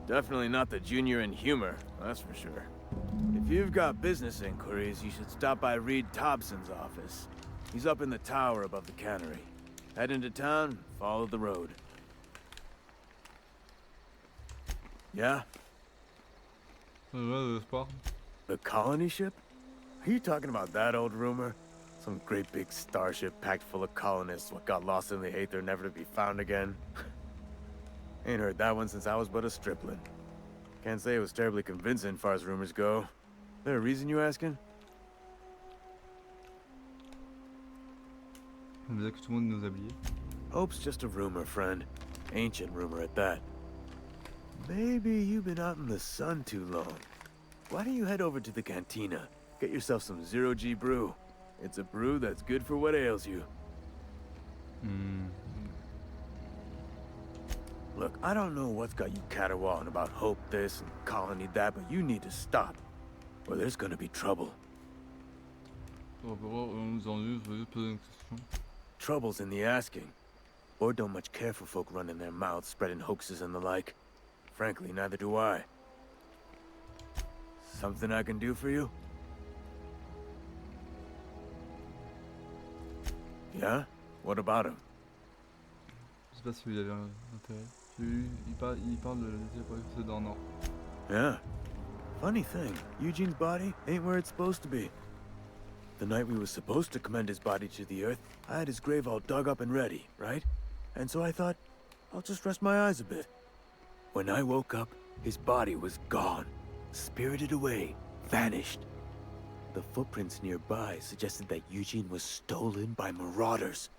Definitely not the junior in humor, that's for sure. If you've got business inquiries, you should stop by Reed Thompson's office. He's up in the tower above the cannery. Head into town, follow the road. Yeah? The colony ship? Are you talking about that old rumor? Some great big starship packed full of colonists what got lost in the aether never to be found again? Ain't heard that one since I was but a stripling. Can't say it was terribly convincing far as rumors go. There a reason you asking? Hope's just a rumor, friend. Ancient rumor at that. Maybe you've been out in the sun too long. Why don't you head over to the cantina? Get yourself some zero-G brew. It's a brew that's good for what ails you. Look, I don't know what's got you caterwauling about Hope this and Colony that, but you need to stop, or there's gonna be trouble. Trouble's in the asking. Or don't much care for folk running their mouths, spreading hoaxes and the like. Frankly, neither do I. Something I can do for you? Yeah? What about him? Je sais pas si vous avez intérêt. Il parle de c'est dans le nord. Yeah. Funny thing, Eugene's body ain't where it's supposed to be. The night we were supposed to commend his body to the earth, I had his grave all dug up and ready, right? And so I thought, I'll just rest my eyes a bit. When I woke up, his body was gone. Spirited away. Vanished. The footprints nearby suggested that Eugene was stolen by marauders.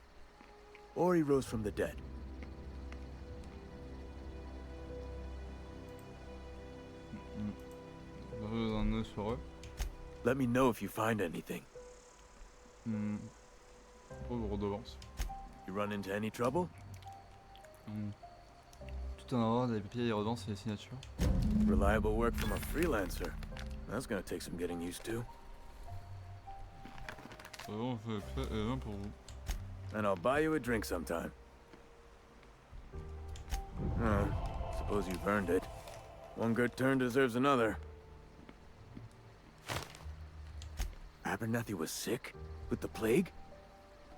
Or he rose from the dead. Let me know if you find anything. Redevance. You run into any trouble? Tout un ordre, des papiers, des redevances et des signatures. Reliable work from a freelancer. That's gonna take some getting used to. Bon, c'est fait et un pour vous. And I'll buy you a drink sometime. Suppose you've earned it. One good turn deserves another. Abernathy was sick? With the plague?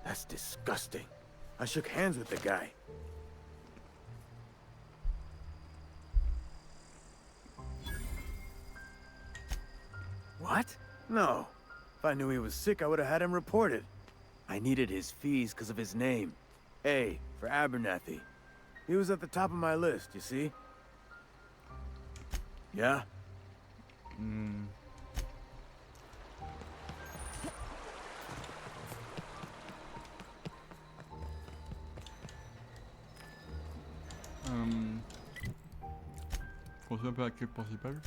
That's disgusting. I shook hands with the guy. What? No. If I knew he was sick, I would have had him reported. I needed his fees because of his name. A, for Abernathy. He was at the top of my list, you see? Yeah? Continue un peu la quête principale.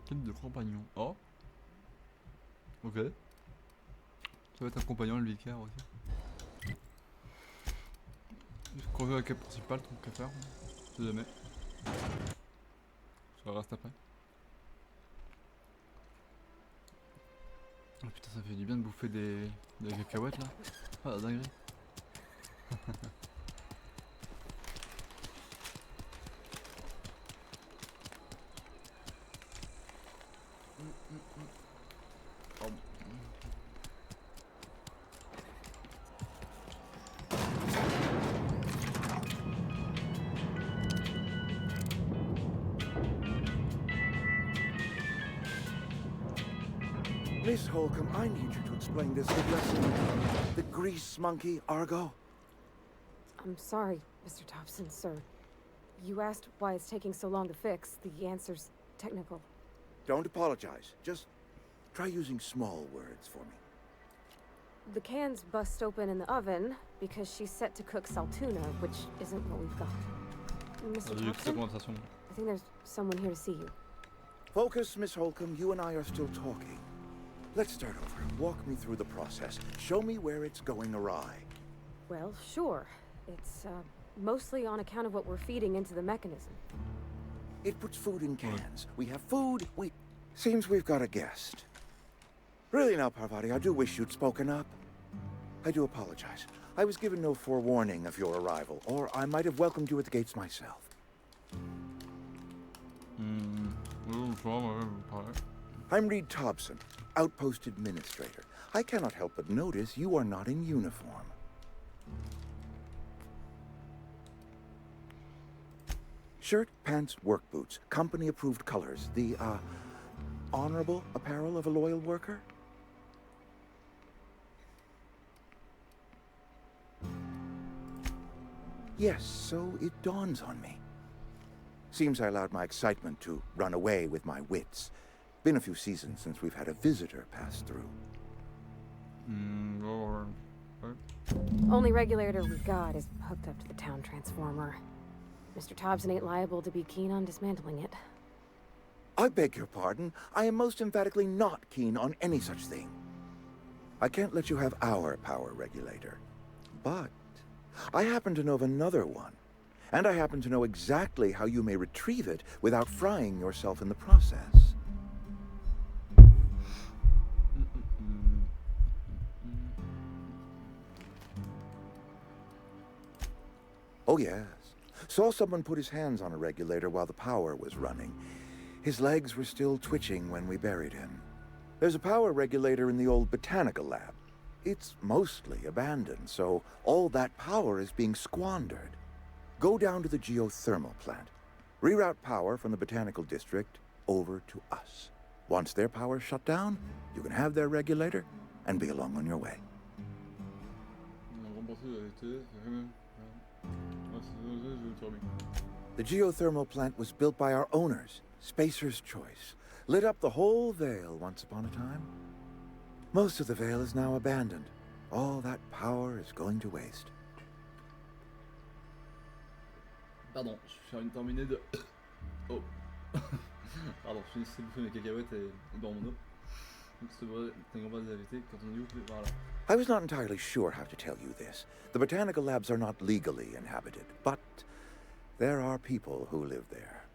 Quête de compagnon. Oh. Ok. Ça va être un compagnon, le vicaire aussi. Juste qu'on veut la quête principale, tant qu'à faire. Si jamais. Ça reste après. Oh putain, ça fait du bien de bouffer des cacahuètes là. Ah, la dinguerie. Miss Holcomb, I need you to explain this big lesson. The grease monkey, Argo. I'm sorry, Mr. Thompson, sir. You asked why it's taking so long to fix. The answer's technical. Don't apologize. Just try using small words for me. The can's bust open in the oven because she's set to cook saltuna, which isn't what we've got. Mr. Thompson, I think there's someone here to see you. Focus, Miss Holcomb. You and I are still talking. Let's start over. Walk me through the process. Show me where it's going awry. Well, sure. It's, mostly on account of what we're feeding into the mechanism. It puts food in cans. We have food, Seems we've got a guest. Really now, Parvati, I do wish you'd spoken up. I do apologize. I was given no forewarning of your arrival, or I might have welcomed you at the gates myself. I'm Reed Thompson, Outpost Administrator. I cannot help but notice you are not in uniform. Shirt, pants, work boots, company-approved colors. The, honorable apparel of a loyal worker? Yes, so it dawns on me. Seems I allowed my excitement to run away with my wits. Been a few seasons since we've had a visitor pass through. Only regulator we've got is hooked up to the town transformer. Mr. Thompson ain't liable to be keen on dismantling it. I beg your pardon. I am most emphatically not keen on any such thing. I can't let you have our power regulator. But I happen to know of another one. And I happen to know exactly how you may retrieve it without frying yourself in the process. Oh yes. Saw someone put his hands on a regulator while the power was running. His legs were still twitching when we buried him. There's a power regulator in the old botanical lab. It's mostly abandoned, so all that power is being squandered. Go down to the geothermal plant. Reroute power from the Botanical District over to us. Once their power's shut down, you can have their regulator and be along on your way. The geothermal plant was built by our owners, Spacer's Choice. Lit up the whole Vale once upon a time. Most of the Vale is now abandoned. All that power is going to waste. Pardon, je vais faire une terminée de... Oh. Pardon, je finissais de bouffer mes cacahuètes et dans mon eau. Donc c'est vrai, t'as une des AVT, quand on dit ouf, voilà. I was not entirely sure how to tell you this. The botanical labs are not legally inhabited, but there are people who live there.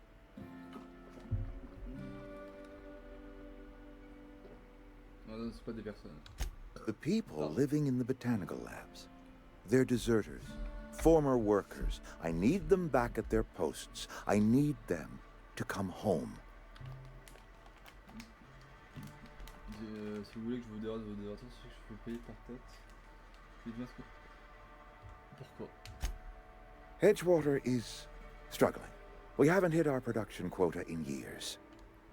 Non, c'est pas des personnes. The people living in the botanical labs. They're deserters, former workers. I need them back at their posts. I need them to come home. Si vous voulez que je vous dérate vos dérateurs, c'est que je peux payer par tête. Dites-moi ce que... Pourquoi? Edgewater is struggling. We haven't hit our production quota in years.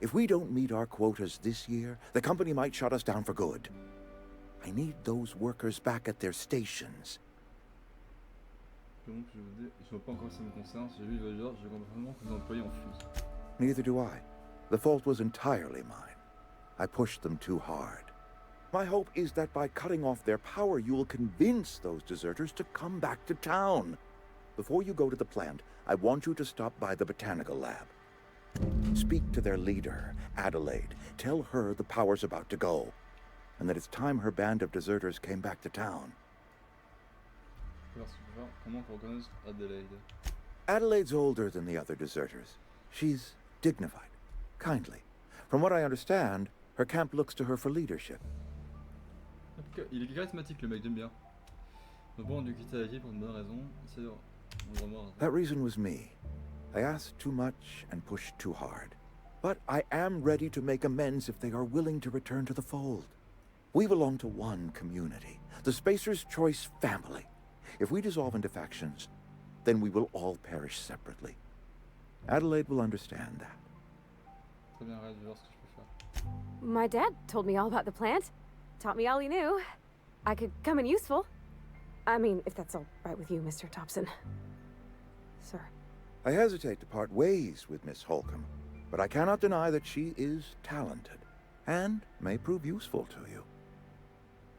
If we don't meet our quotas this year, the company might shut us down for good. I need those workers back at their stations. Je vois pas encore si ça me concerne. J'ai vu le voyageur, je comprends vraiment que les employés en fusent. Neither do I. The fault was entirely mine. I pushed them too hard. My hope is that by cutting off their power, you will convince those deserters to come back to town. Before you go to the plant, I want you to stop by the botanical lab. Speak to their leader, Adelaide. Tell her the power's about to go, and that it's time her band of deserters came back to town. Comment qu'on reconnaisse Adelaide? Adelaide's older than the other deserters. She's dignified, kindly. From what I understand, her camp looks to her for leadership. Il est charismatique le mec, j'aime bien. Mais bon, on a dû quitter l'équipe pour une bonne raison. C'est vraiment... That reason was me. I asked too much and pushed too hard. But I am ready to make amends if they are willing to return to the fold. We belong to one community, the Spacer's Choice family. If we dissolve into factions, then we will all perish separately. Adelaide will understand that. Très bien, je vais voir ce que je peux faire. My dad told me all about the plant. Taught me all he knew. I could come in useful. I mean, if that's all right with you, Mr. Thompson. Sir. I hesitate to part ways with Miss Holcomb, but I cannot deny that she is talented and may prove useful to you.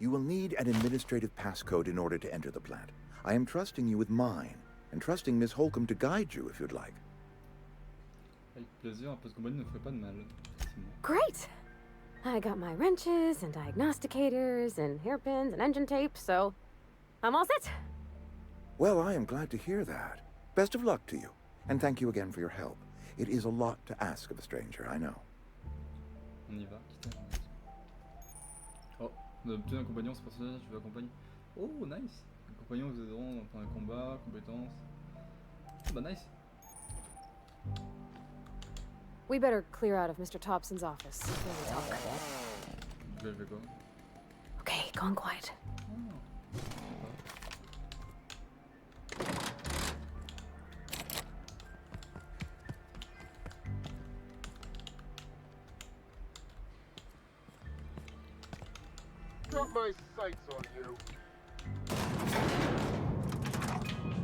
You will need an administrative passcode in order to enter the plant. I am trusting you with mine, and trusting Miss Holcomb to guide you if you'd like. Avec plaisir, un peu de compagnie ne ferait pas de mal. Great! I got my wrenches and diagnosticators and hairpins and engine tape, so I'm all set. Well, I am glad to hear that. Best of luck to you, and thank you again for your help. It is a lot to ask of a stranger, I know. On y va, quitter la maison. Oh, on a obtenu un compagnon, ce personnage, je veux accompagner. Oh, nice! Un compagnon vous aideront dans un combat, compétences. Oh, bah nice! We better clear out of Mr. Thompson's office before we talk. Je vais quoi? Okay, gone quiet. Got my sights on you.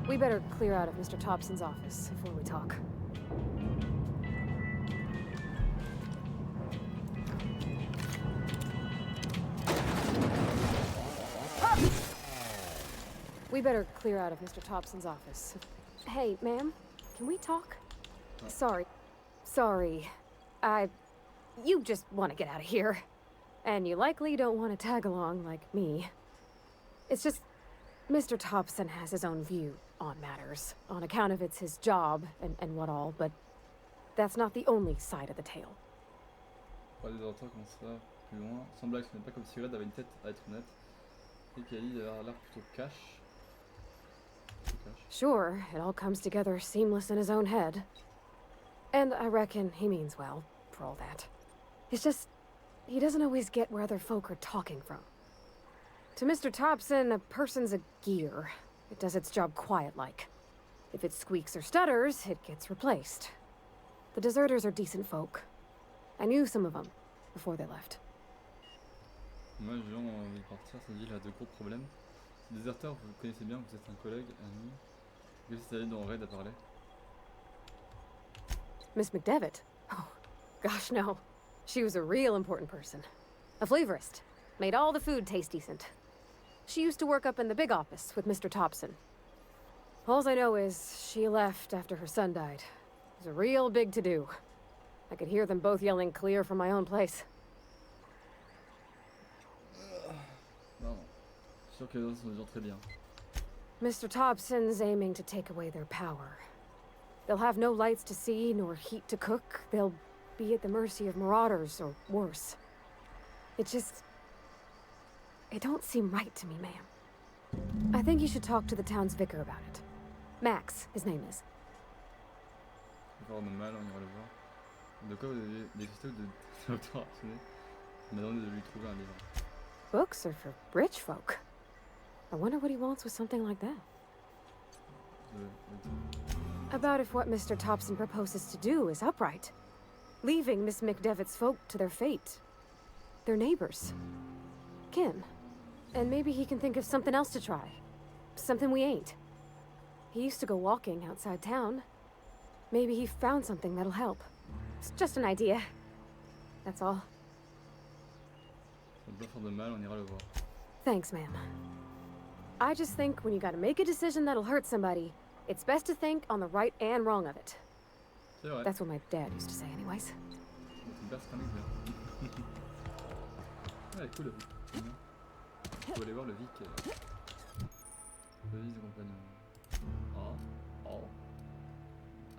We better clear out of Mr. Thompson's office before we talk. We better clear out of Mr. Thompson's office. Hey, ma'am, can we talk? Sorry. You just want to get out of here. And you likely don't want to tag along like me. It's just, Mr. Thompson has his own view on matters, on account of it's his job and what all, but that's not the only side of the tale. Pas des auteurs comme ça, plus loin. Semblait que ce n'est pas comme si Red avait une tête, à être honnête. Et qu'Ali a l'air plutôt cash. Sure, it all comes together seamless in his own head. And I reckon he means well, for all that. It's just, he doesn't always get where other folk are talking from. To Mr. Thompson, a person's a gear. It does its job quiet-like. If it squeaks or stutters, it gets replaced. The deserters are decent folk. I knew some of them before they left. Moi, j'ai vraiment envie de partir. Cette ville a de gros problèmes. Ces déserteurs, vous connaissez bien, vous êtes un collègue, ami. Vous êtes allé dans Raid à parler. Miss McDevitt? Oh, gosh, no. She was a real important person. A flavorist. Made all the food taste decent. She used to work up in the big office with Mr. Thompson. All I know is she left after her son died. It was a real big to-do. I could hear them both yelling clear from my own place. Non, je suis sûr que les autres sont des gens très bien. Mr. Thompson's aiming to take away their power. They'll have no lights to see, nor heat to cook. They'll be at the mercy of marauders, or worse. It just... It don't seem right to me, ma'am. I think you should talk to the town's vicar about it. Max, his name is. Encore de mal, on ira le voir. De quoi vous avez des cristaux de docteur Arsenet? Il m'a demandé de lui trouver un livre. Books are for rich folk. I wonder what he wants with something like that. About if what Mr. Thompson proposes to do is upright. Leaving Miss McDevitt's folk to their fate. Their neighbors. Kin. And maybe he can think of something else to try. Something we ain't. He used to go walking outside town. Maybe he found something that'll help. It's just an idea. That's all. Ça ne peut pas faire de mal, on ira le voir. Thanks, ma'am. I just think when you gotta make a decision that'll hurt somebody, it's best to think on the right and wrong of it. C'est vrai. That's what my dad used to say anyways. C'est bien, c'est quand même bien. Ah, elle est cool la vie. Faut aller voir le Vic. Le Vic de compagnon. Oh. Oh.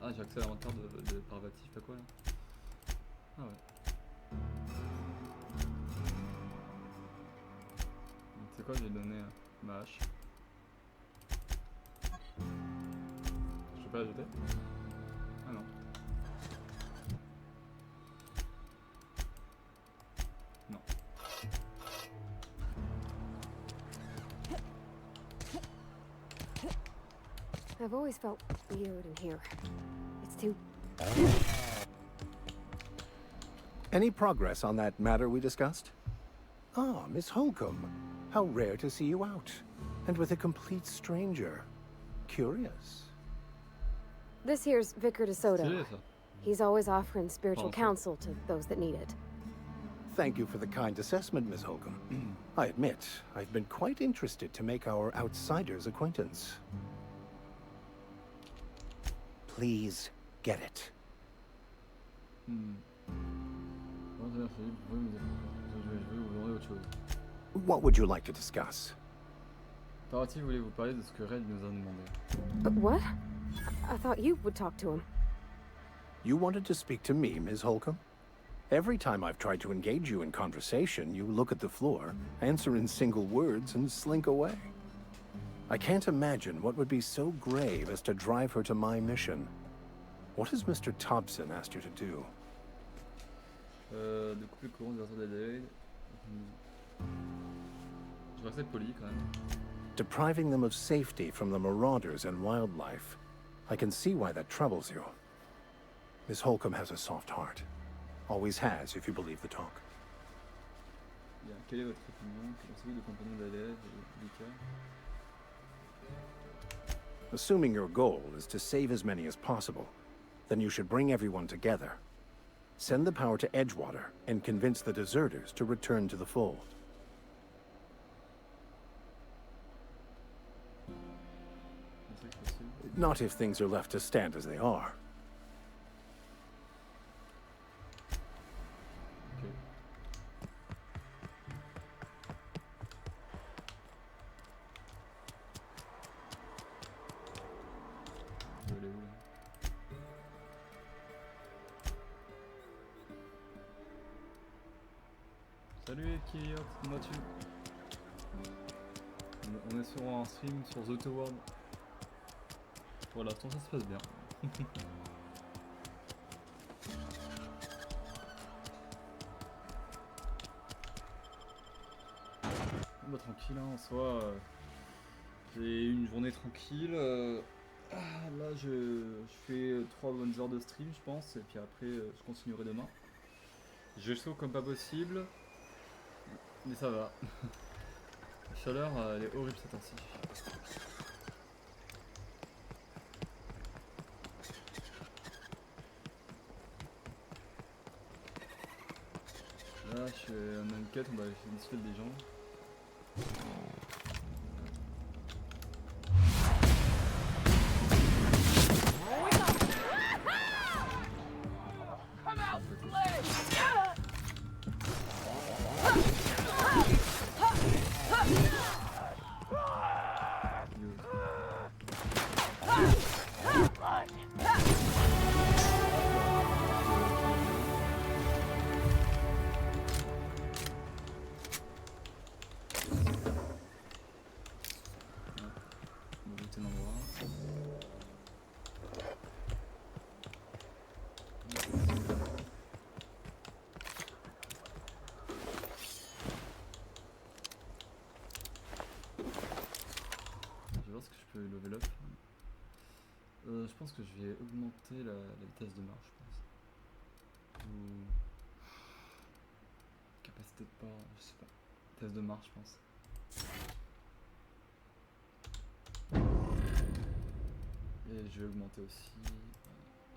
Ah, j'ai accès à l'inventaire de parvatif, pas quoi là. Ah ouais. C'est quoi, j'ai donné ma hache. Je peux pas la jeter? Ah non. Non. I've always felt weird in here. It's too... Any progress on that matter we discussed? Ah, Miss Holcomb. How rare to see you out. And with a complete stranger. Curious. This here's Vicar DeSoto. C'est ça. He's always offering spiritual Pensez. counsel to those that need it. Thank you for the kind assessment, Miss Holcomb. I admit, I've been quite interested to make our outsider's acquaintance. Please get it. What would you like to discuss? Paraty voulait vous parler de ce que Red nous a demandé. What? I thought you would talk to him. You wanted to speak to me, Ms. Holcomb? Every time I've tried to engage you in conversation, you look at the floor, answer in single words, and slink away. I can't imagine what would be so grave as to drive her to my mission. What has Mr. Thompson asked you to do? De couper le courant des assaut d'Adelaide. Je vais rester poli quand même. Depriving them of safety from the marauders and wildlife. I can see why that troubles you. Miss Holcomb has a soft heart. Always has, if you believe the talk. Bien, quelle est votre opinion? Que pensez-vous de compagnon d'Adelaide et Vika? Assuming your goal is to save as many as possible, then you should bring everyone together. Send the power to Edgewater and convince the deserters to return to the fold. Not if things are left to stand as they are. Salut Kyriot, comment vas-tu? On est sur un stream sur The Tower. Pour l'instant ça se passe bien. Bah, tranquille hein, en soi. J'ai eu une journée tranquille. Là, je fais 3 bonnes heures de stream, je pense, et puis après, je continuerai demain. Je chaud comme pas possible, mais ça va. La chaleur, elle est horrible cette heure-ci. Là, je suis en enquête, on va essayer de suivre des gens. Level up. Je pense que je vais augmenter la vitesse de marche, je pense. Ou capacité de port, je sais pas. Vitesse de marche, je pense. Et je vais augmenter aussi.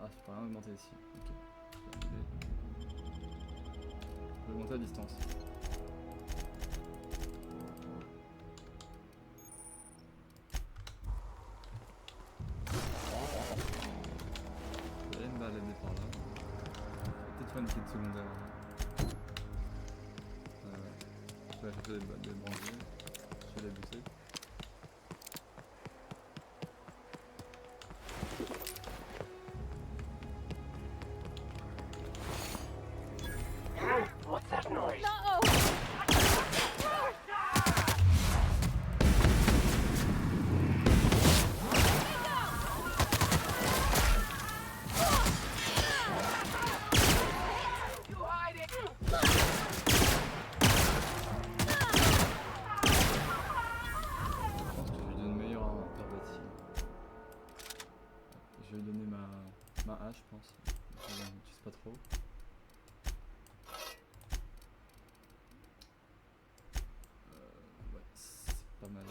Ah, je peux rien augmenter ici. Ok. Je vais augmenter la distance. Une quête secondaire. Je vais acheter des brandiers. Je vais les buter. What's that noise? No! Je vais lui donner ma hache, je pense. Je l'utilise pas trop. Ouais, c'est pas mal.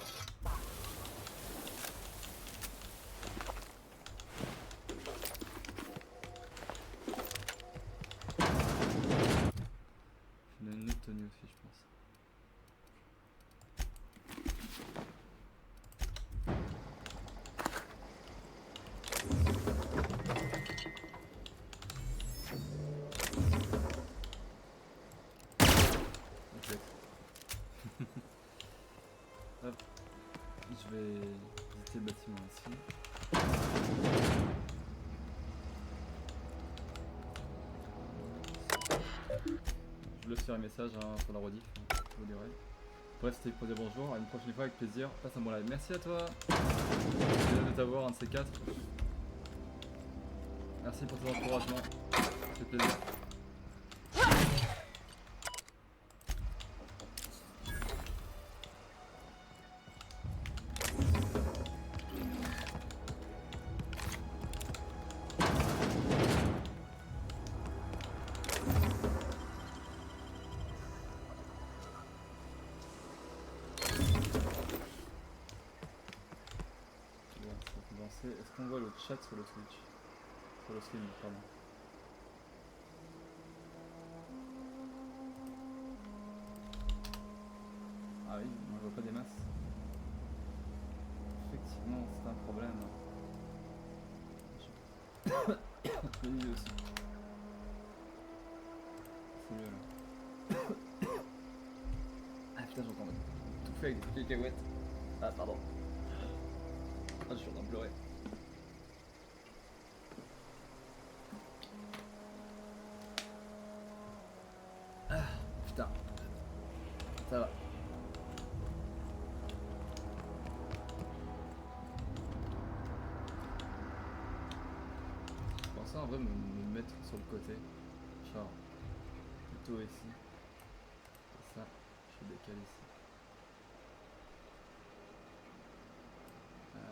Je vais donner une autre tenue aussi, je pense. Hop, je vais visiter le bâtiment ici. Je vous laisse faire un message sur la rediff, je vous dirai. Bref, c'était pour dire bonjour, à une prochaine fois avec plaisir, passe un bon live. Merci à toi, plaisir de t'avoir, un de ces quatre. Merci pour tes encouragements, ça fait plaisir. Est-ce qu'on voit le chat sur le Twitch? Sur le stream, pardon. Ah oui, on ne voit pas des masses. Effectivement, c'est un problème. Je l'ai dit aussi. C'est mieux là. Ah putain, j'entends tout fait avec des cacahuètes. Ah pardon. Ah, je suis en train de pleurer. Ah, putain. Ça va. Je pensais en vrai me mettre sur le côté. Genre, plutôt ici. Et ça, je décale ici. Voilà.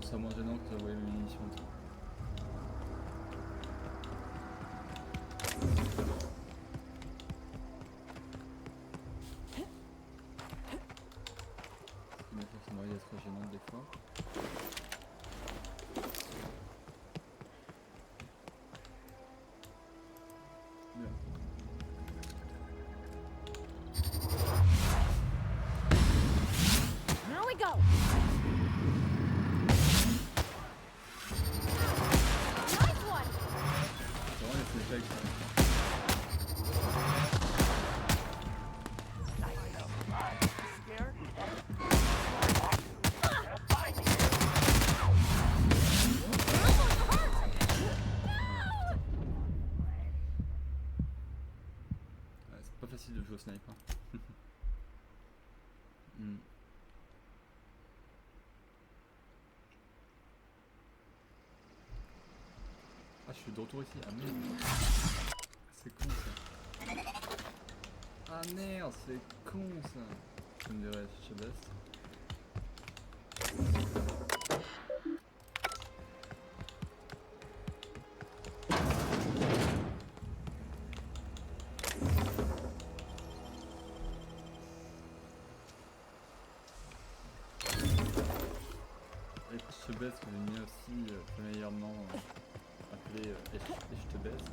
ça moins gênant que de voyer mes munitions et tout. Mais forcément il est trop gênant des fois. Bien. Now we go. Nice one. C'est vraiment les effets que c'est pas facile de jouer au sniper. Hmm. Ah, je suis de retour ici. Ah merde. C'est con ça. Ah merde, c'est con ça. Je me dirais, je baisse. Et je te baisse, que j'ai mis aussi familièrement appelé et je te baisse.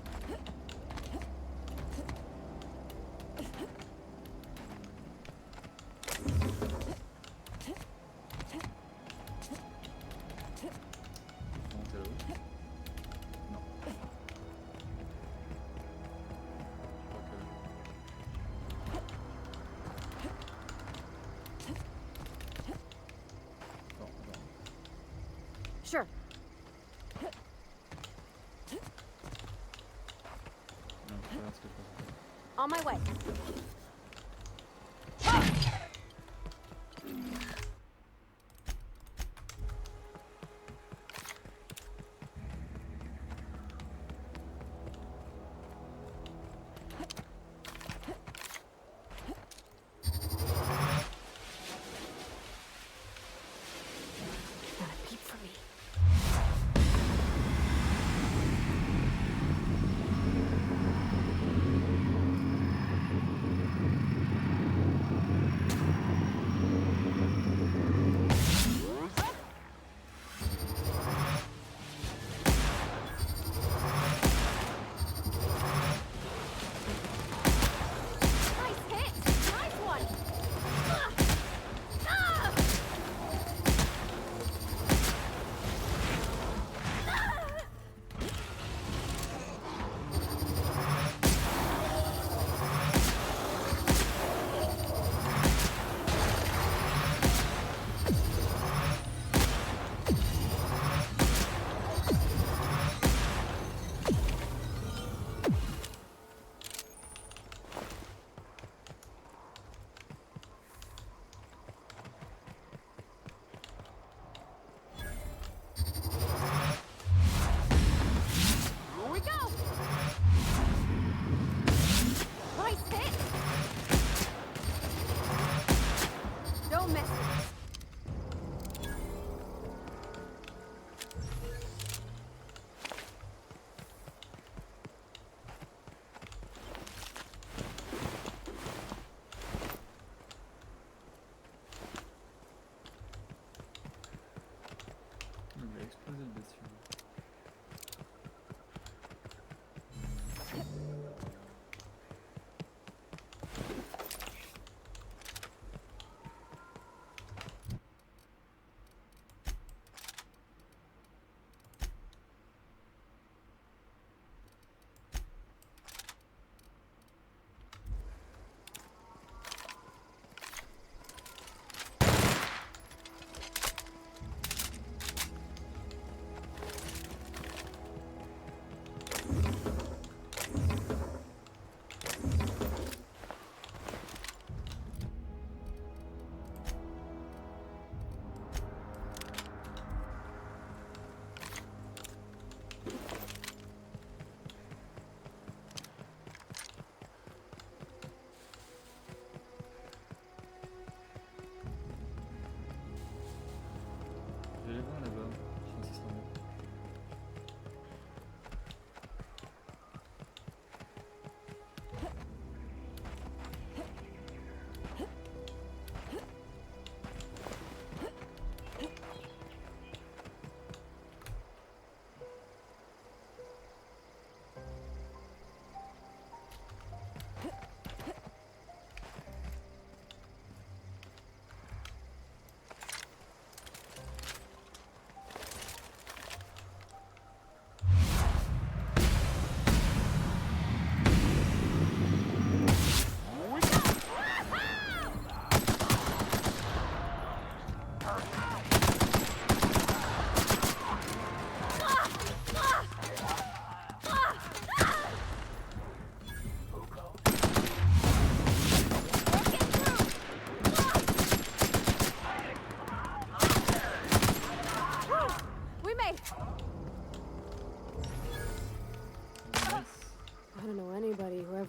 Bon, t'es là-haut? Non. Je crois que... Attends. Sure. Non, je regarde ce que je peux faire. On my way. Not a peep for me.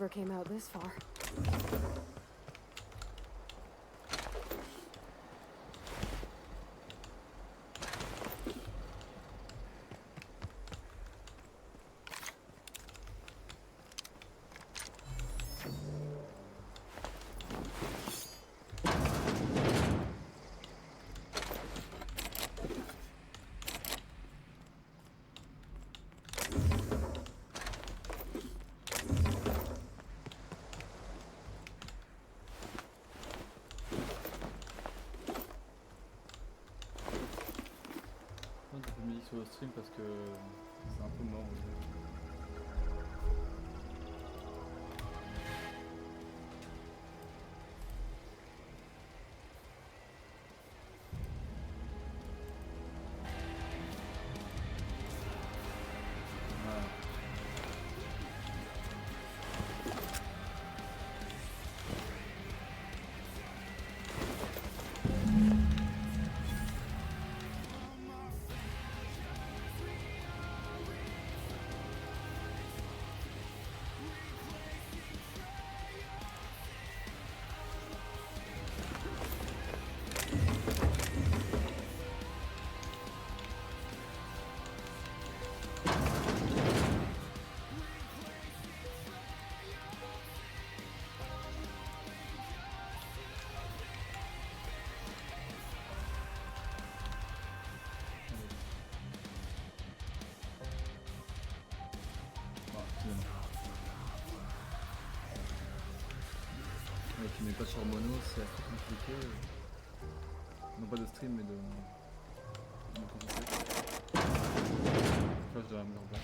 never came out this far. Sur le stream parce que c'est un peu mort. Qui n'est pas sur mono, c'est assez compliqué. Non pas de stream mais de concentrer. Là je dois me rebattre.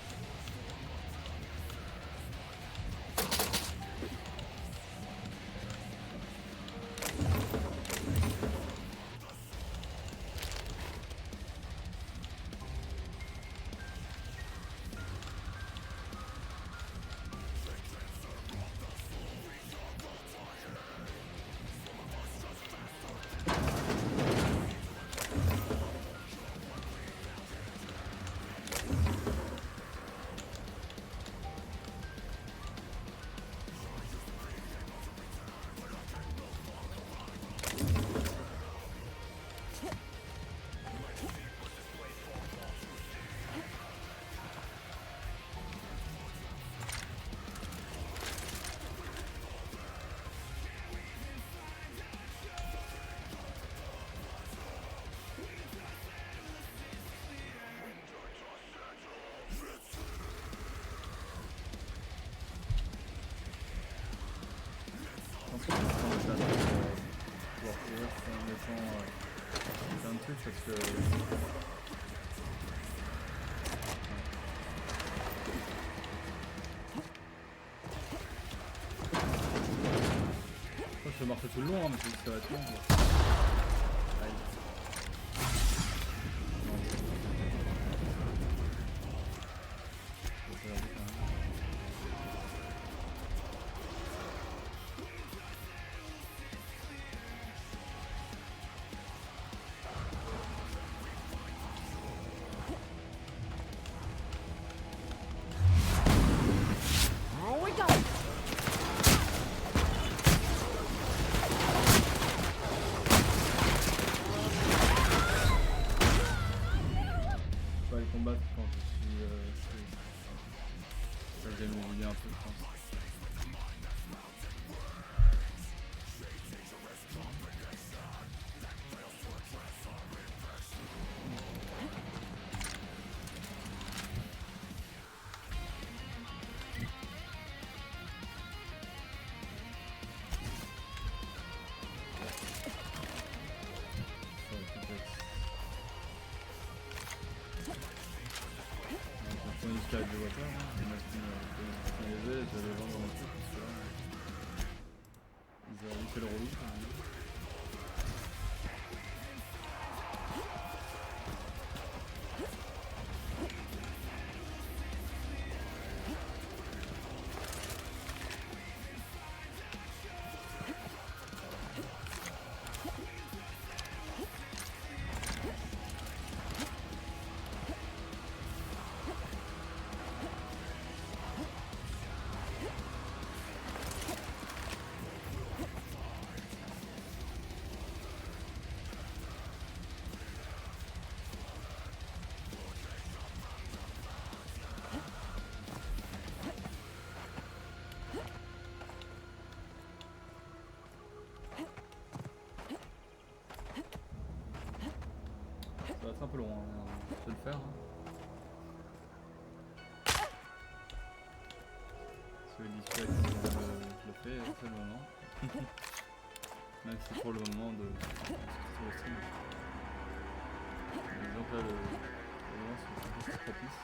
Plein de trucs parce que je peux marcher tout le long hein, mais c'est juste que ça va être long. Aïe. Avec des voitures, des machines les ailes, je vais les vendre dans le truc parce que là, ils ont fait le relou. Je vais le faire. Hein. Si vous dites que je le fais, c'est le moment. Même si c'est pour le moment de sur le stream. Par exemple là le moment c'est propice.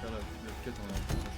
Faire la quête en même temps.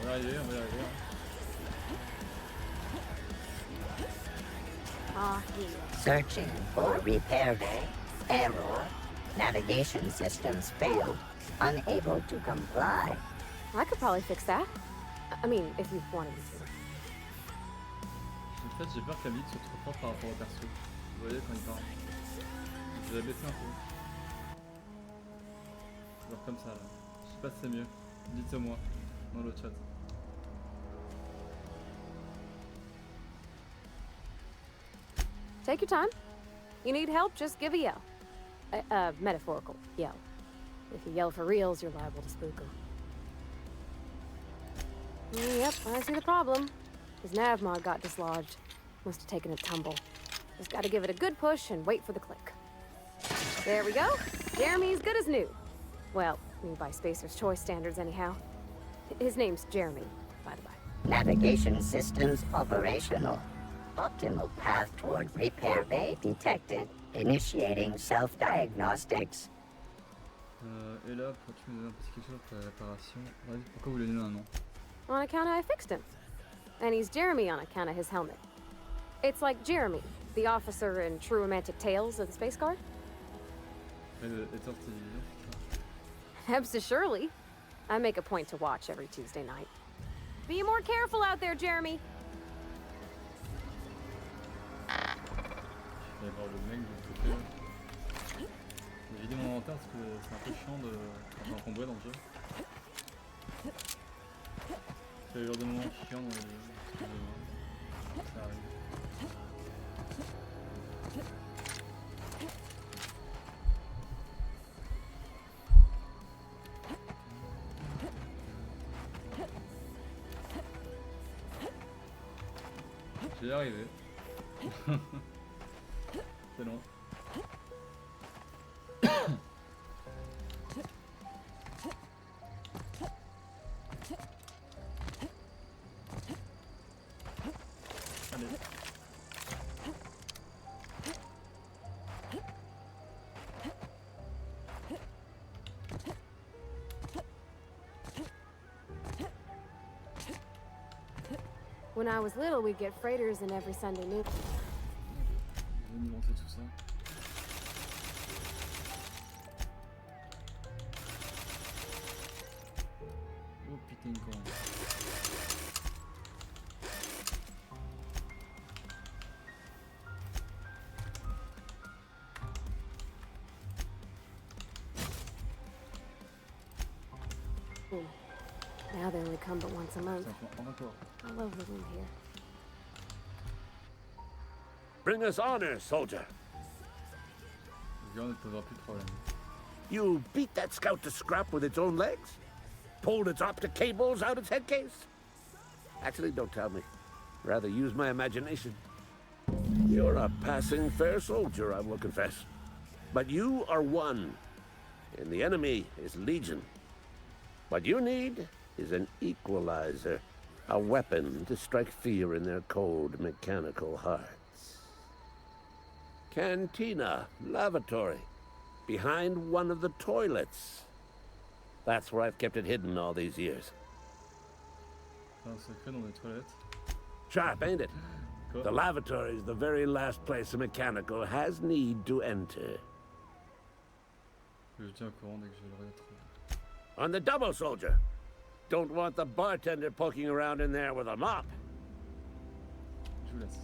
On va y arriver, on va y arriver. Ah, searching for repair bay. Error. Navigation systems failed. Unable to comply. I could probably fix that. I mean, if you wanted me to. En fait, j'ai peur que la musique soit trop forte par rapport au perso. Vous voyez quand il parle. Je vais la baisser un peu. Genre comme ça là. Je sais pas si c'est mieux. Dites-le moi dans le chat. Take your time. You need help, just give a yell. A metaphorical yell. If you yell for reals, you're liable to spook them. Yep, I see the problem. His nav mod got dislodged. Must have taken a tumble. Just gotta give it a good push and wait for the click. There we go. Jeremy's good as new. Well, by Spacer's Choice standards anyhow. His name's Jeremy, by the by. Navigation systems operational. Optimal path toward repair bay detected. Initiating self-diagnostics. Et là, pourrais-tu me donner un petit quelque chose pour la réparation? Vas-y, pourquoi vous lui donnez un nom? On account of I fixed him. And he's Jeremy on account of his helmet. It's like Jeremy, the officer in True Romantic Tales of the Space Guard. Hebs surely. I make a point to watch every Tuesday night. Be more careful out there, Jeremy. Je vais voir le mec de ce côté. J'ai vidé mon inventaire parce que c'est un peu chiant de encombrer dans le jeu. C'est le genre de moment chiant dans le jeu. Ça arrive. Je vais y arriver. C'est long. Allez. When I was little, we'd get freighters in every Sunday noon. Je vais me monter tout ça. Oh putain de con. Now they only come but once a month. Encore. I love living here. Bring us honor, soldier. Les gars, ne posera plus de problème. You beat that scout to scrap with its own legs? Pulled its optic cables out its head case? Actually, don't tell me. Rather use my imagination. You're a passing fair soldier, I will confess. But you are one, and the enemy is legion. What you need is an equalizer, a weapon to strike fear in their cold, mechanical hearts. Cantina, lavatory, behind one of the toilets. That's where I've kept it hidden all these years. Un secret dans les toilettes. Sharp, ain't it? Quoi? The lavatory is the very last place a mechanical has need to enter. Je tiens au courant dès que je vais le retrouver. On the double, soldier. Don't want the bartender poking around in there with a mop. Je vous laisse.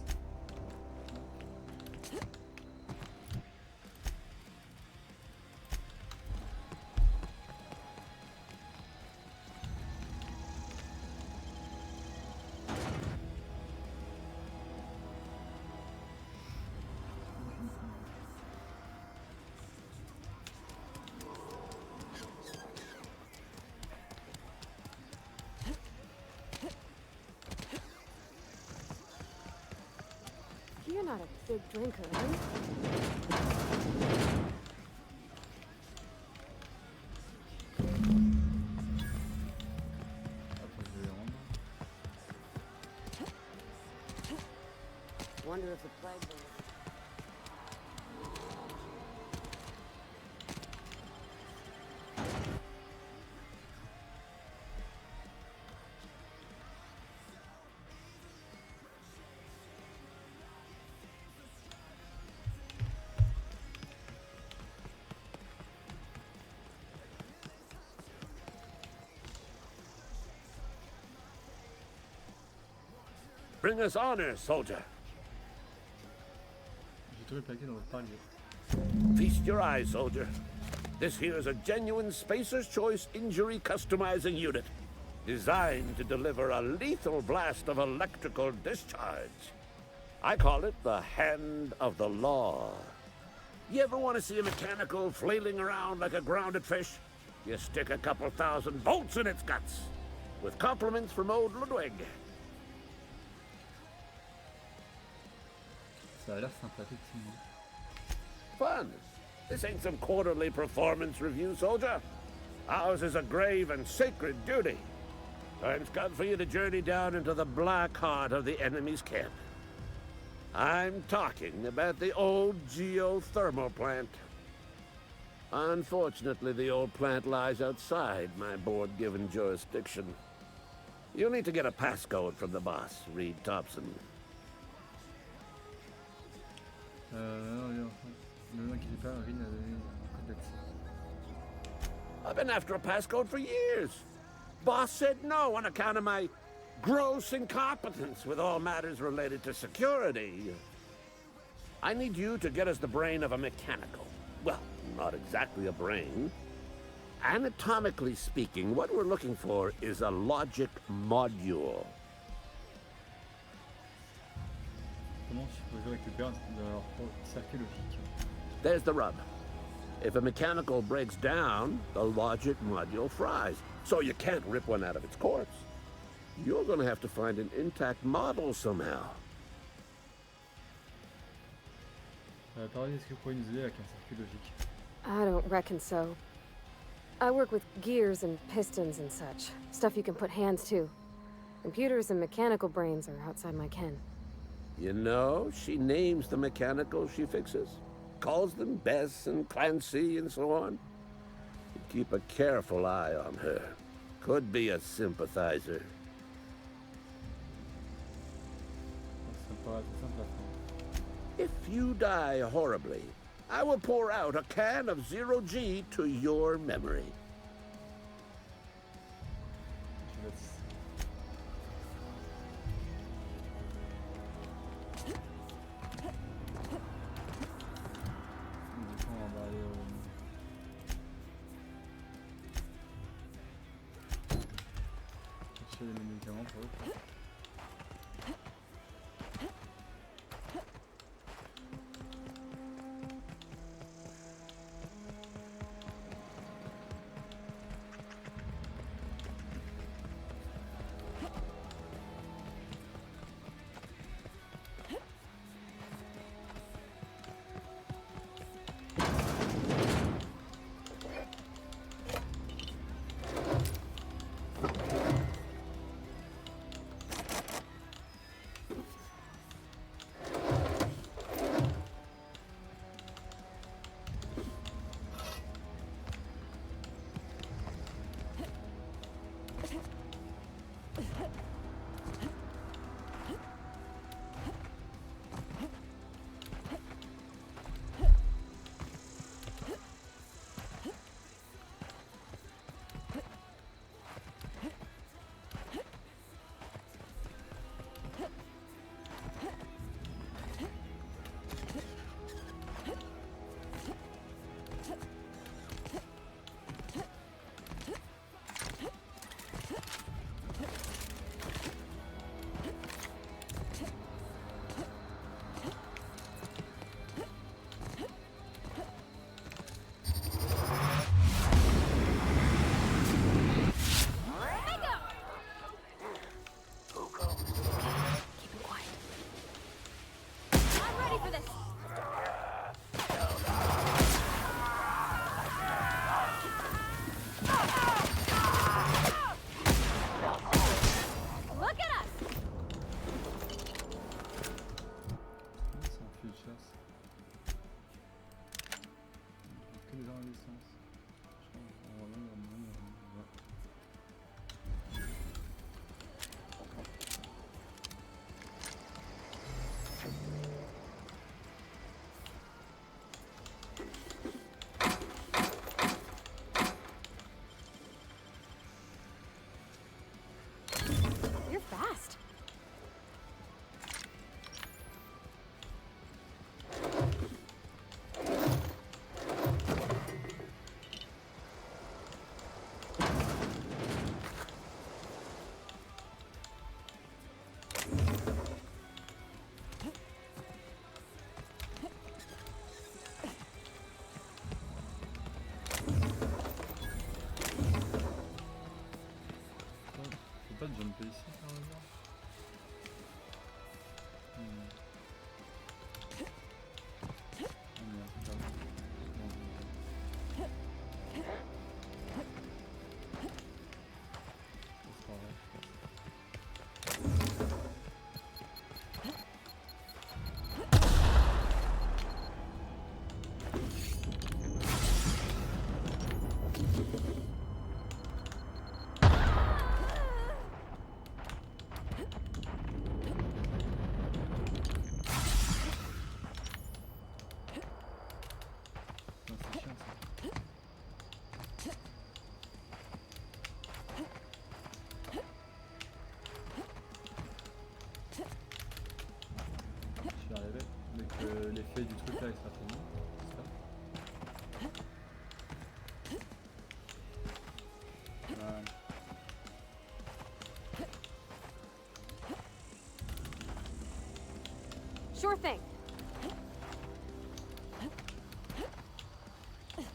You're not a big drinker, are you? Wonder if the plague will... Bring us honor, soldier. J'ai trouvé plaqué dans votre palier. Feast your eyes, soldier. This here is a genuine Spacer's Choice injury customizing unit, designed to deliver a lethal blast of electrical discharge. I call it the Hand of the Law. You ever want to see a mechanical flailing around like a grounded fish? You stick a couple thousand bolts in its guts. With compliments from old Ludwig. Ça a l'air sympathique, sinon. Fun. This ain't some quarterly performance review, soldier. Ours is a grave and sacred duty. Time's come for you to journey down into the black heart of the enemy's camp. I'm talking about the old geothermal plant. Unfortunately, the old plant lies outside my board-given jurisdiction. You'll need to get a passcode from the boss, Reed Thompson. Non, ne vous inquiétez pas, Rin a donné un code d'accès. I've been after a passcode for years. Boss said no on account of my gross incompetence with all matters related to security. I need you to get us the brain of a mechanical. Well, not exactly a brain. Anatomically speaking, what we're looking for is a logic module. Comment je peux récupérer leur circuit logique? There's the rub. If a mechanical breaks down, the logic module fries, so you can't rip one out of its corpse. You're going to have to find an intact model somehow. Pareil, est-ce que vous pourriez nous aider avec un circuit logique? I don't reckon so. I work with gears and pistons and such. Stuff you can put hands to. Computers and mechanical brains are outside my ken. You know, she names the mechanicals she fixes. Calls them Bess and Clancy and so on. Keep a careful eye on her. Could be a sympathizer. If you die horribly, I will pour out a can of 0G to your memory. Chercher les médicaments pour eux. pas de jumper ici par hasard? Oh merde, c'est pas bon. C'est pas vrai, je pense. Non, c'est chiant ça. Je vais arriver avec l'effet du truc là, il sera fini. Voilà. Sure thing.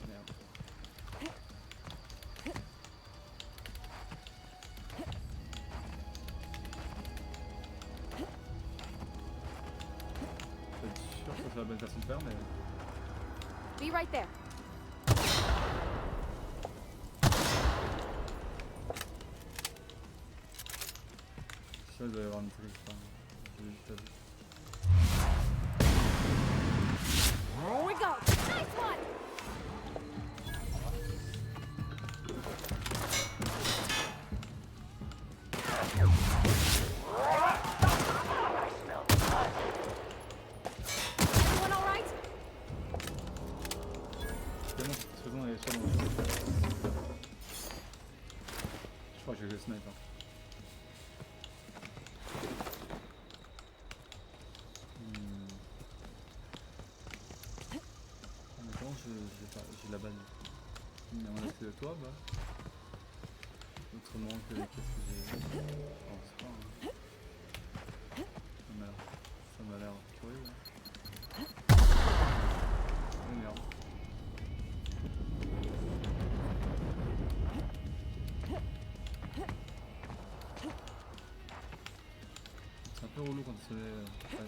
Merde. Je suis sûr que c'est la bonne façon de faire, mais... Be right there. Je suis sûr qu'il doit y avoir un truc. Enfin, j'ai juste pas vu. Here we go. Nice one. Everyone all right? Tellement cette saison elle est sur mon jeu. Je crois que j'ai le sniper. Maintenant j'ai la balle. Mais on a fait de toi, bah. Autrement que qu'est-ce que j'ai. Oh, c'est pas, hein. Ça m'a l'air curieux. Hein. Oh merde. C'est un peu relou quand c'est des trucs comme ça.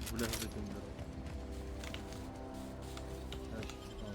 Je voulais rajouter une balle. Ah, je sais pas.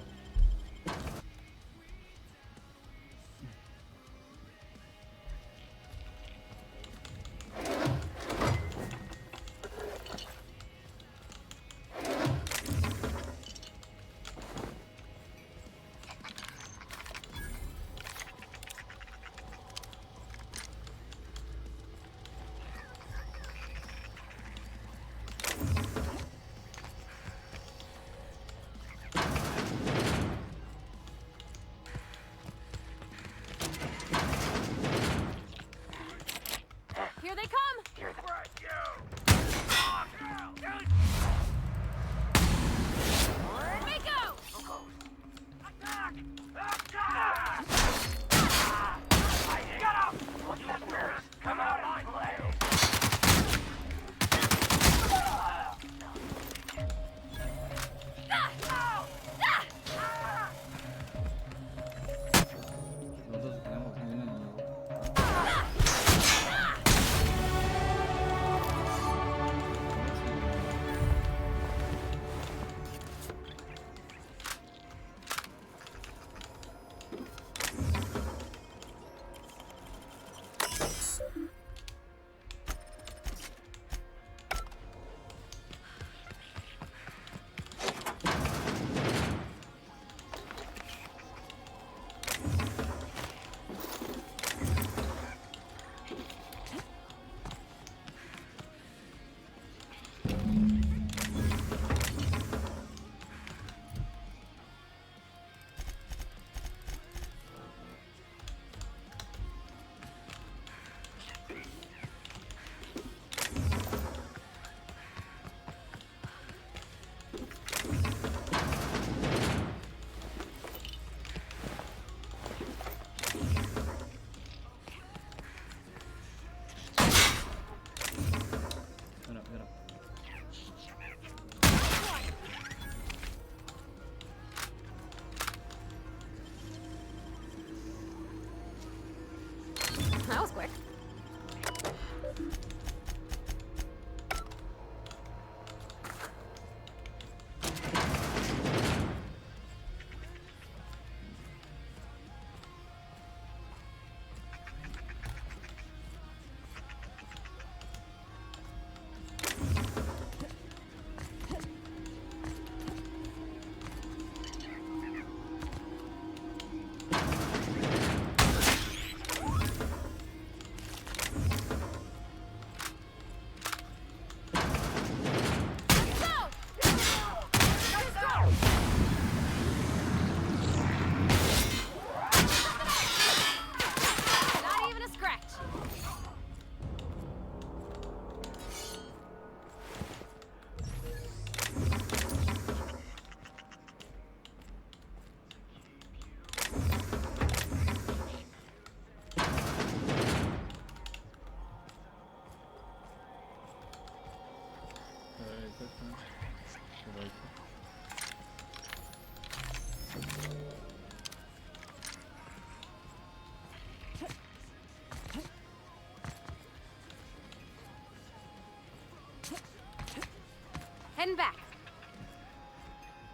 Heading back.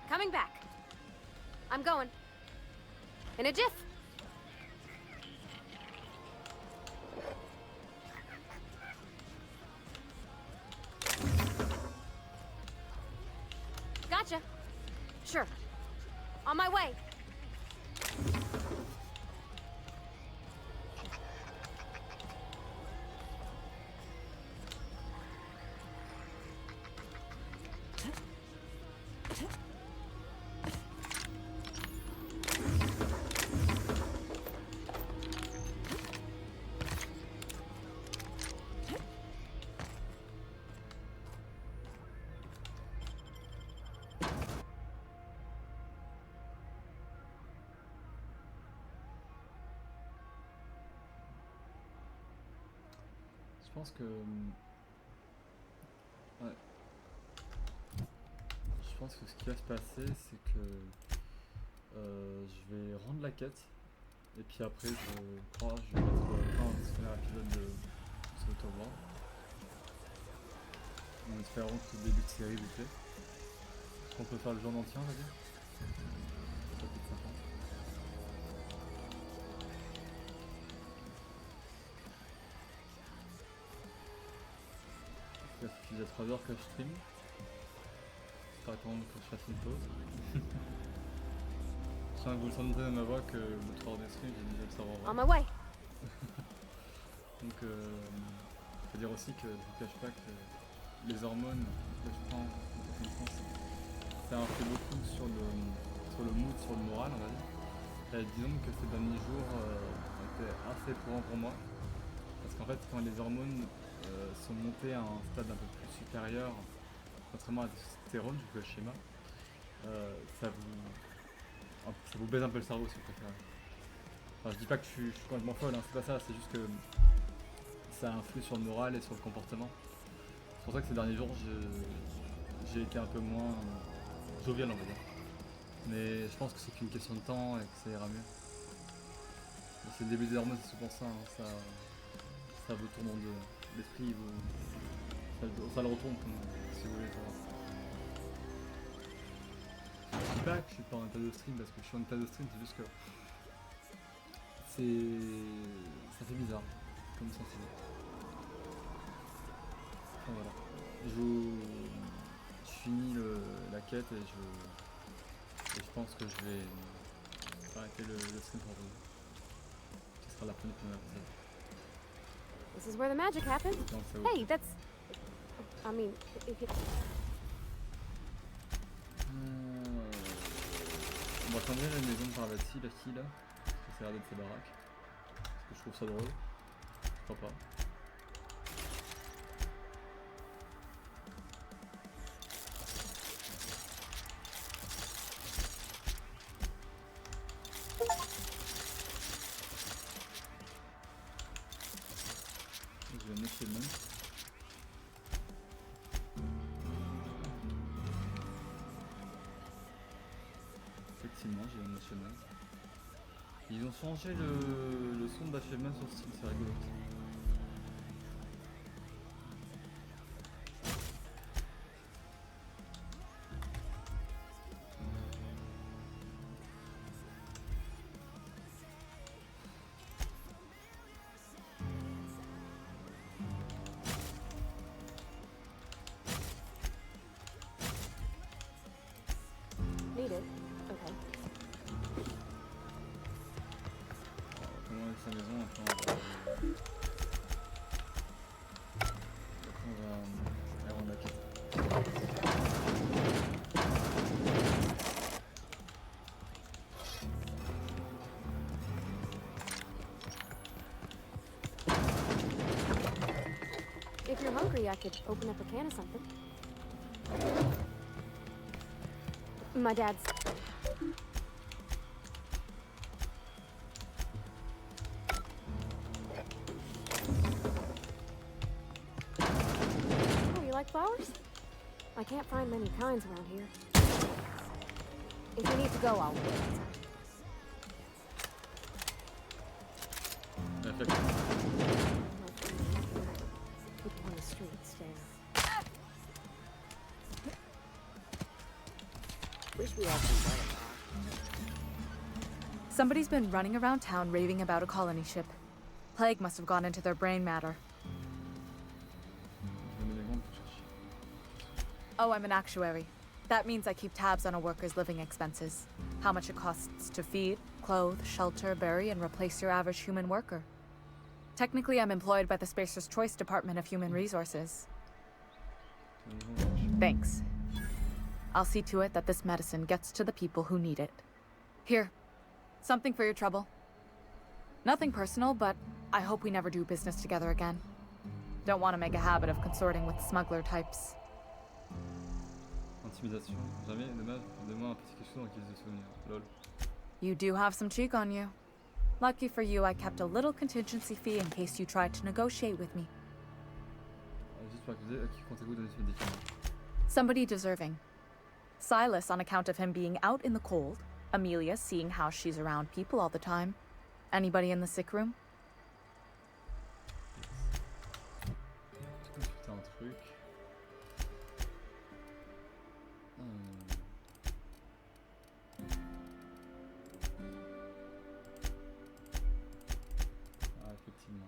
Coming back. I'm going. In a jiff. Gotcha. Sure. On my way. Je pense que... Ouais. Je pense que ce qui va se passer, c'est que... je vais rendre la quête. Et puis après, je crois, je vais mettre fin à ce premier épisode de ce Autobahn. En espérant que le début de série vous plaît. Est-ce qu'on peut faire le jour entier, on va dire? Ça peut être sympa. Ça suffit à 3 heures que je stream. J'espère attendre que je fasse une pause. Je sens que vous le sentez dans ma voix que le 3 heures de stream, j'ai déjà le savoir. On my way. Donc, faut dire aussi que je vous cache pas que les hormones que je prends en connaissance, ça influe beaucoup sur le mood, sur le moral, on va dire. Et disons que ces derniers jours étaient assez éprouvants pour moi. Parce qu'en fait, quand les hormones sont montées à un stade un peu plus supérieur, contrairement à la testostérone, je fais le schéma, ça vous baise un peu le cerveau si vous préférez. Enfin, je dis pas que je suis complètement folle, hein, c'est pas ça, c'est juste que ça influe sur le moral et sur le comportement. C'est pour ça que ces derniers jours, j'ai été un peu moins jovial, on va dire. Mais je pense que c'est qu'une question de temps et que ça ira mieux. C'est le début des hormones, c'est souvent ça, hein, ça vous tourne de l'esprit, ça le retourne comme si vous voulez. Je dis pas que je suis pas en état de stream parce que je suis en état de stream, c'est juste que ça fait bizarre comme sentiment. Enfin, voilà. Je finis la quête et je pense que je vais arrêter le stream pour vous. Ce sera la première épisode. This is where the magic happens. Donc, ça Hey, that's... I mean, if you... On va changer la maison par la fille là, parce que ça a l'air d'être sa baraque. Parce que je trouve ça drôle. Pourquoi pas. Je vais mettre le même. Effectivement, j'ai un achievement. Ils ont changé le son d'achievement sur Steam, c'est rigolo. Need it. Okay. Comment est sa maison, après on va aller rendre la quête. If you're hungry, I could open up a can of something. My dad's... Oh, you like flowers? I can't find many kinds around here. If you need to go, I'll wait outside. People on the street stare. Wish we had some weather. Somebody's been running around town raving about a colony ship. Plague must have gone into their brain matter. Oh, I'm an actuary. That means I keep tabs on a worker's living expenses. How much it costs to feed, clothe, shelter, bury, and replace your average human worker. Technically, I'm employed by the Spacer's Choice Department of Human Resources. Thanks. I'll see to it that this medicine gets to the people who need it. Here, something for your trouble. Nothing personal, but I hope we never do business together again. Don't want to make a habit of consorting with smuggler types. Intimidation. Jamais, dommage, donne-moi un petit quelque chose en guise de souvenir. Lol. You do have some cheek on you. Lucky for you, I kept a little contingency fee in case you tried to negotiate with me. Juste pour accuser, qui comptez-vous donner ce médicament? Somebody deserving. Silas on account of him being out in the cold. Amelia seeing how she's around people all the time. Anybody in the sick room? Putain, un truc. Ah, effectivement.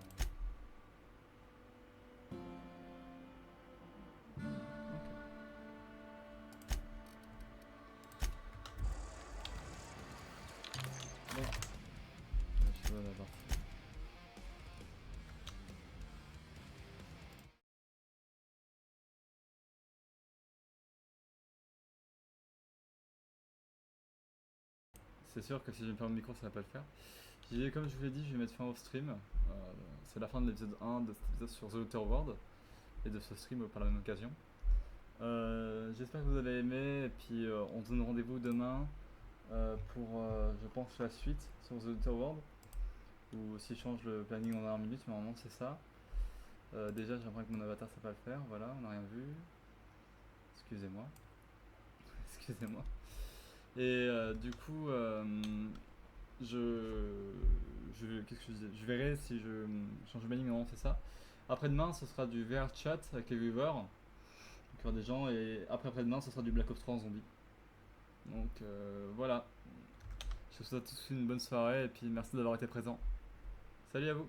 Bon. Je vais l'avoir fait. C'est sûr que si je me ferme le micro, ça va pas le faire. Comme je vous l'ai dit, je vais mettre fin au stream. C'est la fin de l'épisode 1 de cet épisode sur The Outer World et de ce stream par la même occasion. J'espère que vous avez aimé et puis on se donne rendez-vous demain pour je pense la suite sur The Outer World, ou si je change le planning en dernière minute, mais normalement c'est ça. Déjà j'ai l'impression que mon avatar ça va le faire, voilà, on n'a rien vu. Excusez-moi. Excusez-moi. Et du coup qu'est-ce que je disais, je verrai si je change le planning, normalement c'est ça. Après-demain ce sera du VR chat avec les viewers, donc il y aura des gens, et après-demain ce sera du Black Ops 3 en zombie. Donc voilà, je vous souhaite à tous une bonne soirée et puis merci d'avoir été présent. Salut à vous.